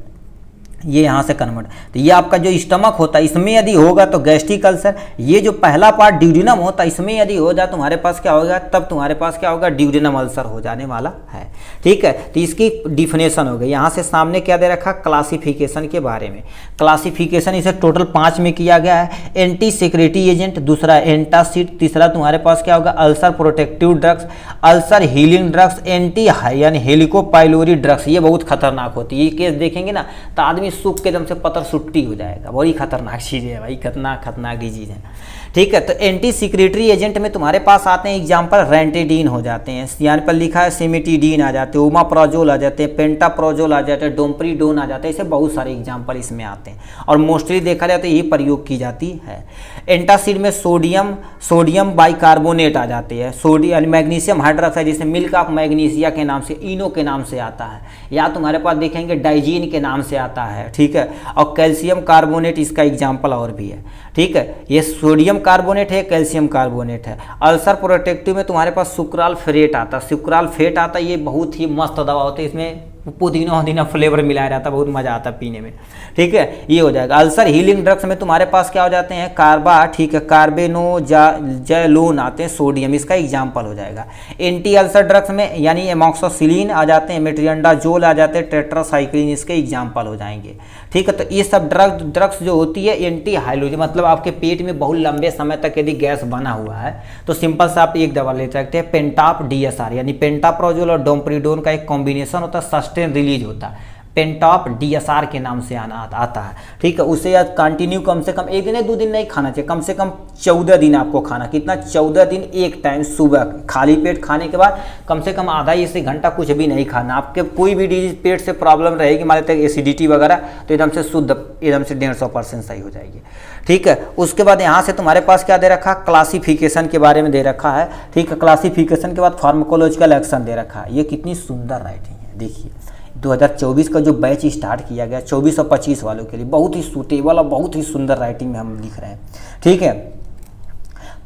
ये यहाँ से कन्वर्ट। तो ये आपका जो स्टमक होता है इसमें यदि होगा तो गैस्ट्रिक अल्सर, ये जो पहला पार्ट ड्यूडेनम होता है इसमें यदि हो जाए तुम्हारे पास क्या होगा, तब तुम्हारे पास क्या होगा, ड्यूडेनम अल्सर हो जाने वाला है, ठीक है। तो इसकी डिफिनेशन हो गई। यहाँ से सामने क्या दे रखा, क्लासिफिकेशन के बारे में। क्लासिफिकेशन इसे टोटल 5 में किया गया है। एंटी सिक्रेटरी एजेंट, दूसरा एंटासिड, तीसरा तुम्हारे पास क्या होगा, ulcer protective drugs, ulcer healing drugs, anti यानी हेलिकोपाइलोरी ड्रग्स, ये बहुत खतरनाक होती है। ये केस देखेंगे ना तो आदमी सूख के एकदम से पतर सुट्टी हो जाएगा, बड़ी खतरनाक चीज़ है भाई, खतरनाक डिजीज है, ठीक है। तो एंटी सिक्रेटरी एजेंट में तुम्हारे पास आते हैं एग्जाम्पल, रेंटेडीन हो जाते हैं, यहाँ पर लिखा है सिमिटीडीन आ जाते हैं, ओमाप्रोजोल आ जाते हैं, पेंटाप्रोजोल आ जाते हैं, डोम्प्रीडोन आ जाते हैं, ऐसे बहुत सारे एग्जाम्पल इसमें आते हैं और मोस्टली देखा जाए तो यही प्रयोग की जाती है। एंटासिड में सोडियम बाइकार्बोनेट आ जाती है, सोडियम मैग्नीशियम हाइड्रोक्साइड, जिसे मिल्क ऑफ मैग्नीशिया के नाम से, इनो के नाम से आता है, या तुम्हारे पास देखेंगे डाइजीन के नाम से आता है, है, ठीक है। और कैल्शियम कार्बोनेट इसका एग्जाम्पल और भी है, ठीक है। ये सोडियम कार्बोनेट है, कैल्शियम कार्बोनेट है। अल्सर प्रोटेक्टिव में तुम्हारे पास सुक्राल फेट आता है, सुक्राल फेट आता है, ये बहुत ही मस्त दवा होती है, इसमें पुदीना वुदीना फ्लेवर मिलाया जाता है, बहुत मज़ा आता है पीने में, ठीक है। ये हो जाएगा। अल्सर हीलिंग ड्रग्स में तुम्हारे पास क्या हो जाते हैं, कार्बा, ठीक है, कार्बेनोजालोन आते हैं, सोडियम, इसका एग्जाम्पल हो जाएगा। एंटी अल्सर ड्रग्स में यानी एमॉक्सोसिलिन आ जाते हैं, मेट्रियंडाजोल आ जाते हैं, टेट्रासाइक्लिन इसके एग्जाम्पल हो जाएंगे, ठीक है। तो ये सब ड्रग्स जो होती है एंटी हाइलोजी, मतलब आपके पेट में बहुत लंबे समय तक यदि गैस बना हुआ है तो सिंपल से आप एक दवा ले सकते हैं, पेंटाप DSR, यानी पेंटाप्रोजोल और डोम्प्रिडोन का एक कॉम्बिनेशन होता है, सस्टेन रिलीज होता है, पेंटाप DSR के नाम से आता है, ठीक है। उसे कंटिन्यू कम से कम 1 दिन या 2 दिन नहीं खाना चाहिए, कम से कम 14 दिन आपको खाना, कितना, 14 दिन एक टाइम सुबह खाली पेट खाने के बाद कम से कम आधा से घंटा कुछ भी नहीं खाना। आपके कोई भी डिजीज पेट से प्रॉब्लम रहेगी, मान लेते हैं एसिडिटी वगैरह, तो एकदम से शुद्ध, एकदम से 150% सही हो जाएगी, ठीक है। उसके बाद यहाँ से तुम्हारे पास क्या दे रखा, क्लासिफिकेशन के बारे में दे रखा है, ठीक है। क्लासिफिकेशन के बाद फार्माकोलॉजिकल एक्शन दे रखा है। ये कितनी सुंदर राइटिंग है, देखिए 2024 का जो बैच स्टार्ट किया गया 24 और 25 वालों के लिए बहुत ही सूटेबल और बहुत ही सुंदर राइटिंग में हम लिख रहे हैं, ठीक है।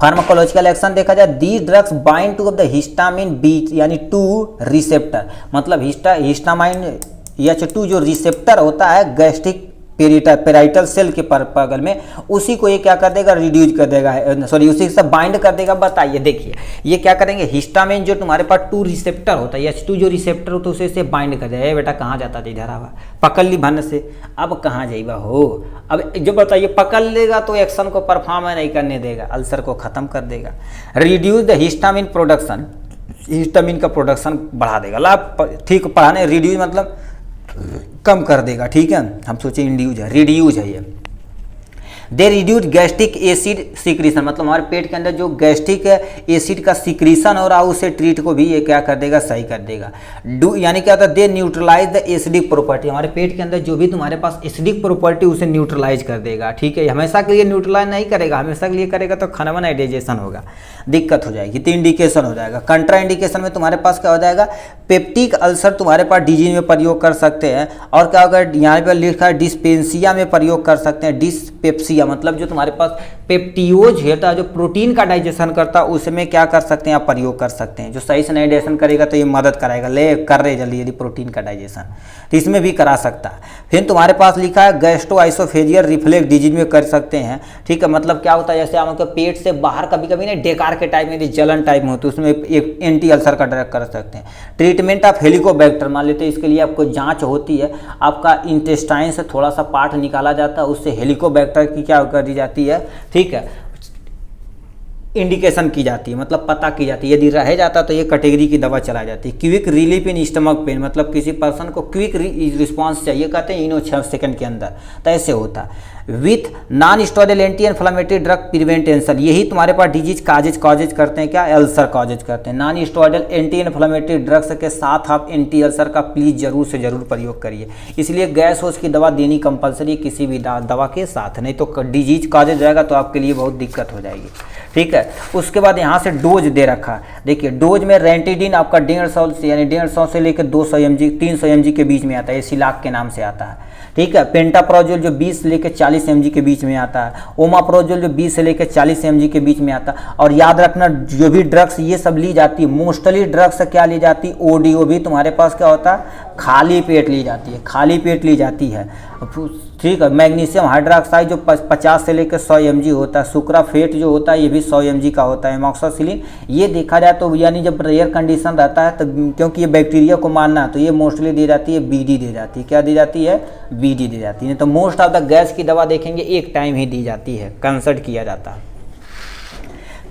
फार्माकोलॉजिकल एक्शन देखा जाए, the drugs bind to the histamine B यानी 2 रिसेप्टर, मतलब हिस्टामाइन H2 जो रिसेप्टर होता है गैस्ट्रिक पेराइटल सेल के बगल में, उसी को ये क्या कर देगा, रिड्यूज कर देगा, सॉरी उसी से बाइंड कर देगा। बताइए, देखिए ये क्या करेंगे, हिस्टामिन जो तुम्हारे पास 2 रिसेप्टर होता है, H2 जो रिसेप्टर होता है उसे से बाइंड कर देगा। बेटा कहाँ जाता था, इधर आवा, पकड़ ली भन से, अब कहाँ जाइबा हो, अब जो बताइए, पकड़ लेगा तो एक्शन को परफॉर्म नहीं करने देगा, अल्सर को खत्म कर देगा। Reduce the histamine production, histamine का प्रोडक्शन बढ़ा देगा, लाभ, ठीक, बढ़ाने, रिड्यूज मतलब कम कर देगा, ठीक है। हम सोचे इंड्यूज है, रिड्यूज है ये। दे रिड्यूज गैस्ट्रिक एसिड सिक्रीशन, मतलब हमारे पेट के अंदर जो गैस्ट्रिक एसिड का सिक्रीशन हो रहा है उसे ट्रीट को भी ये क्या कर देगा, सही कर देगा। यानी क्या होता है, दे न्यूट्रलाइज द एसिडिक प्रॉपर्टी, हमारे पेट के अंदर जो भी तुम्हारे पास एसिडिक प्रॉपर्टी उसे न्यूट्रलाइज कर देगा, ठीक है। हमेशा के लिए न्यूट्रलाइज नहीं करेगा, हमेशा के लिए करेगा तो खाना बना डाइजेशन होगा, दिक्कत हो जाएगी, तो इंडिकेशन हो जाएगा। कंट्रा इंडिकेशन में तुम्हारे पास क्या हो जाएगा, पेप्टिक अल्सर तुम्हारे पास डिजीज में प्रयोग कर सकते हैं, और क्या होगा, यहाँ पर लिखा है डिस्पेंसिया में प्रयोग कर सकते हैं, डिस्पेप्सिया मतलब जो तुम्हारे पास पेप्टियोज होता है जो प्रोटीन का डाइजेशन करता है उसमें क्या कर सकते हैं, आप प्रयोग कर सकते हैं। जो सही से नहीं डाइजेशन करेगा तो ये मदद कराएगा, ले कर रहे जल्दी यदि प्रोटीन का डाइजेशन, तो इसमें भी करा सकता है। फिर तुम्हारे पास लिखा है गैस्ट्रोआइसोफेजियल रिफ्लेक्स डिजीज में कर सकते हैं, ठीक है। मतलब क्या होता है, जैसे आपके पेट से बाहर कभी कभी ना डेकार के टाइप में यदि जलन टाइप में होती है उसमें एक एंटी अल्सर का ड्रग कर सकते हैं। ट्रीटमेंट ऑफ हेलिकोबैक्टर, मान लेते हैं इसके लिए आपको जांच होती है, आपका इंटेस्टाइन से थोड़ा सा पार्ट निकाला जाता है, उससे हेलिकोबैक्टर की क्या कर दी जाती है, ठीक है, इंडिकेशन की जाती है, मतलब पता की जाती है। यदि रह जाता तो ये कैटेगरी की दवा चलाई जाती है। Quick relief in stomach pain, मतलब किसी पर्सन को क्विक रिस्पांस चाहिए, कहते हैं इनो 6 सेकंड के अंदर, तो ऐसे होता है। With non steroidal anti inflammatory drug prevent ulcer, यही तुम्हारे पास डिजीज कॉजेज करते हैं, क्या, अल्सर कॉजेज करते हैं। Non steroidal anti inflammatory drugs के साथ आप एंटी अल्सर का प्लीज जरूर से जरूर प्रयोग करिए, इसलिए गैस होश की दवा देनी कंपलसरी किसी भी दवा के साथ, नहीं तो डिजीज कॉजेज जाएगा तो आपके लिए बहुत दिक्कत हो जाएगी, ठीक है। उसके बाद यहाँ से डोज दे रखा है, देखिए डोज में रेंटिडिन आपका 150 से यानी 150 से लेकर 200 mg 300 mg के बीच में आता है, सिलाक के नाम से आता है, ठीक है। पेंटाप्रोजोल जो 20 से लेकर 40 mg के बीच में आता है, ओमाप्रोजोल जो 20 से लेकर 40 mg के बीच में आता है। और याद रखना जो भी ड्रग्स ये सब ली जाती है, मोस्टली ड्रग्स क्या ली जाती है, ओडीओ भी तुम्हारे पास क्या होता है, खाली पेट ली जाती है, खाली पेट ली जाती है, ठीक है। मैग्नीशियम हाइड्रोक्साइड जो 50 से लेकर 100 mg होता है, सुक्राफेट जो होता है ये भी 100 mg का होता है, एमॉक्सोसिलिन ये देखा जाए तो यानी जब रेयर कंडीशन रहता है तो क्योंकि ये बैक्टीरिया को मारना है तो ये मोस्टली दी जाती है, बीडी दी जाती है, क्या दी जाती है, बीडी दी जाती है। तो मोस्ट ऑफ द गैस की दवा देखेंगे एक टाइम ही दी जाती है, कंसल्ट किया जाता है।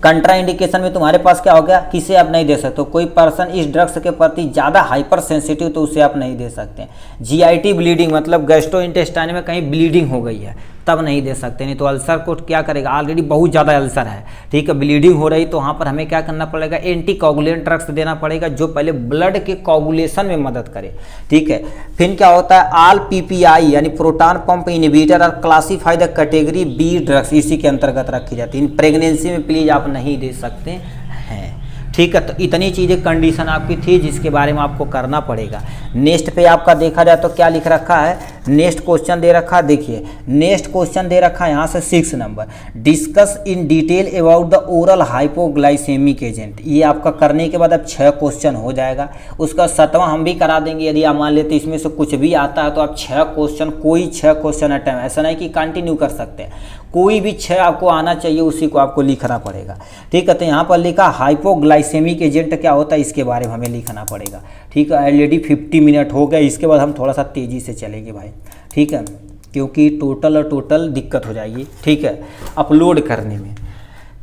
कंट्रा इंडिकेशन में तुम्हारे पास क्या हो गया, किसे आप नहीं दे सकते, कोई पर्सन इस ड्रग्स के प्रति ज़्यादा हाइपर सेंसिटिव तो उसे आप नहीं दे सकते। जीआईटी ब्लीडिंग मतलब गैस्ट्रोइंटेस्टाइन में कहीं ब्लीडिंग हो गई है तब नहीं दे सकते, नहीं तो अल्सर को क्या करेगा, ऑलरेडी बहुत ज़्यादा अल्सर है, ठीक है, ब्लीडिंग हो रही तो वहाँ पर हमें क्या करना पड़ेगा, एंटी कोगुलेंट ड्रग्स देना पड़ेगा जो पहले ब्लड के कोगुलेशन में मदद करे, ठीक है। फिर क्या होता है, ऑल पीपीआई यानी प्रोटॉन पंप इनहिबिटर और classify the category B drugs इसी के अंतर्गत रखी जाती है। प्रेगनेंसी में प्लीज आप नहीं दे सकते हैं, ठीक है। तो इतनी चीज़ें कंडीशन आपकी थी जिसके बारे में आपको करना पड़ेगा। नेक्स्ट पे आपका देखा जाए तो क्या लिख रखा है, नेक्स्ट क्वेश्चन दे रखा, देखिए नेक्स्ट क्वेश्चन दे रखा यहाँ से 6 number, discuss in detail about the oral hypoglycaemic agent. ये आपका करने के बाद अब 6 क्वेश्चन हो जाएगा। उसका 7वां हम भी करा देंगे, यदि आप मान लेते इसमें से कुछ भी आता है तो आप 6 क्वेश्चन, कोई 6 क्वेश्चन अटेम्प्ट, ऐसा नहीं कि कंटिन्यू कर सकते हैं, कोई भी 6 आपको आना चाहिए, उसी को आपको लिखना पड़ेगा। ठीक है, तो यहाँ पर लिखा हाइपोग्लाइसेमिक एजेंट क्या होता है, इसके बारे में हमें लिखना पड़ेगा। ठीक है, ऑलरेडी 50 मिनट हो गए, इसके बाद हम थोड़ा सा तेज़ी से चलेंगे भाई। ठीक है, क्योंकि टोटल दिक्कत हो जाएगी। ठीक है, अपलोड करने में।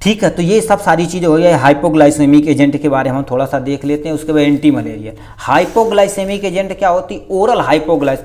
ठीक है, तो ये सब सारी चीज़ें हो गई। हाइपोग्लाइसेमिक एजेंट के बारे में हम थोड़ा सा देख लेते हैं, उसके बाद एंटी मलेरिया। हाइपोग्लाइसेमिक एजेंट क्या होती है, ओरल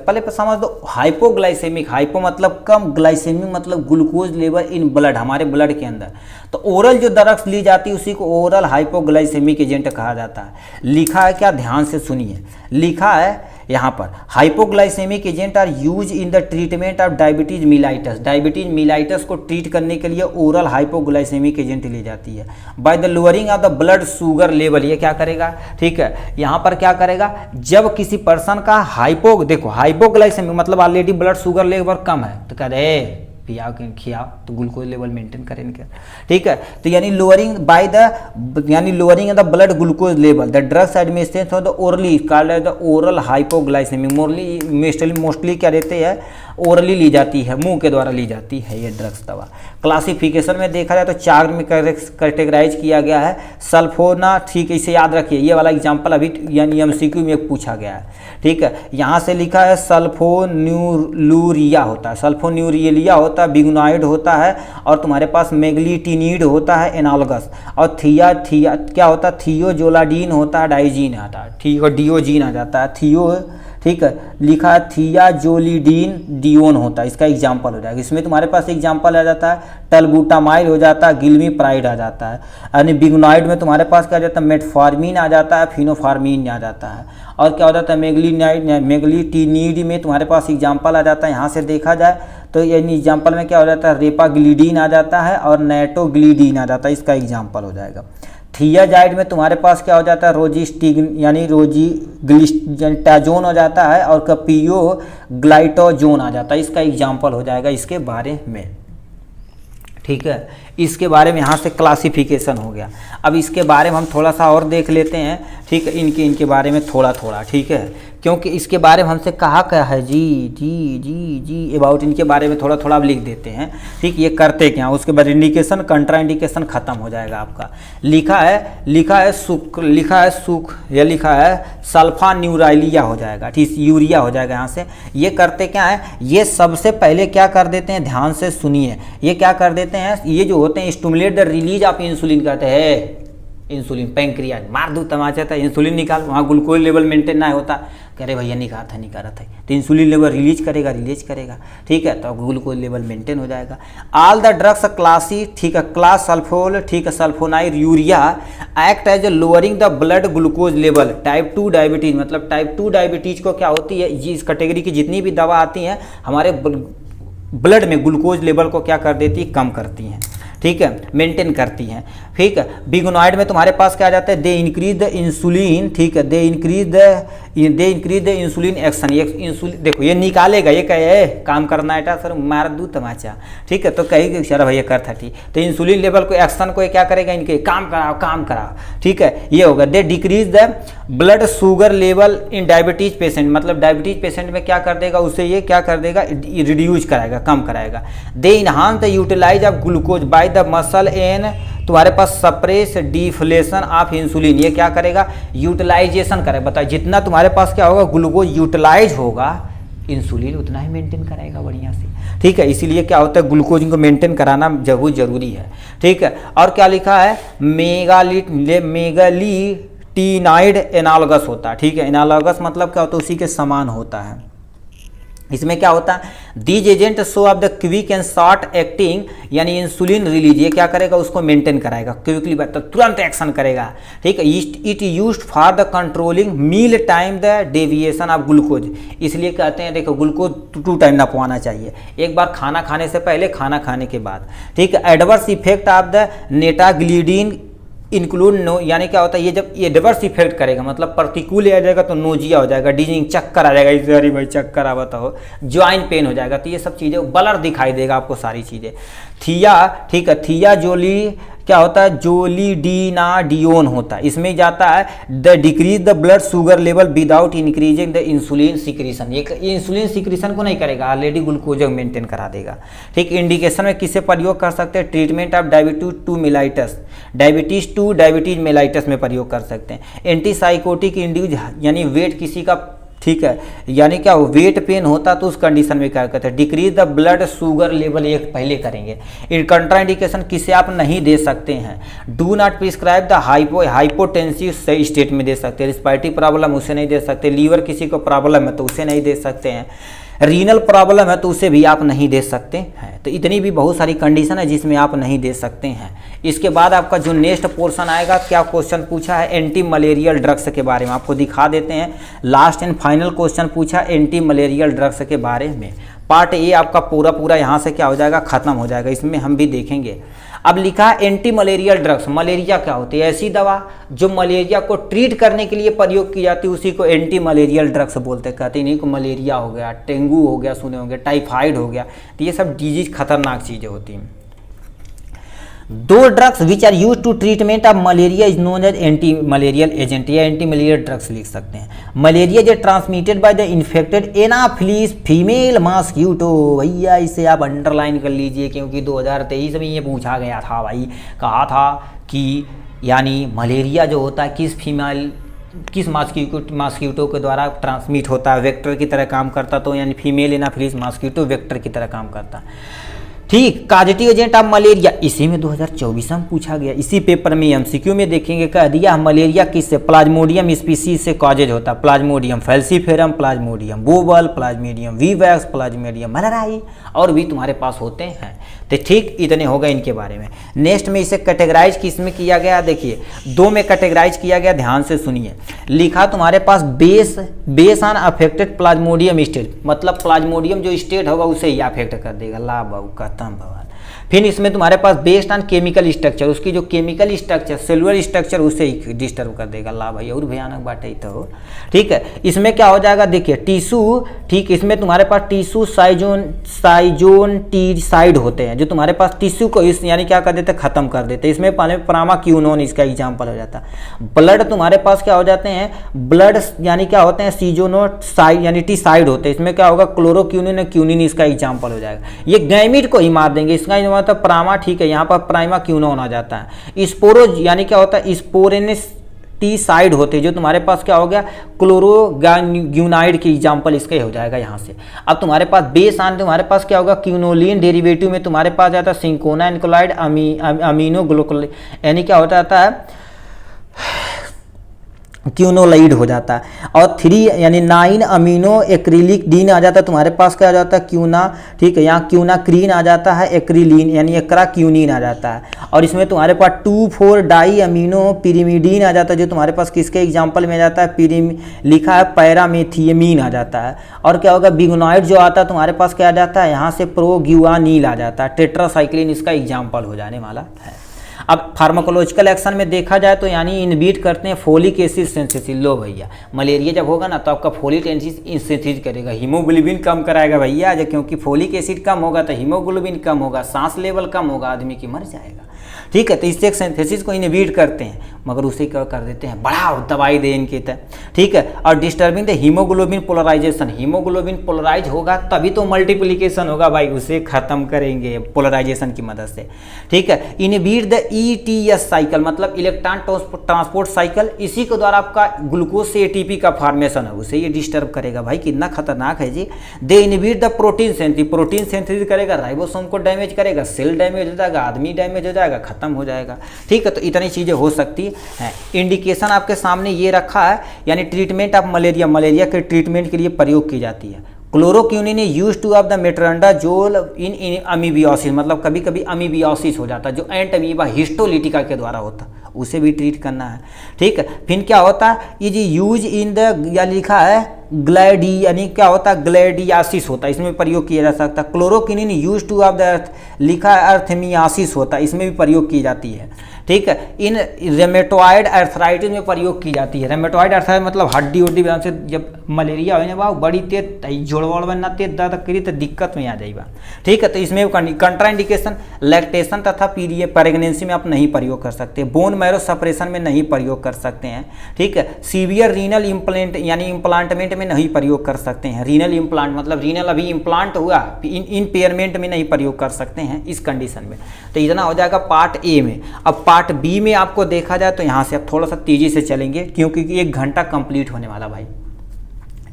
पहले समझ दो। हाइपोग्लाइसेमिक, हाइपो मतलब कम, ग्लाइसेमिक मतलब ग्लूकोज लेवल इन ब्लड, हमारे ब्लड के अंदर। तो ओरल जो ड्रग्स ली जाती है उसी को ओरल हाइपोग्लाइसेमिक एजेंट कहा जाता है। लिखा है क्या, ध्यान से सुनिए, लिखा है यहाँ पर hypoglycaemic agent are use in the treatment of diabetes mellitus. Diabetes mellitus को ट्रीट करने के लिए ओरल हाइपोग्लाइसेमिक एजेंट ली जाती है। By the lowering of the blood sugar level, ये क्या करेगा, ठीक है, यहाँ पर क्या करेगा, जब किसी पर्सन का देखो हाइपोग्लाइसेमिक मतलब ऑलरेडी ब्लड शुगर लेवल कम है, तो कह रहे पियाओ खियाओ तो ग्लूकोज लेवल मेंटेन करेंगे। ठीक है, तो यानी lowering the blood glucose level, the drugs administration of the orally called the oral hypoglycaemic. Mostly क्या देते हैं, ओरली ली जाती है, मुंह के द्वारा ली जाती है ये ड्रग्स दवा। क्लासिफिकेशन में देखा जाए तो 4 में कैटेगराइज किया गया है। सल्फोना, ठीक है, इसे याद रखिए, ये वाला एग्जाम्पल अभी यानी MCQ में पूछा गया है। ठीक है, यहाँ से लिखा है सल्फोन्यूरिया होता है, सल्फोन्यूरिया होता है, बिग्नॉइड होता है, और तुम्हारे पास मेग्लीटिनिड होता है एनालगस, और थिया क्या होता है, थियोजोलाडीन होता है, डाइजीन आता है, ठीक है, डियोजीन आ जाता है, थियो। ठीक है, लिखा है थियाजोलिडीन डियोन होता है, इसका एग्जाम्पल हो जाएगा। इसमें तुम्हारे पास एग्जाम्पल आ जाता है टलबूटामाइल हो जाता है, गिल्मीप्राइड आ जाता है, यानी बिग्नॉइड में तुम्हारे पास क्या आ जाता है, मेटफॉर्मिन आ जाता है, फिनोफार्मिन आ जाता है, और क्या हो जाता है, मेग्लीटिनिड में तुम्हारे पास एग्जाम्पल आ जाता है। यहाँ से देखा जाए तो यानी एग्जाम्पल में क्या हो जाता है, रेपाग्लिडीन आ जाता है और नाइट्रोग्लिडीन आ जाता है, इसका एग्जाम्पल हो जाएगा। थियाजाइड में तुम्हारे पास क्या हो जाता है, रोजिग्लिस्टाजोन हो जाता है, और कपियो ग्लाइटोजोन आ जाता है, इसका एग्जाम्पल हो जाएगा इसके बारे में। ठीक है, इसके बारे में यहाँ से क्लासिफिकेशन हो गया। अब इसके बारे में हम थोड़ा सा और देख लेते हैं। ठीक है, इनके बारे में थोड़ा। ठीक है, क्योंकि इसके बारे में हमसे कहा क्या है, जी अबाउट इनके बारे में थोड़ा अब लिख देते हैं। ठीक, ये करते क्या, उसके बाद इंडिकेशन कंट्रा इंडिकेशन खत्म हो जाएगा आपका। लिखा है सल्फान्यूराइलिया हो जाएगा, ठीक, यूरिया हो जाएगा। यहाँ से ये करते क्या है, ये सबसे पहले क्या कर देते हैं, ध्यान से सुनिए, ये क्या कर देते हैं, ये जो होते हैं stimulate the release of insulin करते हैं। इंसुलिन पैंक्रियाज मार दूँ तमाचा था, इंसुलिन निकाल, वहाँ ग्लूकोज लेवल मेंटेन ना होता, कह रहे भैया निकाल था, तो इंसुलिन लेवल रिलीज करेगा। ठीक है, तो ग्लूकोज लेवल मेंटेन हो जाएगा। ऑल द ड्रग्स क्लासी, ठीक है, क्लास सल्फोल, ठीक है, sulphonylurea act as a lowering the blood glucose level. Type 2 diabetes मतलब टाइप 2 डायबिटीज को क्या होती है, इस कैटेगरी की जितनी भी दवा आती हैं हमारे ब्लड में ग्लूकोज लेवल को क्या कर देती है, कम करती हैं। ठीक है, मेंटेन करती हैं। ठीक है, बिग्नॉइड में तुम्हारे पास क्या आ जाता है, दे इंक्रीज द इंसुलिन। ठीक है, they increase the insulin action. ये इंसुलिन देखो ये निकालेगा, ये कहे काम करना है सर, मार दूँ तमाचा। ठीक है, तो कहेगी सर भैया कर था, ठीक, तो इंसुलिन लेवल को एक्शन को क्या करेगा, इनके काम कराओ। ठीक है, ये होगा। They decrease the blood sugar level in diabetes patient, मतलब डायबिटीज पेशेंट में क्या कर देगा, उसे ये क्या कर देगा, रिड्यूज कराएगा, कम कराएगा। They enhance the utilise of glucose by the muscle एन, तुम्हारे पास सप्रेस डिफ्लेशन ऑफ इंसुलिन, ये क्या करेगा, यूटिलाइजेशन करेगा। बताओ जितना तुम्हारे पास क्या होगा, ग्लूकोज यूटिलाइज होगा, इंसुलिन उतना ही मेंटेन कराएगा बढ़िया से। ठीक है, इसीलिए क्या होता है, ग्लूकोज को मेंटेन कराना जरूरी है। ठीक है, और क्या लिखा है, मेगालीटिनाइड एनालगस होता है। ठीक है, एनालगस मतलब क्या होता है, उसी के समान होता है। इसमें क्या होता है, these agent show off the quick and short acting, यानी इंसुलिन रिलीज, ये क्या करेगा, उसको मेंटेन कराएगा, क्विकली तो तुरंत एक्शन करेगा। ठीक है, it used for the controlling meal time the deviation of glucose, इसलिए कहते हैं देखो ग्लूकोज 2 टाइम ना पवाना चाहिए, एक बार खाना खाने से पहले, खाना खाने के बाद। ठीक है, adverse effect of the nateglinide include no, यानी क्या होता है ये जब ये रिवर्स इफेक्ट करेगा, मतलब प्रतिकूल आ जाएगा तो नोजिया हो जाएगा, डिजिंग चक्कर आ जाएगा, इस अरे भाई चक्कर आवता हो, ज्वाइंट पेन हो जाएगा, तो ये सब चीज़ें ब्लर दिखाई देगा आपको सारी चीज़ें। थिया, ठीक है, थिया जोली क्या होता है, जोलिडिनाडियोन होता है, इसमें जाता है the decrease the blood sugar level without increasing the insulin secretion, ये इंसुलिन सिक्रीशन को नहीं करेगा, ऑलरेडी ग्लूकोज मेंटेन करा देगा। ठीक, इंडिकेशन में किससे प्रयोग कर सकते हैं, treatment of diabetes two diabetes mellitus में प्रयोग कर सकते हैं। एंटीसाइकोटिक इंड्यूज, यानी वेट किसी का, ठीक है, यानी क्या वेट पेन होता तो उस कंडीशन में क्या करते हैं, decrease the blood sugar level, एक पहले करेंगे। इन कंट्राइंडिकेशन किसे आप नहीं दे सकते हैं, do not prescribe the hypotensive state में दे सकते हैं, रिस्पायरेटरी प्रॉब्लम उसे नहीं दे सकते, लीवर किसी को प्रॉब्लम है तो उसे नहीं दे सकते हैं, रीनल प्रॉब्लम है तो उसे भी आप नहीं दे सकते हैं। तो इतनी भी बहुत सारी कंडीशन है जिसमें आप नहीं दे सकते हैं। इसके बाद आपका जो नेक्स्ट पोर्शन आएगा, क्या क्वेश्चन पूछा है, एंटी मलेरियल ड्रग्स के बारे में आपको दिखा देते हैं। लास्ट एंड फाइनल क्वेश्चन पूछा एंटी मलेरियल ड्रग्स के बारे में। पार्ट ए आपका पूरा यहाँ से क्या हो जाएगा, खत्म हो जाएगा, इसमें हम भी देखेंगे। अब लिखा है एंटी मलेरियल ड्रग्स, मलेरिया क्या होती है, ऐसी दवा जो मलेरिया को ट्रीट करने के लिए प्रयोग की जाती है उसी को एंटी मलेरियल ड्रग्स बोलते हैं। कहते हैं नहीं को मलेरिया हो गया, डेंगू हो गया, सुने होंगे टाइफाइड हो गया, तो ये सब डिजीज खतरनाक चीज़ें होती हैं। दो drugs which are use to treatment of malaria is known as antimalarial agent, या एंटी मलेरियल ड्रग्स लिख सकते हैं। मलेरिया जो transmitted by the infected anopheles female mosquito, भैया इसे आप अंडरलाइन कर लीजिए क्योंकि 2023 में ये पूछा गया था भाई, कहा था कि यानी मलेरिया जो होता है किस मॉस्क्यूटो के द्वारा ट्रांसमिट होता है, वेक्टर की तरह काम करता, तो यानी फीमेल एनाफिलीज मॉस्क्यूटो वेक्टर की तरह काम करता। ठीक, काजेटिव एजेंट ऑफ मलेरिया, इसी में 2024 में पूछा गया, इसी पेपर में एमसीक्यू में देखेंगे। कह दिया मलेरिया किससे, प्लाज्मोडियम स्पीसीज से कॉजेज होता है, Plasmodium falciparum, Plasmodium ovale, Plasmodium vivax, Plasmodium malariae, और भी तुम्हारे पास होते हैं। तो ठीक, इतने हो गए इनके बारे में। नेक्स्ट में इसे कैटेगराइज किस में किया गया, देखिए दो में कैटेगराइज किया गया, ध्यान से सुनिए। लिखा तुम्हारे पास base on affected Plasmodium state, मतलब प्लाज्मोडियम जो स्टेट होगा उसे ही अफेक्ट कर देगा, ला बाबू खत्म भगवान। फिर इसमें तुम्हारे पास बेस्ड ऑन केमिकल स्ट्रक्चर, उसकी जो केमिकल स्ट्रक्चर सेलुलर स्ट्रक्चर उसे ही डिस्टर्ब कर देगा, ला भाई और भयानक बात है तो। ठीक है, इसमें क्या हो जाएगा, देखिए टिश्यू, ठीक, इसमें तुम्हारे पास टिश्यू साइजोनटीसाइड होते हैं जो तुम्हारे पास टिश्यू को इस यानी क्या कर देते हैं, खत्म कर देते हैं। इसमें प्रामाक्यूनोन इसका एग्जाम्पल हो जाता है। ब्लड तुम्हारे पास क्या हो जाते हैं, ब्लड यानी क्या होते हैं, सीजोनोसाइड यानी टीसाइड होते हैं। इसमें क्या होगा, क्लोरोक्यूनिन क्यूनिन इसका एग्जाम्पल हो जाएगा। ये गैमिट को ही मार देंगे, इसका मतलब प्रामा, ठीक है, यहाँ पर प्राइमा क्यूनोन आ जाता है। स्पोरो यानी क्या होता है, स्पोरेनिस टी साइड होते हैं जो तुम्हारे पास क्या हो गया, क्लोरोग्यूनाइड की एग्जाम्पल इसका हो जाएगा यहाँ से। अब तुम्हारे पास बेस आन तुम्हारे पास क्या होगा, क्यूनोलिन डेरिवेटिव में तुम्हारे पास जाता है सिंकोना एनकोलाइड अमीनो ग्लूकोलाइड, यानी क्या होता है, क्यूनोलाइड हो जाता है। और 3 यानी 9 अमीनो एक्रिलिक डीन आ जाता है, तुम्हारे पास क्या आ जाता है, क्यूना, ठीक है, यहाँ क्यूनाक्रीन आ जाता है, एक्रिलीन यानी एक्राक्यूनिन आ जाता है। और इसमें तुम्हारे पास 2,4 डाई अमीनो पिरिमिडीन आ जाता है जो तुम्हारे पास किसके एग्जाम्पल में आ जाता है, लिखा है पैरामेथियमीन आ जाता है। और क्या होगा, बिगोनॉइड जो आता है तुम्हारे पास क्या आ जाता है, यहाँ से प्रोग्यूआनील आ जाता है, टेट्रासाइक्लिन इसका एग्जाम्पल हो जाने वाला है। अब फार्माकोलॉजिकल एक्शन में देखा जाए तो यानी इनहिबिट करते हैं फोलिक एसिड सिंथेसिस। लो भैया, मलेरिया जब होगा ना तो आपका फोलिक एसिड सिंथेसिस करेगा, हीमोग्लोबिन कम कराएगा भैया, क्योंकि फोलिक एसिड कम होगा तो हीमोग्लोबिन कम होगा, सांस लेवल कम होगा, आदमी की मर जाएगा। ठीक है, तो इससे सिंथेसिस को इनहिबिट करते हैं, मगर उसे क्या कर देते हैं, बड़ा दवाई दे इनके तय। ठीक है, और disturbing the haemoglobin polarization, haemoglobin polarize होगा तभी तो मल्टीप्लिकेशन होगा भाई, उसे खत्म करेंगे पोलराइजेशन की मदद से। ठीक है, इनहिबिट द ETS साइकिल, मतलब इलेक्ट्रॉन ट्रांसपोर्ट साइकिल, इसी के द्वारा आपका ग्लूकोज से ATP का फॉर्मेशन है, उसे ये डिस्टर्ब करेगा भाई, कितना खतरनाक है जी। They inhibit the protein synthesis, protein synthesis करेगा, राइबोसोम को डैमेज करेगा, सेल डैमेज हो जाएगा, आदमी डैमेज हो जाएगा, खत्म हो जाएगा। ठीक है, तो इतनी चीजें हो सकती है। इंडिकेशन आपके सामने ये रखा है, यानी ट्रीटमेंट ऑफ मलेरिया, मलेरिया के ट्रीटमेंट के लिए प्रयोग की जाती है। Chloroquine use to of the मेट्रोंडाजोल इन अमीबियोसिस, मतलब कभी कभी अमीबियोसिस हो जाता है जो एंट अमीबा हिस्टोलिटिका के द्वारा होता है, उसे भी ट्रीट करना है। ठीक है, फिर क्या होता है, ये जी यूज इन द, या लिखा है ग्लैडी, यानी क्या होता है, ग्लैडियासिस होता है, इसमें प्रयोग किया जा सकता है। Chloroquine use to of the अर्थ, लिखा है अर्थमियासिस होता है, इसमें भी प्रयोग की जाती है। ठीक है। इन रेमेटॉइड आर्थराइटिस में प्रयोग की जाती है। रेमेटॉइड आर्थराइटिस मतलब हड्डी उड्डी से जब मलेरिया हो बा बड़ी तेज जोड़वाड़ में ना तेज दर्द करी तो दिक्कत में आ जाएगा, ठीक है। तो इसमें कंट्राइंडिकेशन लैक्टेशन तथा प्रेगनेंसी में आप नहीं प्रयोग कर सकते, बोन मैरो सप्रेशन में नहीं प्रयोग कर सकते हैं, ठीक है। सीवियर रीनल इम्प्लांट यानी इम्प्लांटमेंट में नहीं प्रयोग कर सकते हैं। रीनल इम्प्लांट मतलब रीनल अभी इम्प्लांट हुआ, इम्पेयरमेंट में नहीं प्रयोग कर सकते हैं इस कंडीशन में। तो इतना हो जाएगा पार्ट ए में। अब पार्ट बी में आपको देखा जाए तो यहाँ से आप थोड़ा सा तेजी से चलेंगे क्योंकि 1 घंटा कंप्लीट होने वाला भाई,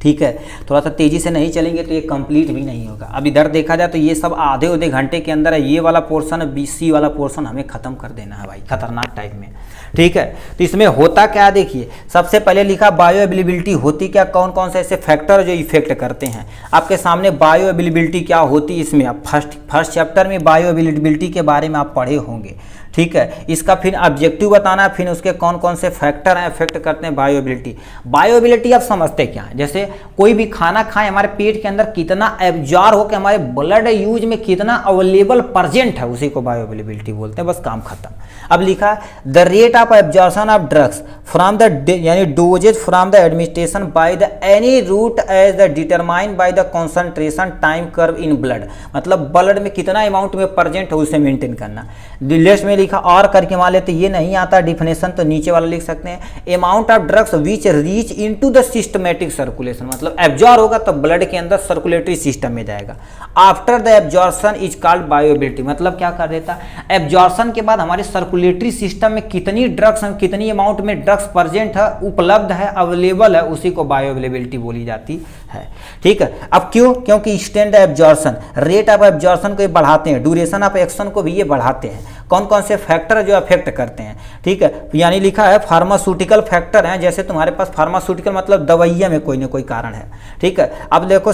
ठीक है। थोड़ा सा तेजी से नहीं चलेंगे तो ये कंप्लीट भी नहीं होगा। अब इधर देखा जाए तो ये सब आधे घंटे के अंदर है। ये वाला पोर्शन BC वाला पोर्शन हमें खत्म कर देना है भाई, खतरनाक टाइप में, ठीक है। तो इसमें होता क्या, देखिए सबसे पहले लिखा बायो अवेलेबिलिटी होती क्या, कौन कौन से ऐसे फैक्टर जो इफेक्ट करते हैं आपके सामने। बायो अवेलेबिलिटी क्या होती है, इसमें आप फर्स्ट चैप्टर में बायो अवेलेबिलिटी के बारे में आप पढ़े होंगे, ठीक है। इसका फिर ऑब्जेक्टिव बताना है, फिर उसके कौन कौन से फैक्टर हैं अफेक्ट करते हैं बायोएबिलिटी। बायोएबिलिटी आप समझते क्या है, जैसे कोई भी खाना खाएं हमारे पेट के अंदर कितना एब्जॉर्ब होकर हमारे ब्लड यूज में कितना अवेलेबल प्रेजेंट है, उसी को बायोएबिलिटी बोलते हैं, बस काम खत्म। अब लिखा the rate of absorption of drugs from the यानी dosages from the administration by the any route as the determined by the concentration time curve in blood, मतलब ब्लड में कितना अमाउंट में प्रेजेंट है उसे मेंटेन करना। लिस्ट में लिखा और करके मान लेते ये नहीं आता डिफिनेशन तो नीचे वाला लिख सकते हैं amount of drugs which reach into the systematic circulation, मतलब एब्जॉर्ब होगा तो ब्लड के अंदर सर्कुलेटरी सिस्टम में जाएगा। After the absorption is called bioavailability, मतलब क्या कर देता एब्जॉर्प्शन के बाद हमारे सर्कुलेटरी सिस्टम में कितनी ड्रग्स कितनी अमाउंट में ड्रग्स प्रेजेंट है, उपलब्ध है, अवेलेबल है, उसी को बायोअवेलेबिलिटी बोली जाती है, ठीक है। अब क्यों, क्योंकि stand absorption rate of absorption को ये बढ़ाते हैं, ड्यूरेशन ऑफ एक्शन को भी ये बढ़ाते हैं। कौन कौन से फैक्टर जो अफेक्ट करते हैं, ठीक है। यानी लिखा है फार्मास्यूटिकल फैक्टर हैं, जैसे तुम्हारे पास फार्मास्यूटिकल मतलब दवाइयाँ में कोई ना कोई कारण है, ठीक है। अब देखो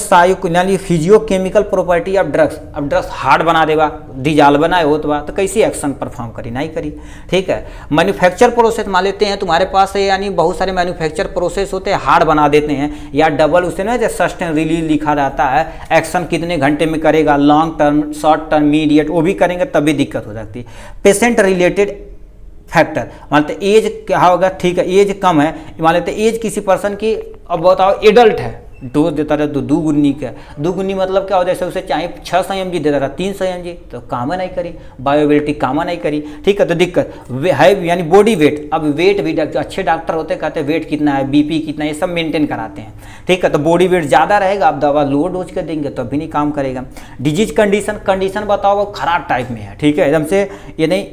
यानी फिजियोकेमिकल प्रॉपर्टी ऑफ ड्रग्स, अब ड्रग्स हार्ड बना देगा, डिजॉल्व बनाए हो तो कैसी एक्शन परफॉर्म करी, नहीं करी, ठीक है। मैन्युफैक्चर प्रोसेस मान लेते हैं तुम्हारे पास है, यानी बहुत सारे मैन्युफैक्चर प्रोसेस होते हैं हार्ड बना देते हैं, या डबल उसे ना सस्टेन रिलीज लिखा रहता है, एक्शन कितने घंटे में करेगा, long term, short term, mediate, वो भी करेंगे तब भी दिक्कत हो जाती है। पेशेंट रिलेटेड फैक्टर मान लेते एज क्या होगा, ठीक है, एज कम है, मान लेते एज किसी पर्सन की, अब बताओ एडल्ट है, डोज देता रहा तो 2 गुनी का, 2 गुनी मतलब क्या हो, जैसे उसे चाहे 600 mg देता रहा 300 mg, तो काम नहीं करी, बायोएबिलिटी काम नहीं करी, ठीक है। तो दिक्कत है, यानी बॉडी वेट, अब वेट भी अच्छे डॉक्टर होते कहते हैं वेट कितना है, बीपी कितना है, ये सब मेंटेन कराते हैं, ठीक है। तो बॉडी वेट ज़्यादा रहेगा, आप दवा लो डोज कर देंगे तो भी नहीं काम करेगा। डिजीज कंडीशन बताओ वो खराब टाइप में है, ठीक है, एकदम से ये नहीं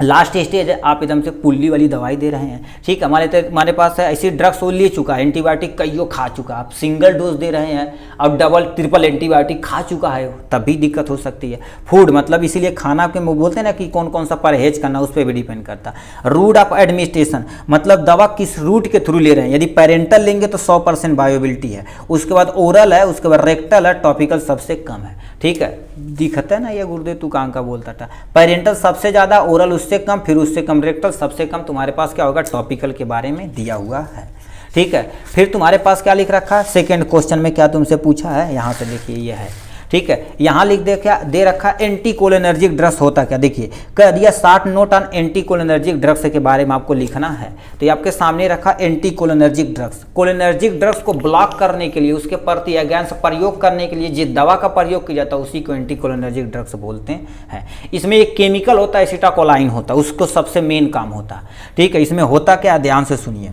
लास्ट स्टेज है, आप एकदम से पुल्ली वाली दवाई दे रहे हैं, ठीक है। हमारे पास है ऐसी ड्रग्स वो ले चुका है, एंटीबायोटिक कईयों खा चुका, आप सिंगल डोज दे रहे हैं, अब डबल ट्रिपल एंटीबायोटिक खा चुका है, तब भी दिक्कत हो सकती है। फूड मतलब इसीलिए खाना के बोलते हैं ना कि कौन कौन सा परहेज करना, उस पर भी डिपेंड करता है। रूट ऑफ एडमिनिस्ट्रेशन मतलब दवा किस रूट के थ्रू ले रहे हैं, यदि पेरेंटल लेंगे तो 100% बायोएबिलिटी है, उसके बाद ओरल है, उसके बाद रेक्टल है, टॉपिकल सबसे कम है, ठीक है। दिखता है ना ये गुरुदेव तू कहाँ का बोलता था, पेरेंटल सबसे ज़्यादा, ओरल उससे कम, फिर उससे कम रेक्टल, सबसे कम तुम्हारे पास क्या होगा टॉपिकल के बारे में दिया हुआ है, ठीक है। फिर तुम्हारे पास क्या लिख रखा है, सेकंड क्वेश्चन में क्या तुमसे पूछा है, यहाँ से देखिए ये है, ठीक है। यहाँ लिख दे रखा एंटी कोलिनर्जिक ड्रग्स होता क्या, देखिए कह दिया 60 note on anti cholinergic drugs के बारे में आपको लिखना है। तो ये आपके सामने रखा anti cholinergic drugs, cholinergic drugs को ब्लॉक करने के लिए, उसके प्रति अगेंस्ट प्रयोग करने के लिए जिस दवा का प्रयोग किया जाता है उसी को एंटी कोलिनर्जिक ड्रग्स बोलते हैं। इसमें एक केमिकल होता है एसिटाकोलाइन होता है, उसको सबसे मेन काम होता है, ठीक है। इसमें होता क्या, ध्यान से सुनिए,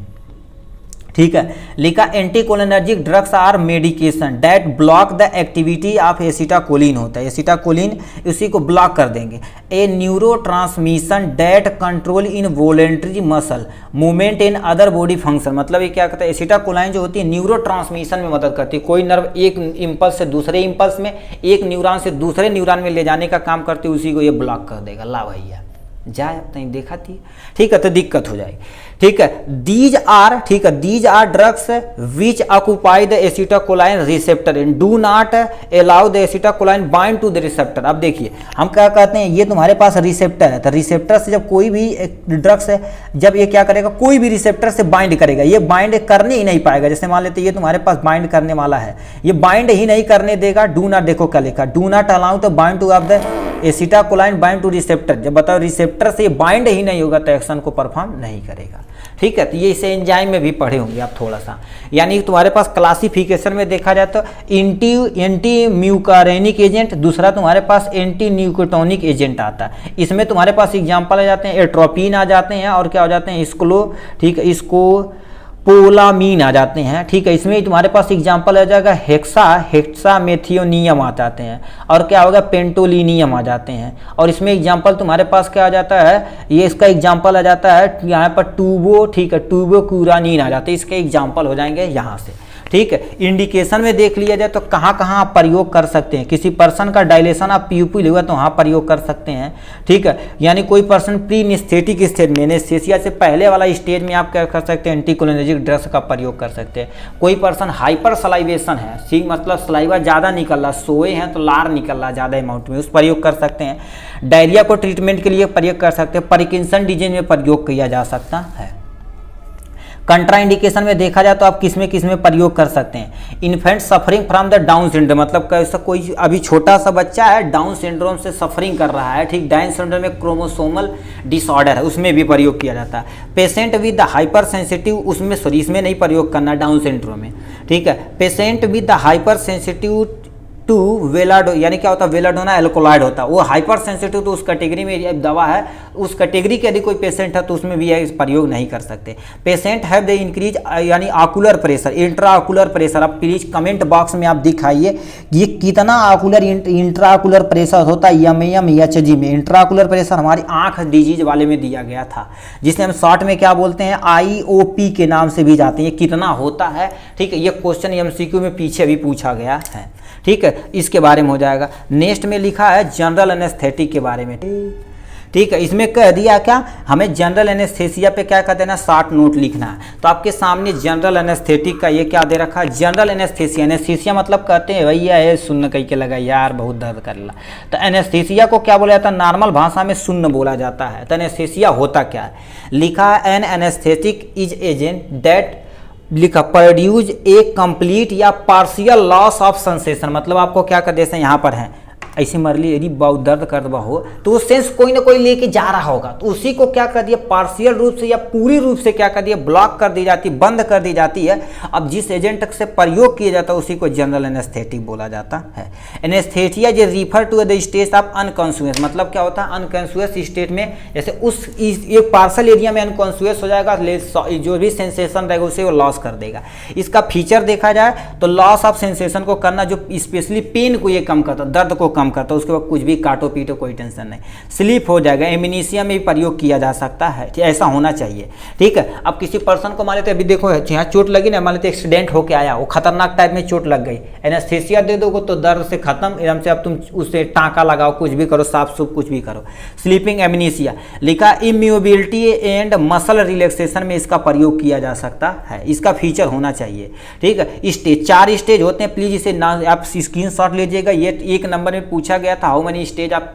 ठीक है। लिखा anticholinergic drugs are medication that block the activity of acetylcholine होता है, एसिटाकोलिन उसी को ब्लॉक कर देंगे। A neuro transmission that control involuntary muscle movement in other body function, मतलब ये क्या कहता है, एसिटाकोलाइन जो होती है न्यूरो ट्रांसमिशन में मदद करती है, कोई नर्व एक इम्पल्स से दूसरे इम्पल्स में, एक न्यूरॉन से दूसरे न्यूरॉन में ले जाने का काम करती है, उसी को ये ब्लॉक कर देगा। ला भैया जाए अब नहीं देखा थी, ठीक है, तो दिक्कत हो जाएगी, ठीक है। दीज आर, ठीक है, these are drugs which occupy the acetylcholine receptor and do not allow the acetylcholine bind to the receptor. अब देखिए हम क्या कहते हैं, ये तुम्हारे पास रिसेप्टर है, तो रिसेप्टर से जब कोई भी ड्रग्स है, जब ये क्या करेगा, कोई भी रिसेप्टर से बाइंड करेगा, ये बाइंड करने ही नहीं पाएगा। जैसे मान लेते ये तुम्हारे पास बाइंड करने वाला है, ये बाइंड ही नहीं करने देगा, डू नॉट, देखो क्या लिखा, do not allow the bind to of the acetylcholine bind to receptor, जब बताओ रिसेप्टर से बाइंड ही नहीं होगा तो एक्शन को परफॉर्म नहीं करेगा। ठीक है, तो ये इसे एंजाइम में भी पढ़े होंगे आप थोड़ा सा। यानी तुम्हारे पास क्लासिफिकेशन में देखा जाए तो एंटी म्यूकारेनिक एजेंट, दूसरा तुम्हारे पास एंटी न्यूक्लियोटाइनिक एजेंट आता है। इसमें तुम्हारे पास एग्जाम्पल आ जाते हैं एट्रोपिन आ जाते हैं और क्या हो जाते हैं ठीक है, इसको पोलामीन आ जाते हैं। ठीक है, इसमें तुम्हारे पास एग्जाम्पल आ जाएगा हेक्सामेथियोनियम आ जाते हैं और क्या होगा पेंटोलिनियम आ जाते हैं। और इसमें एग्जाम्पल तुम्हारे पास क्या आ जाता है, ये इसका एग्जाम्पल आ जाता है यहाँ पर टूबोक्यूरानिन आ जाते हैं, इसके एग्जाम्पल हो जाएंगे यहाँ से। ठीक है, इंडिकेशन में देख लिया जाए तो कहाँ कहाँ आप प्रयोग कर सकते हैं। किसी पर्सन का डायलेशन आप प्यूपिल हुआ तो वहाँ प्रयोग कर सकते हैं। ठीक है, यानी कोई पर्सन प्री एनेस्थेटिक स्टेज में, एनेस्थेसिया से पहले वाला स्टेज में आप क्या कर सकते हैं, एंटीकोलिनर्जिक ड्रग्स का प्रयोग कर सकते हैं। कोई पर्सन हाइपर सलाइवेशन है, ठीक मतलब सलाइवा ज़्यादा निकल रहा, सोए हैं तो लार निकल रहा ज़्यादा अमाउंट में, उस प्रयोग कर सकते हैं। डायरिया को ट्रीटमेंट के लिए प्रयोग कर सकते हैं। पार्किंसन डिजीज में प्रयोग किया जा सकता है। कंट्रा इंडिकेशन में देखा जाए तो आप किस में प्रयोग कर सकते हैं। Infant suffering from the down syndrome, मतलब कैसा कोई अभी छोटा सा बच्चा है डाउन सिंड्रोम से सफरिंग कर रहा है। ठीक, डाउन सिंड्रोम में क्रोमोसोमल डिसऑर्डर है, उसमें भी प्रयोग किया जाता है। Patient with the hyper sensitive, इसमें नहीं प्रयोग करना डाउन सिंड्रोम में। ठीक है, patient with the hyper sensitive to वेलाडो, यानी क्या होता है वेलाडोना एल्कोलाइड होता है, वो हाइपर सेंसिटिव तो उस कैटेगरी में दवा है, उस कैटेगरी के यदि कोई पेशेंट है तो उसमें भी प्रयोग नहीं कर सकते। पेशेंट हैव द इंक्रीज यानी ocular pressure, intra ocular pressure, आप प्लीज कमेंट बॉक्स में आप दिखाइए ये कितना आकुलर इंट्रा आकुलर प्रेशर होता है एमएमएचजी में। इंट्रा आकुलर प्रेशर हमारी आंख डिजीज वाले में दिया गया था, जिसे हम शॉर्ट में क्या बोलते हैं IOP के नाम से भी जाते हैं। ये कितना होता है, ठीक है, ये क्वेश्चन MCQ में पीछे भी पूछा गया है। ठीक है, इसके बारे में हो जाएगा। नेक्स्ट में लिखा है जनरल एनेस्थेटिक के बारे में। ठीक है, इसमें कह दिया क्या, हमें जनरल एनेस्थेसिया पे क्या कर देना, शॉर्ट नोट लिखना है। तो आपके सामने जनरल एनेस्थेटिक का ये क्या दे रखा है, जनरल एनेस्थेसिया। एनेस्थेसिया मतलब कहते हैं भैया ये सुन्न कह के लगा यार बहुत दर्द कर ला, तो एनेस्थेसिया को क्या बोला जाता है, नॉर्मल भाषा में सुन्न बोला जाता है। तो एनेस्थेसिया होता क्या है, लिखा है an anaesthetic is agent that लिखा प्रोड्यूस ए कंप्लीट या पार्शियल लॉस ऑफ सेंसेशन, मतलब आपको क्या कर देते हैं यहाँ पर है ऐसे मर ली यदि बहुत दर्द कर दबा हो तो वो सेंस कोई ना कोई लेके जा रहा होगा, तो उसी को क्या कर दिया पार्शियल रूप से या पूरी रूप से क्या कर दिया ब्लॉक कर दी जाती, बंद कर दी जाती है। अब जिस एजेंट से प्रयोग किया जाता है उसी को जनरल एनेस्थेटिक बोला जाता है। एनेस्थेटिया जो refer to the stage of unconscious, मतलब क्या होता है अनकॉन्शियस स्टेट में, जैसे उस एक पार्सल एरिया में अनकॉन्शियस हो जाएगा, जो भी सेंसेशन रहेगा उसे वो लॉस कर देगा। इसका फीचर देखा जाए तो लॉस ऑफ सेंसेशन को करना जो स्पेशली पेन को ये कम करता, दर्द को कम करता, उसके बाद कुछ भी काटो पीटो कोई टेंशन नहीं, स्लीप हो जाएगा। एमनीसिया में भी प्रयोग किया जा सकता है, ऐसा होना चाहिए। ठीक है, अब किसी पर्सन को मान लेते अभी देखो यहाँ चोट लगी ना, मान लेते एक्सीडेंट होके आया, वो खतरनाक टाइप में चोट लग गई, एनेस्थेसिया दे दोगे तो दर्द से खत्म, एकदम से अब तुम उससे टाँका लगाओ, कुछ भी करो, साफ सुफ कुछ भी करो। स्लीपिंग एमनीसिया लिखा इम्यूबिलिटी एंड मसल रिलैक्सेशन में इसका प्रयोग किया जा सकता है, इसका फीचर होना चाहिए। ठीक है, स्टेज 4 स्टेज होते हैं, प्लीज इसे ना आप स्क्रीनशॉट लीजिएगा। ये 1 नंबर में पूछा गया था, how many stage of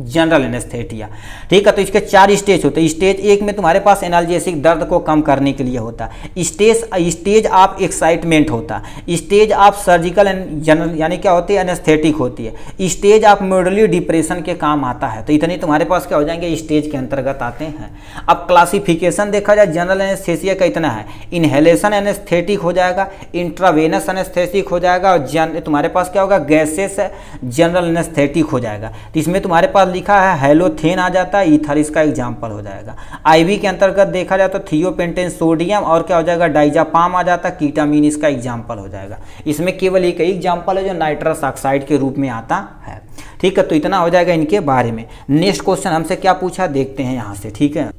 general anaesthesia. ठीक है, तो इसके 4 स्टेज होते हैं। स्टेज 1 में तुम्हारे पास एनाल्जेसिक दर्द को कम करने के लिए होता है। स्टेज ऑफ एक्साइटमेंट होता है। स्टेज ऑफ सर्जिकल जनरल यानी क्या होती है एनेस्थेटिक होती है। स्टेज ऑफ मोडली डिप्रेशन के काम आता है। तो इतने तुम्हारे पास क्या हो जाएंगे स्टेज के अंतर्गत आते हैं। अब क्लासिफिकेशन देखा जाए जनरल एनेस्थेसिया का इतना है, इनहेलेशन एनेस्थेटिक हो जाएगा, इंट्रावेनस एनेस्थेटिक हो जाएगा, और तुम्हारे पास क्या होगा गैसेस जनरल एनेस्थेटिक हो जाएगा। तो इसमें तुम्हारे पास लिखा है हेलोथेन आ जाता है, ईथर इसका एग्जाम्पल हो जाएगा। आईवी के अंतर्गत देखा जाए तो थियोपेंटेन सोडियम और क्या हो जाएगा डाइजापाम आ जाता है, कीटामीन इसका एग्जाम्पल हो जाएगा। इसमें केवल एक ही एग्जाम्पल है जो नाइट्रस ऑक्साइड के रूप में आता है। ठीक है, तो इतना हो जाएगा इनके बारे में। नेक्स्ट क्वेश्चन हमसे क्या पूछा देखते हैं यहाँ से। ठीक है,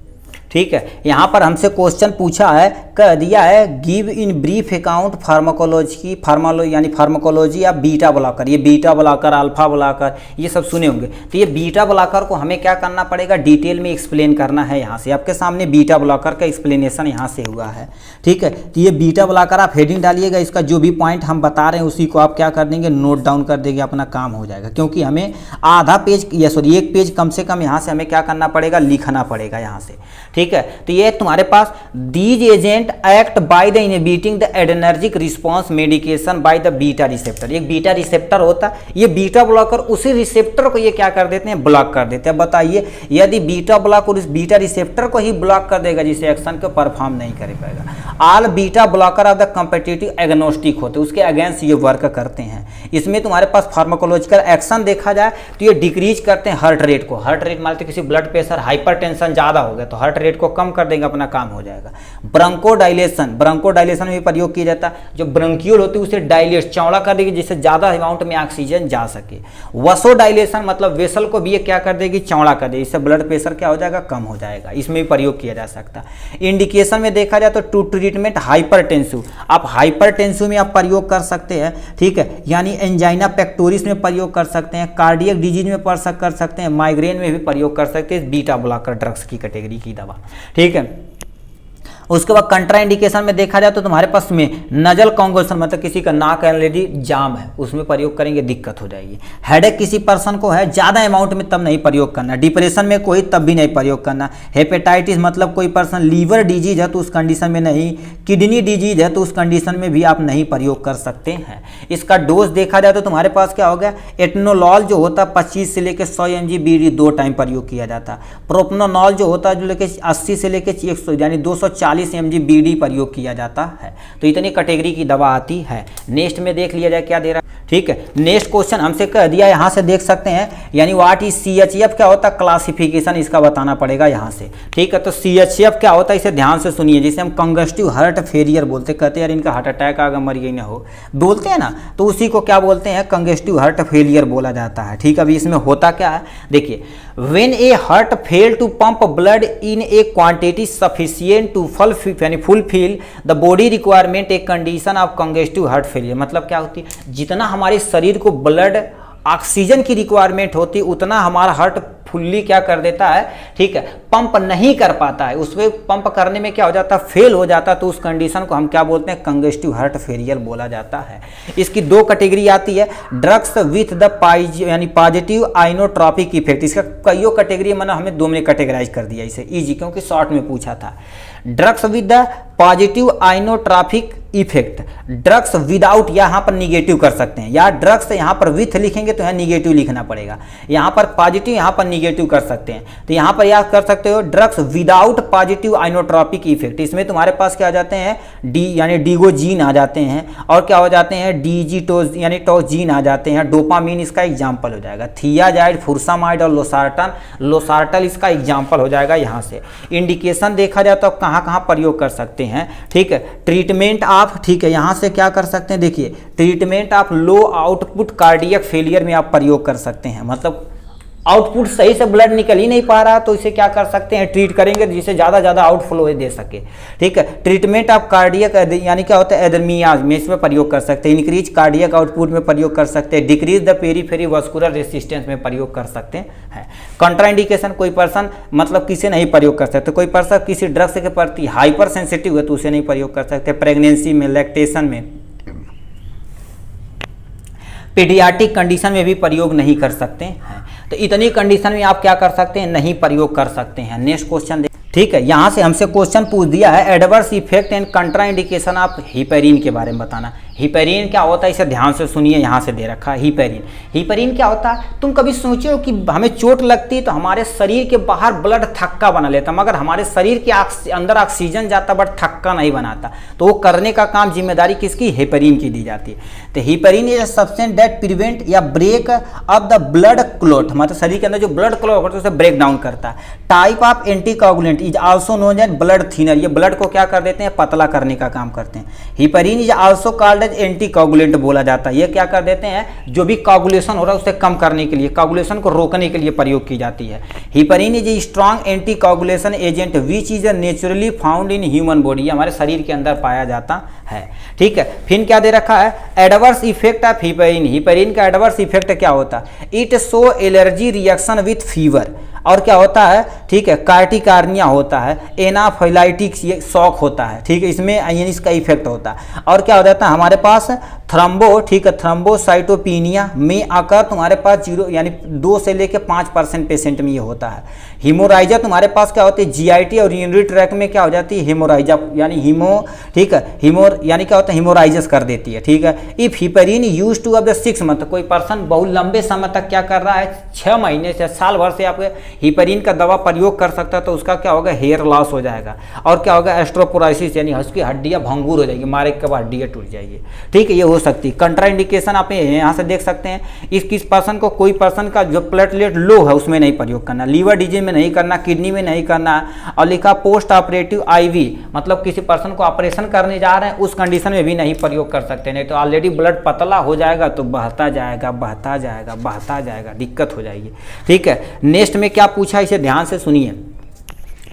ठीक है, यहाँ पर हमसे क्वेश्चन पूछा है, कह दिया है give in brief account pharmacology यानी फार्माकोलॉजी या बीटा ब्लॉकर। ये बीटा ब्लॉकर अल्फा ब्लॉकर ये सब सुने होंगे। तो ये बीटा ब्लॉकर को हमें क्या करना पड़ेगा डिटेल में एक्सप्लेन करना है। यहाँ से आपके सामने बीटा ब्लॉकर का एक्सप्लेनेशन यहाँ से हुआ है। ठीक है, तो ये बीटा ब्लॉकर आप हेडिंग डालिएगा, इसका जो भी पॉइंट हम बता रहे हैं उसी को आप क्या कर देंगे नोट डाउन कर देंगे, अपना काम हो जाएगा। क्योंकि हमें आधा पेज या सॉरी 1 पेज कम से कम यहाँ से हमें क्या करना पड़ेगा लिखना पड़ेगा यहाँ से। ठीक है। तो ये तुम्हारे पास these agent act by the inhibiting the adrenergic response medication by the beta receptor. एक बीटा रिसेप्टर होता है, ये बीटा ब्लॉकर उसी रिसेप्टर को ये क्या कर देते हैं, ब्लॉक कर देते हैं। बताइए यदि बीटा ब्लॉक और इस बीटा रिसेप्टर को ही ब्लॉक कर देगा जिसे एक्शन को परफॉर्म नहीं कर पाएगा। All beta blocker of the competitive agnostic होते हैं, उसके अगेंस्ट ये वर्क करते हैं। इसमें तुम्हारे पास फार्माकोलॉजिकल एक्शन देखा जाए तो ये डिक्रीज करते हैं हार्ट रेट को। हार्ट रेट मानते किसी ब्लड प्रेशर हाइपरटेंशन ज़्यादा हो गया तो हार्ट रेट को कम कर देंगे, अपना काम हो जाएगा। ब्रोंकोडाइलेशन में प्रयोग किया जाता है, जो ब्रोंक्यूल होती है उसे डायलेट चौड़ा कर देगी जिससे ज़्यादा अमाउंट में ऑक्सीजन जा सके। वसोडाइलेशन मतलब वेसल को भी ये क्या कर देगी, चौड़ा कर देगी, इससे ब्लड प्रेशर क्या हो जाएगा, कम हो जाएगा। इसमें भी प्रयोग किया जा सकता है। इंडिकेशन में देखा जाए तो टू ट्रीटमेंट हाइपरटेंसिव, आप हाइपरटेंसिव में आप प्रयोग कर सकते हैं, ठीक है, यानी एंजाइना पेक्टोरिस में प्रयोग कर सकते हैं, कार्डियक डिजीज में कर सकते हैं, माइग्रेन में भी प्रयोग कर सकते हैं, बीटा ब्लॉकर ड्रग्स की कैटेगरी की दवा, ठीक है। उसके बाद कंट्रा इंडिकेशन में देखा जाए तो तुम्हारे पास में नजल कॉन्गोशन मतलब किसी का नाक ऑलरेडी जाम है उसमें प्रयोग करेंगे दिक्कत हो जाएगी। हेडेक किसी पर्सन को है ज़्यादा अमाउंट में तब नहीं प्रयोग करना। डिप्रेशन में कोई तब भी नहीं प्रयोग करना। हेपेटाइटिस मतलब कोई पर्सन लीवर डिजीज है तो उस कंडीशन में नहीं, किडनी डिजीज है तो उस कंडीशन में भी आप नहीं प्रयोग कर सकते हैं। इसका डोज देखा जाए तो तुम्हारे पास क्या हो गया, एटनोलॉल जो होता है 25 से लेकर 100 mg बीडी 2 टाइम प्रयोग किया जाता है। प्रोपनोनॉल जो होता है जो लेकर 80 से लेकर 100 यानी 240 mg बीडी प्रयोग किया जाता है। तो इतनी कैटेगरी की दवा आती है। नेक्स्ट में देख लिया जाए क्या दे रहा है, ठीक है। नेक्स्ट क्वेश्चन हमसे कह दिया, यहाँ से देख सकते हैं, यानी व्हाट इज CHF क्या होता है, क्लासिफिकेशन इसका बताना पड़ेगा यहाँ से, ठीक है। तो CHF क्या होता है इसे ध्यान से सुनिए, जिसे हम कंगस्टिव हार्ट फेलियर बोलते, कहते हैं यार इनका हार्ट अटैक आगे मर गई ना हो, बोलते हैं ना, तो उसी को क्या बोलते हैं, कंगस्टिव हार्ट फेलियर बोला जाता है, ठीक है। अभी इसमें होता क्या है देखिए, when a heart fail to pump blood in a quantity sufficient to fulfil the body requirement a condition of congestive heart failure. मतलब क्या होती है, जितना हमारे शरीर को ब्लड ऑक्सीजन की रिक्वायरमेंट होती उतना हमारा हार्ट फुल्ली क्या कर देता है, ठीक है, पंप नहीं कर पाता है। उसमें पंप करने में क्या हो जाता है, फेल हो जाता है, तो उस कंडीशन को हम क्या बोलते हैं, कंगस्टिव हार्ट फेलियर बोला जाता है। इसकी 2 कैटेगरी आती है, ड्रग्स विथ द यानी पॉजिटिव आइनोट्रॉपिक इफेक्ट। इसका कईयों कैटेगरी मैंने हमें 2 में कैटेगराइज कर दिया इसे इजी, क्योंकि शॉर्ट में पूछा था। Drugs with the positive inotropic effect, drugs without यहाँ पर निगेटिव कर सकते हैं, या ड्रग्स यहाँ पर विथ लिखेंगे तो यहाँ निगेटिव लिखना पड़ेगा, यहाँ पर पॉजिटिव यहाँ पर निगेटिव कर सकते हैं। तो यहाँ पर याद कर सकते हो drugs without positive inotropic effect. इसमें तुम्हारे पास क्या आ जाते हैं, डी यानी डिगोजीन आ जाते हैं, और क्या हो जाते हैं, डीजीटोज यानी टोजीन आ जाते हैं, डोपामीन इसका एग्जाम्पल हो जाएगा, थियाजाइड, फुरसामाइड और लोसार्टल इसका एग्जाम्पल हो जाएगा। यहाँ से इंडिकेशन देखा जाए तो कहाँ कहाँ प्रयोग कर सकते हैं, ठीक है। ट्रीटमेंट आप, ठीक है, यहाँ से क्या कर सकते हैं, देखिए ट्रीटमेंट आप लो आउटपुट कार्डियक फेलियर में आप प्रयोग कर सकते हैं। मतलब आउटपुट सही से ब्लड निकल ही नहीं पा रहा तो इसे क्या कर सकते हैं, ट्रीट करेंगे जिससे ज़्यादा आउटफ्लो दे सके, ठीक है। ट्रीटमेंट आप कार्डियक यानी क्या होता है, एडर्मियाज में इसमें प्रयोग कर सकते हैं, इंक्रीज कार्डियक आउटपुट में प्रयोग कर सकते हैं, decrease the periphery vascular resistance में प्रयोग कर सकते हैं। कंट्राइंडिकेशन, कोई पर्सन मतलब किसे नहीं प्रयोग कर सकते, कोई पर्सन किसी ड्रग्स के प्रति हाइपर सेंसिटिव है तो उसे नहीं प्रयोग कर सकते। प्रेगनेंसी में, लैक्टेशन में, पीडियाट्रिक कंडीशन में भी प्रयोग नहीं कर सकते हैं। तो इतनी कंडीशन में आप क्या कर सकते हैं, नहीं प्रयोग कर सकते हैं। नेक्स्ट क्वेश्चन, ठीक है, यहाँ से हमसे क्वेश्चन पूछ दिया है, adverse effect and कंट्रा indication of heparin के बारे में बताना। हिपेरिन क्या होता है इसे ध्यान से सुनिए, यहाँ से दे रखा है हिपेरिन क्या होता है। तुम कभी सोचो कि हमें चोट लगती तो हमारे शरीर के बाहर ब्लड थक्का बना लेता, मगर हमारे शरीर के अंदर ऑक्सीजन जाता बट थक्का नहीं बनाता, तो वो करने का काम जिम्मेदारी किसकी, हिपेरिन की दी जाती है। तो heparin is a substance that prevent या break up the blood clot, मतलब शरीर के अंदर जो ब्लड क्लॉट होता है उसे ब्रेक डाउन करता है। Type of anticoagulant is also known as blood thinner, ये ब्लड को क्या कर देते हैं, पतला करने का काम करते हैं। Heparin is also called anticoagulant बोला जाता है, ये क्या कर देते हैं, जो भी कोगुलेशन हो रहा है उसे कम करने के लिए, कोगुलेशन को रोकने के लिए प्रयोग की जाती है। Heparin is a strong anticoagulation agent which is naturally found in human body, हमारे शरीर के अंदर पाया जाता है, ठीक है। फिर क्या दे रखा है, एडवर्स इफेक्ट ऑफ हिपेरिन का एडवर्स इफेक्ट क्या होता है, it show allergy reaction with fever, और क्या होता है, ठीक है, कार्टिकार्निया होता है, एनाफाइलाइटिक शॉक होता है, ठीक है, इसमें इसका इफेक्ट होता है। और क्या हो जाता है हमारे पास थ्रम्बो, ठीक है, थ्रम्बोसाइटोपिनिया में आकर तुम्हारे पास 0 यानी 2 से लेकर 5% पेशेंट में ये होता है। हीमोराइजा तुम्हारे पास क्या होती है, जीआईटी और यूरिनरी ट्रैक में क्या हो जाती है, हीमोराइजा यानी ठीक है, यानी क्या होता है, हीमोराइजस कर देती है, ठीक है। इफ हिपरीन यूज टू अब 6 मंथ, कोई पर्सन बहुत लंबे समय तक क्या कर रहा है, 6 महीने से साल भर से आप हिपरीन का दवा प्रयोग कर सकता है, तो उसका क्या होगा, हेयर लॉस हो जाएगा और क्या होगा, एस्ट्रोपोराइसिस यानी उसकी हड्डियां भंगूर हो जाएगी, मारे के बाद हड्डियां टूट जाएगी, ठीक है, ये हो सकती है। कंट्राइंडिकेशन आप यहाँ से देख सकते हैं, किस पर्सन को, कोई पर्सन का जो प्लेटलेट लो है उसमें नहीं प्रयोग करना, लीवर डिजीज में नहीं करना, किडनी में नहीं करना, और लिखा पोस्ट ऑपरेटिव आईवी, मतलब किसी पर्सन को ऑपरेशन करने जा रहे हैं उस कंडीशन में भी नहीं प्रयोग कर सकते, नहीं तो ऑलरेडी ब्लड पतला हो जाएगा तो बहता जाएगा बहता जाएगा बहता जाएगा, दिक्कत हो जाएगी, ठीक है। नेक्स्ट में क्या पूछा, इसे ध्यान से सुनिए,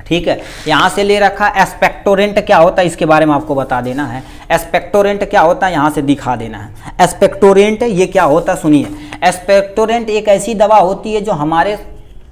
ठीक है। यहाँ से ले रखा एस्पेक्टोरेंट क्या होता है, इसके बारे में आपको बता देना है। एस्पेक्टोरेंट क्या होता है यहाँ से दिखा देना है। एस्पेक्टोरेंट ये क्या होता है सुनिए, एस्पेक्टोरेंट एक ऐसी दवा होती है जो हमारे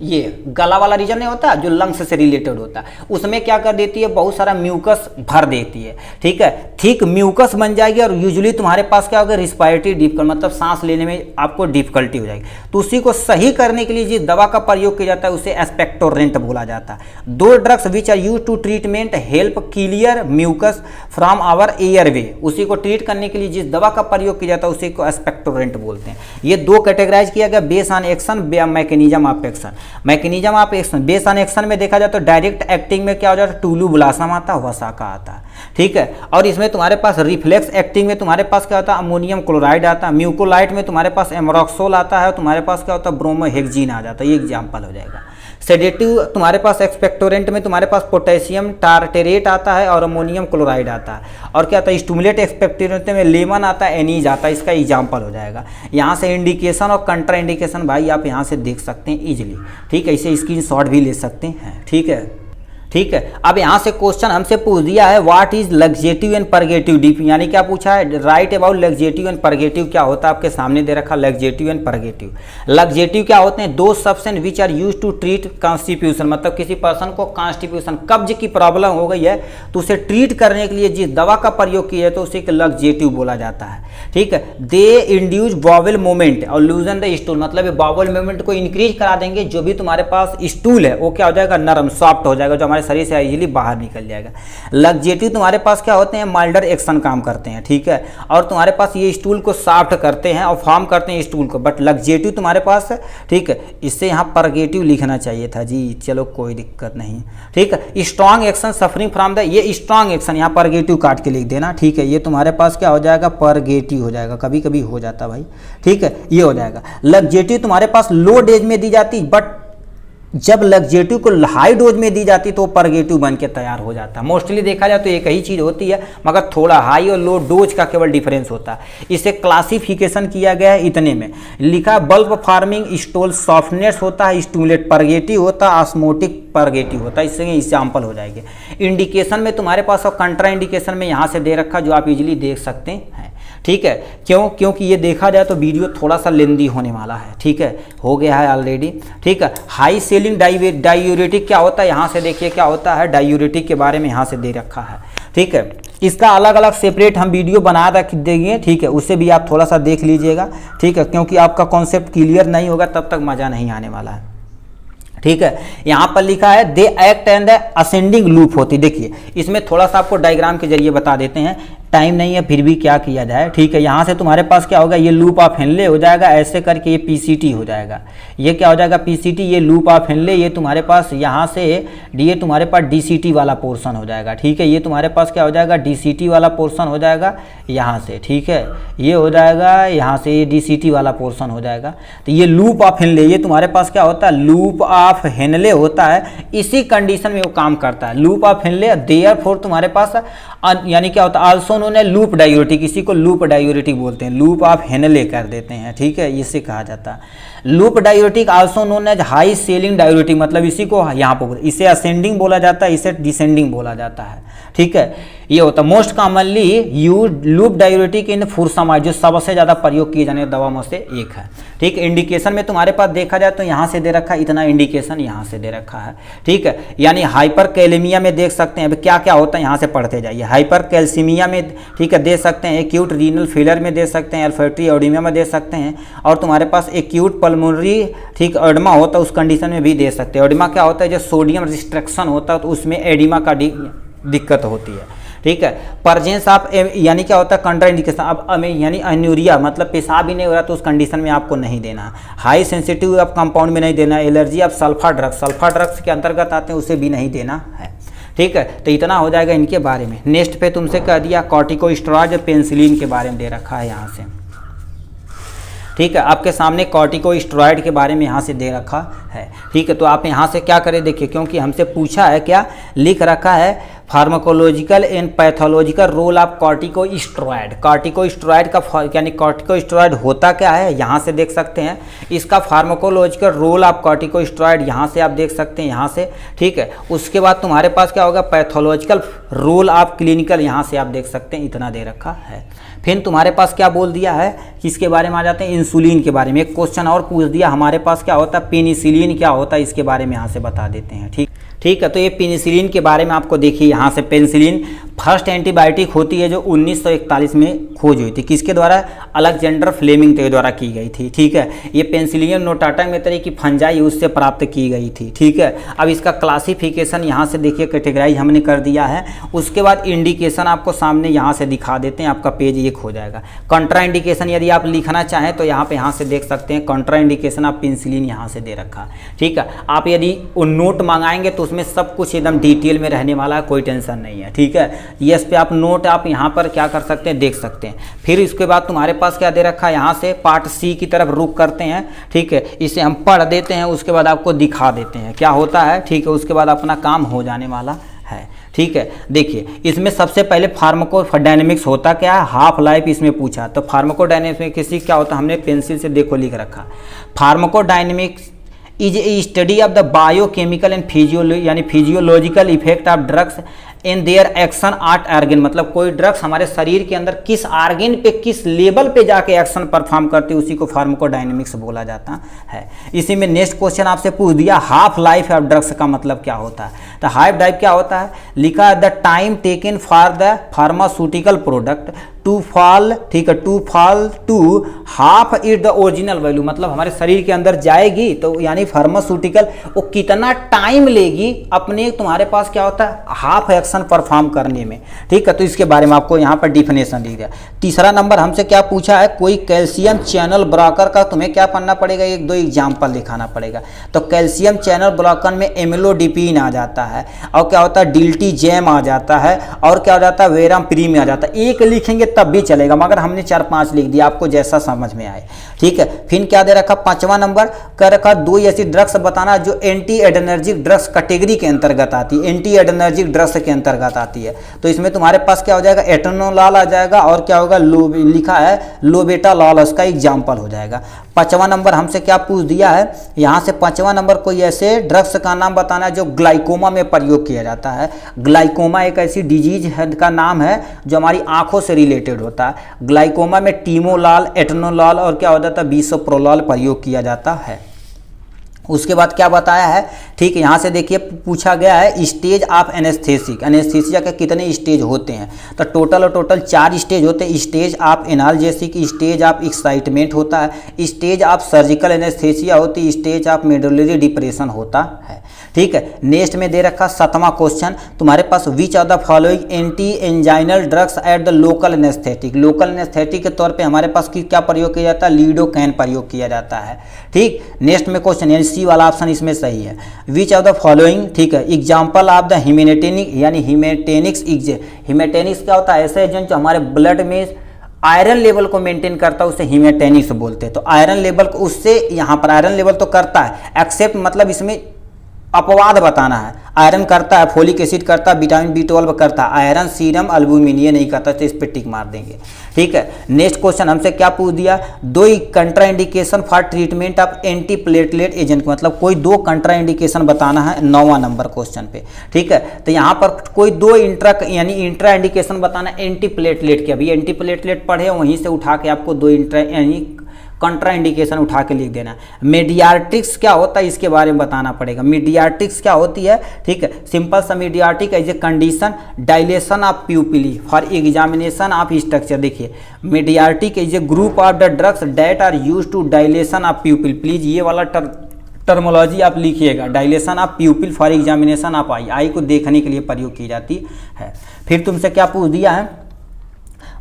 ये गला वाला रीजन नहीं होता जो लंग्स से रिलेटेड होता है, उसमें क्या कर देती है, बहुत सारा म्यूकस भर देती है, ठीक है, थिक म्यूकस बन जाएगी और यूजुअली तुम्हारे पास क्या होगा, रिस्पायरेटरी डिफिकल्ट, मतलब सांस लेने में आपको डिफिकल्टी हो जाएगी। तो उसी को सही करने के लिए जिस दवा का प्रयोग किया जाता है उसे एस्पेक्टोरेंट बोला जाता है। 2 drugs which are use to treatment help clear mucus from our airway, उसी को ट्रीट करने के लिए जिस दवा का प्रयोग किया जाता है उसी को एस्पेक्टोरेंट बोलते हैं। ये 2 कैटेगराइज किया गया, base on action, mechanism of action. Mechanism of action, base on action में देखा जाए तो डायरेक्ट एक्टिंग में क्या हो जाता है, टूलू ब्लासम आता है, वसाका आता है, ठीक है। और इसमें तुम्हारे पास रिफ्लेक्स एक्टिंग में तुम्हारे पास क्या होता है, अमोनियम क्लोराइड आता है, म्यूकोलाइट में तुम्हारे पास एमरोक्सोल आता है, तुम्हारे पास क्या होता है, ब्रोमोहेक्जीन आ जाता है, ये एग्जाम्पल हो जाएगा। सेडेटिव तुम्हारे पास एक्सपेक्टोरेंट में तुम्हारे पास पोटेशियम टारटेरेट आता है और अमोनियम क्लोराइड आता है, और क्या आता है, स्टिमुलेट एक्सपेक्टोरेंट में लेमन आता है, एनीज आता है, इसका एग्जाम्पल हो जाएगा। यहाँ से इंडिकेशन और कंट्रा इंडिकेशन भाई आप यहाँ से देख सकते हैं इजीली, ठीक है, इसे स्क्रीनशॉट भी ले सकते हैं, ठीक है, ठीक है। अब यहाँ से क्वेश्चन हमसे पूछ दिया है, what is laxative and purgative deep, यानी क्या पूछा है, right about laxative and purgative क्या होता है, आपके सामने दे रखा लग्जेटिव एंड परगेटिव। लग्जेटिव क्या होते हैं, 2 substance which are use to treat constitution, मतलब किसी पर्सन को कॉन्स्टिट्यूशन कब्ज की प्रॉब्लम हो गई है तो उसे ट्रीट करने के लिए जिस दवा का प्रयोग किया है तो उसे लग्जेटिव बोला जाता है, ठीक है। दे इंड्यूस बाउल मूवमेंट और लूजन द स्टूल, मतलब बाउल मूवमेंट को इंक्रीज करा देंगे, जो भी तुम्हारे पास स्टूल है वो क्या हो जाएगा, नरम सॉफ्ट हो जाएगा, जो हमारे शरीर से इजीली बाहर निकल जाएगा। लग्जेटिव तुम्हारे पास क्या होते हैं, माइल्डर एक्शन काम करते हैं, ठीक है, और तुम्हारे पास ये स्टूल को सॉफ्ट करते हैं और फॉर्म करते हैं स्टूल को, बट लग्जेटिव तुम्हारे पास है, ठीक है, इससे यहाँ परगेटिव लिखना चाहिए था जी, चलो कोई दिक्कत नहीं, ठीक है। Strong action suffering from the, ये स्ट्रॉन्ग एक्शन यहाँ परगेटिव काट के लिख देना, ठीक है, ये तुम्हारे पास क्या हो जाएगा, परगेटिव हो जाएगा, कभी कभी हो जाता भाई, ठीक है, ये हो जाएगा। लग्जेटिव तुम्हारे पास लो डोज में दी जाती, बट जब लग्जेटिव को हाई डोज में दी जाती तो परगेटिव बन के तैयार हो जाता है। मोस्टली देखा जाए तो एक ही चीज़ होती है, मगर थोड़ा हाई और लो डोज का केवल डिफरेंस होता है। इसे क्लासिफिकेशन किया गया है इतने में, लिखा बल्ब फार्मिंग स्टोल सॉफ्टनेस होता है, स्टिमुलेट परगेटिव होता है, ऑस्मोटिक परगेटिव होता है, इससे एग्जाम्पल हो जाएंगे। इंडिकेशन में तुम्हारे पास और कंट्रा इंडिकेशन में यहाँ से दे रखा, जो आप इजीली देख सकते हैं, ठीक है। क्योंकि ये देखा जाए तो वीडियो थोड़ा सा लेंदी होने वाला है, ठीक है, हो गया है ऑलरेडी, ठीक है। हाई सेलिंग डायूरेटिक क्या होता है, यहाँ से देखिए क्या होता है, डायूरेटिक के बारे में यहाँ से दे रखा है, ठीक है। इसका अलग अलग सेपरेट हम वीडियो बना देंगे, ठीक है, उससे भी आप थोड़ा सा देख लीजिएगा, ठीक है, क्योंकि आपका कॉन्सेप्ट क्लियर नहीं होगा तब तक मज़ा नहीं आने वाला है, ठीक है। यहाँ पर लिखा है they act and the ascending loop होती, देखिए इसमें थोड़ा सा आपको डायग्राम के जरिए बता देते हैं, टाइम नहीं है फिर भी क्या किया जाए, ठीक है। यहाँ से तुम्हारे पास क्या होगा, ये लूप ऑफ हेनले हो जाएगा, ऐसे करके ये पीसीटी हो जाएगा, ये क्या हो जाएगा पीसीटी, ये लूप ऑफ हेनले, ये तुम्हारे पास यहाँ से ये तुम्हारे पास डीसीटी वाला पोर्शन हो जाएगा, ठीक है, ये तुम्हारे पास क्या हो जाएगा, डीसीटी वाला पोर्शन हो जाएगा यहाँ से, ठीक है, ये हो जाएगा यहाँ से, ये डीसीटी वाला पोर्शन हो जाएगा। तो ये लूप ऑफ हेनले, ये तुम्हारे पास क्या होता है, लूप ऑफ हेनले होता है, इसी कंडीशन में वो काम करता है, लूप ऑफ हेनले। देयरफॉर तुम्हारे पास यानी क्या होता है, also known as loop diuretic, इसी को लूप डायूरेटिक बोलते हैं, लूप ऑफ हेनले कर देते हैं, ठीक है, इसे कहा जाता है। Loop diuretic also known as high ceiling diuretic, मतलब इसी को यहाँ पर इसे असेंडिंग बोला जाता है, इसे डिसेंडिंग बोला जाता है, ठीक है। ये होता है most commonly used loop diuretic in furosemide, जो सबसे ज़्यादा प्रयोग किए जाने दवा में से एक है, ठीक। इंडिकेशन में तुम्हारे पास देखा जाए तो यहाँ से दे रखा है, इतना इंडिकेशन यहाँ से दे रखा है, ठीक है। यानी हाइपर कैलेमिया में देख सकते हैं, अब क्या क्या होता है यहाँ से पढ़ते जाइए। हाइपर कैल्सीमिया में, ठीक है, दे सकते हैं। एक्यूट रीनल फेलियर में दे सकते हैं, अल्फेक्टरी एडिमा में दे सकते हैं, और तुम्हारे पास एक्यूट पल्मोनरी, ठीक, एडिमा होता है, उस कंडीशन में भी दे सकते हैं। एडिमा क्या होता है, जो सोडियम रिस्ट्रिक्शन होता है तो उसमें एडिमा का दिक्कत होती है, ठीक है। परजेंस आप यानी क्या होता है, कंट्रा इंडिकेशन, अब यानी एन्यूरिया मतलब पेशाब ही नहीं हो रहा तो उस कंडीशन में आपको नहीं देना। हाई सेंसिटिव आप कंपाउंड में नहीं देना। एलर्जी आप सल्फा ड्रग्स के अंतर्गत आते हैं, उसे भी नहीं देना है, ठीक है। तो इतना हो जाएगा इनके बारे में। नेक्स्ट पे तुमसे कह दिया कॉर्टिकोस्टेरॉइड पेनिसिलिन के बारे में दे रखा है यहाँ से, ठीक है। आपके सामने कॉर्टिकोस्टेरॉइड के बारे में यहाँ से दे रखा है, ठीक है। तो आप यहाँ से क्या करें, देखिए, क्योंकि हमसे पूछा है, क्या लिख रखा है, pharmacological and pathological role of corticosteroid. Corticosteroid का यानी कॉर्टिकोस्टेरॉइड होता क्या है, यहाँ से देख सकते हैं। इसका फार्माकोलॉजिकल रोल ऑफ कॉर्टिकोस्टेरॉइड यहाँ से आप देख सकते हैं, यहाँ से, ठीक है। उसके बाद तुम्हारे पास क्या होगा, पैथोलॉजिकल रोल ऑफ क्लिनिकल, यहाँ से आप देख सकते हैं, इतना दे रखा है। फिर तुम्हारे पास क्या बोल दिया है, किसके बारे में आ जाते हैं, इंसुलिन के बारे में। एक क्वेश्चन और पूछ दिया हमारे पास, क्या होता है पेनिसिलिन क्या होता है, इसके बारे में यहाँ से बता देते हैं, ठीक है। तो ये पेनिसिलिन के बारे में आपको देखिए यहाँ से, पेनिसिलिन फर्स्ट एंटीबायोटिक होती है जो 1941 में खोज हुई थी, किसके द्वारा, अलेक्जेंडर फ्लेमिंग के द्वारा की गई थी, ठीक है। ये पेनिसिलियम नोटाटा में तरह की फंजाई उससे प्राप्त की गई थी, ठीक है। अब इसका क्लासिफिकेशन यहाँ से देखिए, कैटेगराइज हमने कर दिया है। उसके बाद इंडिकेशन आपको सामने यहाँ से दिखा देते हैं, आपका पेज 1 हो जाएगा। कंट्रा इंडिकेशन यदि आप लिखना चाहें तो यहाँ से देख सकते हैं, कंट्रा इंडिकेशन आप पेनिसिलिन यहाँ से दे रखा, ठीक है। आप यदि नोट मंगाएंगे तो उसमें सब कुछ एकदम डिटेल में रहने वाला है, कोई टेंशन नहीं है, ठीक है। यस पे आप नोट आप यहाँ पर क्या कर सकते हैं, देख सकते हैं। फिर इसके बाद तुम्हारे पास क्या दे रखा है, यहाँ से पार्ट सी की तरफ रुक करते हैं, ठीक है। इसे हम पढ़ देते हैं, उसके बाद आपको दिखा देते हैं क्या होता है, ठीक है। उसके बाद अपना काम हो जाने वाला है, ठीक है। देखिए, इसमें सबसे पहले फार्माकोडायनेमिक्स होता क्या है, हाफ लाइफ इसमें पूछा। तो फार्माकोडायनेमिक्स क्या होता है, हमने पेंसिल से देखो लिख रखा। Pharmacodynamics is a study of the biochemical and physiological effect of drugs in their action at organ, मतलब कोई ड्रग्स हमारे शरीर के अंदर किस आर्गन पे, किस लेवल पे जाके एक्शन परफॉर्म करती है, उसी को फार्माकोडायनेमिक्स बोला जाता है। इसी में नेक्स्ट क्वेश्चन आपसे पूछ दिया, हाफ लाइफ ऑफ ड्रग्स का मतलब क्या होता है। तो हाफ लाइफ क्या होता है, लिखा है the time taken for the pharmaceutical product to fall, ठीक है, to fall to half it the original value, मतलब हमारे शरीर के अंदर जाएगी तो यानी फार्मास्यूटिकल वो कितना टाइम लेगी अपने, तुम्हारे पास क्या होता है, हाफ एक्शन परफॉर्म करने में, ठीक है। तो इसके बारे में आपको यहाँ पर डिफिनेशन दी गया। तीसरा नंबर हमसे क्या पूछा है, कोई कैल्शियम चैनल ब्लॉकर का तुम्हें क्या पढ़ना पड़ेगा, 1-2 एग्जाम्पल दिखाना पड़ेगा। तो कैल्शियम चैनल ब्लॉकर में एमिलोडिपिन आ जाता है, और क्या होता है, डिल्टीजैम आ जाता है, और क्या हो जाता है, वेराप्रीम आ जाता है। एक लिखेंगे तब भी चलेगा, मगर हमने 4-5 लिख दिया, आपको जैसा समझ में आए, ठीक है। फिर क्या दे रखा, 5वां नंबर कर रखा, 2 ऐसी ड्रग्स बताना जो एंटी एडर्नर्जिक ड्रग्स कैटेगरी के अंतर्गत आती है, एंटी एडर्नर्जिक ड्रग्स के अंतर्गत आती है। तो इसमें तुम्हारे पास क्या हो जाएगा, एटेनोलॉल आ जाएगा, और क्या होगा, लिखा है लोबेटालॉल, उसका एग्जाम्पल हो जाएगा। 5वां नंबर हमसे क्या पूछ दिया है, यहाँ से 5वां नंबर कोई ऐसे ड्रग्स का नाम बताना जो ग्लाइकोमा में प्रयोग किया जाता है। ग्लाइकोमा एक ऐसी डिजीज का नाम है जो हमारी आंखों से रिलेटेड होता है। ग्लाइकोमा में टीमोलॉल, एटेनोलॉल और क्या होता है, बिसोप्रोलॉल प्रयोग किया जाता है। उसके बाद क्या बताया है, ठीक है, यहाँ से देखिए पूछा गया है स्टेज ऑफ एनेस्थेसिक, एनेस्थीसिया के कितने स्टेज होते हैं। तो टोटल 4 स्टेज होते हैं। Stage of analgesic, stage of excitement होता है, स्टेज ऑफ सर्जिकल एनेस्थेसिया होती है, स्टेज ऑफ मेडुलरी डिप्रेशन होता है, ठीक है। नेक्स्ट में दे रखा 7वां क्वेश्चन तुम्हारे पास, which of the following anti anginal drugs at the local anaesthetic, local anaesthetic के तौर पे हमारे पास क्या प्रयोग किया जाता है, लीडोकैन प्रयोग किया जाता है, ठीक। नेक्स्ट में क्वेश्चन यानी सी वाला ऑप्शन इसमें सही है। विच ऑफ द फॉलोइंग, ठीक है, एग्जाम्पल ऑफ द हिमेटेनिक, यानी हिमेटेनिक्स, हिमेटेनिक्स क्या होता है, ऐसे एजेंट जो हमारे ब्लड में आयरन लेवल को मेंटेन करता है, उसे हिमेटेनिक्स बोलते हैं। तो आयरन लेवल को उससे यहाँ पर आयरन लेवल तो करता है एक्सेप्ट, मतलब इसमें अपवाद बताना है। आयरन करता है, फोलिक एसिड करता है, विटामिन B12 करता है, आयरन, सीरम, एल्बुमिन ये नहीं करता, तो इस पर टिक मार देंगे। ठीक है, नेक्स्ट क्वेश्चन हमसे क्या पूछ दिया, दो contraindication for treatment of anti platelet agent, मतलब कोई दो कंट्रा इंडिकेशन बताना है 9वां नंबर क्वेश्चन पे। ठीक है, तो यहाँ पर कोई दो इंट्रा इंडिकेशन बताना है एंटी प्लेटलेट के। अभी एंटी प्लेटलेट पढ़े वहीं से उठा के आपको दो कंट्रा इंडिकेशन उठा के लिख देना। मीडियाट्रिक्स क्या होता है इसके बारे में बताना पड़ेगा। मीडियाट्रिक्स क्या होती है, ठीक है, सिंपल सा mydriatic as a condition dilation of pupil for examination of structure. देखिए mydriatic is a group of the drugs that are use to dilation of pupil. Please ये वाला टर्मोलॉजी आप लिखिएगा, dilation of pupil for examination of eye को देखने के लिए प्रयोग की जाती है। फिर तुमसे क्या पूछ दिया है,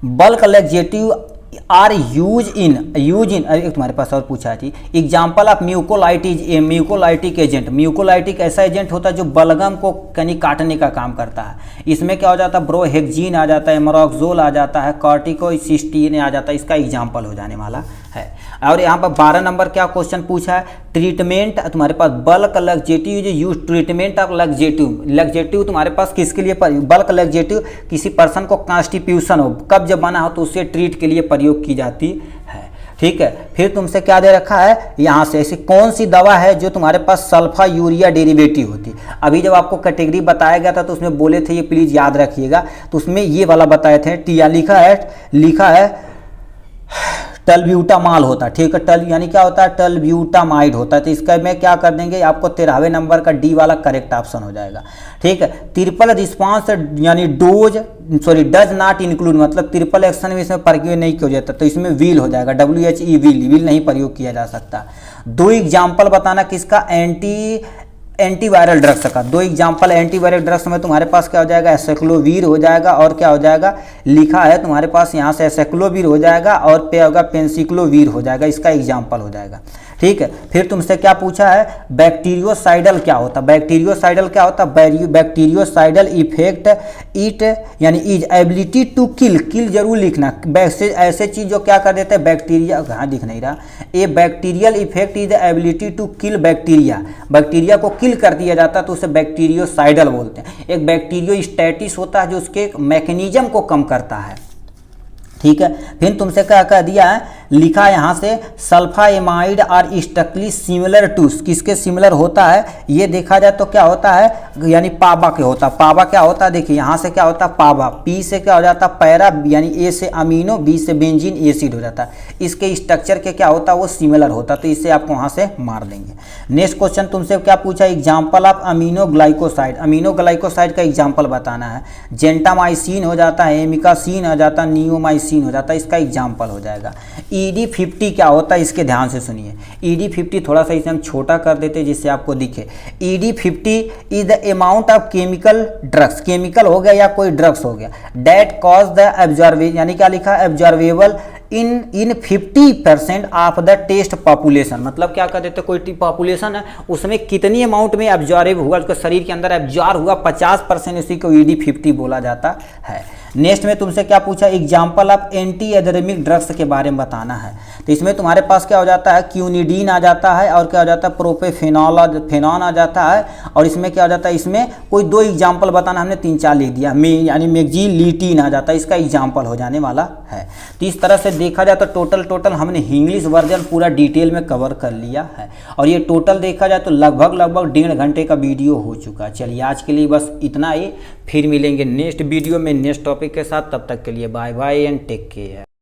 bulk laxative are use in तुम्हारे पास और पूछा है example of mucolytic agent. Mucolytic ऐसा एजेंट होता है जो बलगम को कहीं काटने का काम करता है। इसमें क्या हो जाता है, ब्रोहेक्जीन आ जाता है, एमरोक्सोल आ जाता है, कॉर्टिकोसिस्टीन आ जाता है, इसका एग्जाम्पल हो जाने वाला है। और यहाँ पर 12 नंबर क्या क्वेश्चन पूछा है, ट्रीटमेंट तुम्हारे पास bulk laxative use treatment of laxative तुम्हारे पास किसके लिए, बल्क लैक्सेटिव किसी पर्सन को कॉन्स्टिट्यूशन हो, कब्ज बना हो तो उससे ट्रीट के लिए प्रयोग की जाती है। ठीक है, फिर तुमसे क्या दे रखा है यहाँ से, ऐसी कौन सी दवा है जो तुम्हारे पास सल्फा यूरिया डेरिवेटिव होती है। अभी जब आपको कैटेगरी बताया गया था तो उसमें बोले थे, ये प्लीज याद रखिएगा, तो उसमें ये वाला बताए थे, टिया लिखा है टलब्यूटामाल होता है। ठीक है, टल यानी क्या होता है, टलब्यूटामाइड होता है। तो इसका मैं क्या कर देंगे, आपको 13वें नंबर का डी वाला करेक्ट ऑप्शन हो जाएगा। ठीक है, ट्रिपल रिस्पांस यानी डज नॉट इंक्लूड, मतलब ट्रिपल एक्शन में इसमें प्रयोग नहीं किया जाता, तो इसमें व्हील हो जाएगा, WHE व्हील नहीं प्रयोग किया जा सकता। दो एग्जाम्पल बताना किसका, एंटीवायरल ड्रग्स का। दो एग्जाम्पल एंटीवायरल ड्रग्स में तुम्हारे पास क्या हो जाएगा, एसाइक्लोवीर हो जाएगा, और क्या हो जाएगा लिखा है तुम्हारे पास यहाँ से एसाइक्लोवीर हो जाएगा, और पे होगा पेंसिक्लोवीर हो जाएगा, इसका एग्जाम्पल हो जाएगा। ठीक है, फिर तुमसे क्या पूछा है, बैक्टीरियोसाइडल क्या होता है। बैक्टीरियोसाइडल क्या होता है, बैक्टीरियोसाइडल इफेक्ट इट यानी इज एबिलिटी टू किल जरूर लिखना। ऐसे चीज जो क्या कर देते हैं, बैक्टीरिया, कहाँ दिख नहीं रहा, a bacterial effect is ability to kill bacteria को किल कर दिया जाता है तो उसे बैक्टीरियोसाइडल बोलते हैं। एक बैक्टीरियोस्टैटिस होता है जो उसके मैकेनिज्म को कम करता है। ठीक है, फिर तुमसे क्या कह दिया है, लिखा यहाँ से सल्फाएमाइड आर स्ट्रक्चरली सिमिलर टू, किसके सिमिलर होता है, ये देखा जाए तो क्या होता है, यानी पाबा के होता है। पाबा क्या होता है, देखिए यहाँ से क्या होता है, पाबा, पी से क्या हो जाता है पैरा, यानी ए से अमीनो, बी से बेंजीन एसिड हो जाता है। इसके स्ट्रक्चर के क्या होता है, वो सिमिलर होता है, तो इसे आपको वहाँ से मार देंगे। नेक्स्ट क्वेश्चन तुमसे क्या पूछा, एग्जाम्पल ऑफ अमीनोग्लाइकोसाइड। अमीनोग्लाइकोसाइड का एग्जाम्पल बताना है। जेंटामाइसिन हो जाता है, एमिकासिन हो जाता है, नियोमाइसिन हो जाता है, इसका एग्जाम्पल हो जाएगा। ED50 क्या होता है, इसके ध्यान से सुनिए। ED50 थोड़ा सा इसे हम छोटा कर देते हैं जिससे आपको दिखे। ED50 is the amount of chemical drugs, chemical हो गया या कोई ड्रग्स हो गया, डेट कॉज द एब्जॉर्बेशन, यानी क्या लिखा है, absorbable in 50% of the test population. मतलब क्या कर देते, कोई पॉपुलेशन है उसमें कितनी अमाउंट में एब्जॉर्ब हुआ, उसके शरीर के अंदर एब्जॉर्ब हुआ 50%, उसी को ED50 बोला जाता है। नेक्स्ट में तुमसे क्या पूछा, एग्जाम्पल ऑफ एंटी एडेमिक ड्रग्स के बारे में बताना है। तो इसमें तुम्हारे पास क्या हो जाता है, क्यूनिडीन आ जाता है, और क्या हो जाता है, प्रोपेफेनॉन आ जाता है, और इसमें क्या हो जाता है, इसमें कोई दो एग्जाम्पल बताना, हमने 3-4 लिख दिया, यानी मैक्जिलिटीन आ जाता है, इसका एग्जाम्पल हो जाने वाला है। तो इस तरह से देखा जाए तो टोटल हमने इंग्लिश वर्जन पूरा डिटेल में कवर कर लिया है, और ये टोटल देखा जाए तो लगभग 1.5 घंटे का वीडियो हो चुका है। चलिए आज के लिए बस इतना ही, फिर मिलेंगे नेक्स्ट वीडियो में नेक्स्ट टॉपिक के साथ। तब तक के लिए bye bye and take care.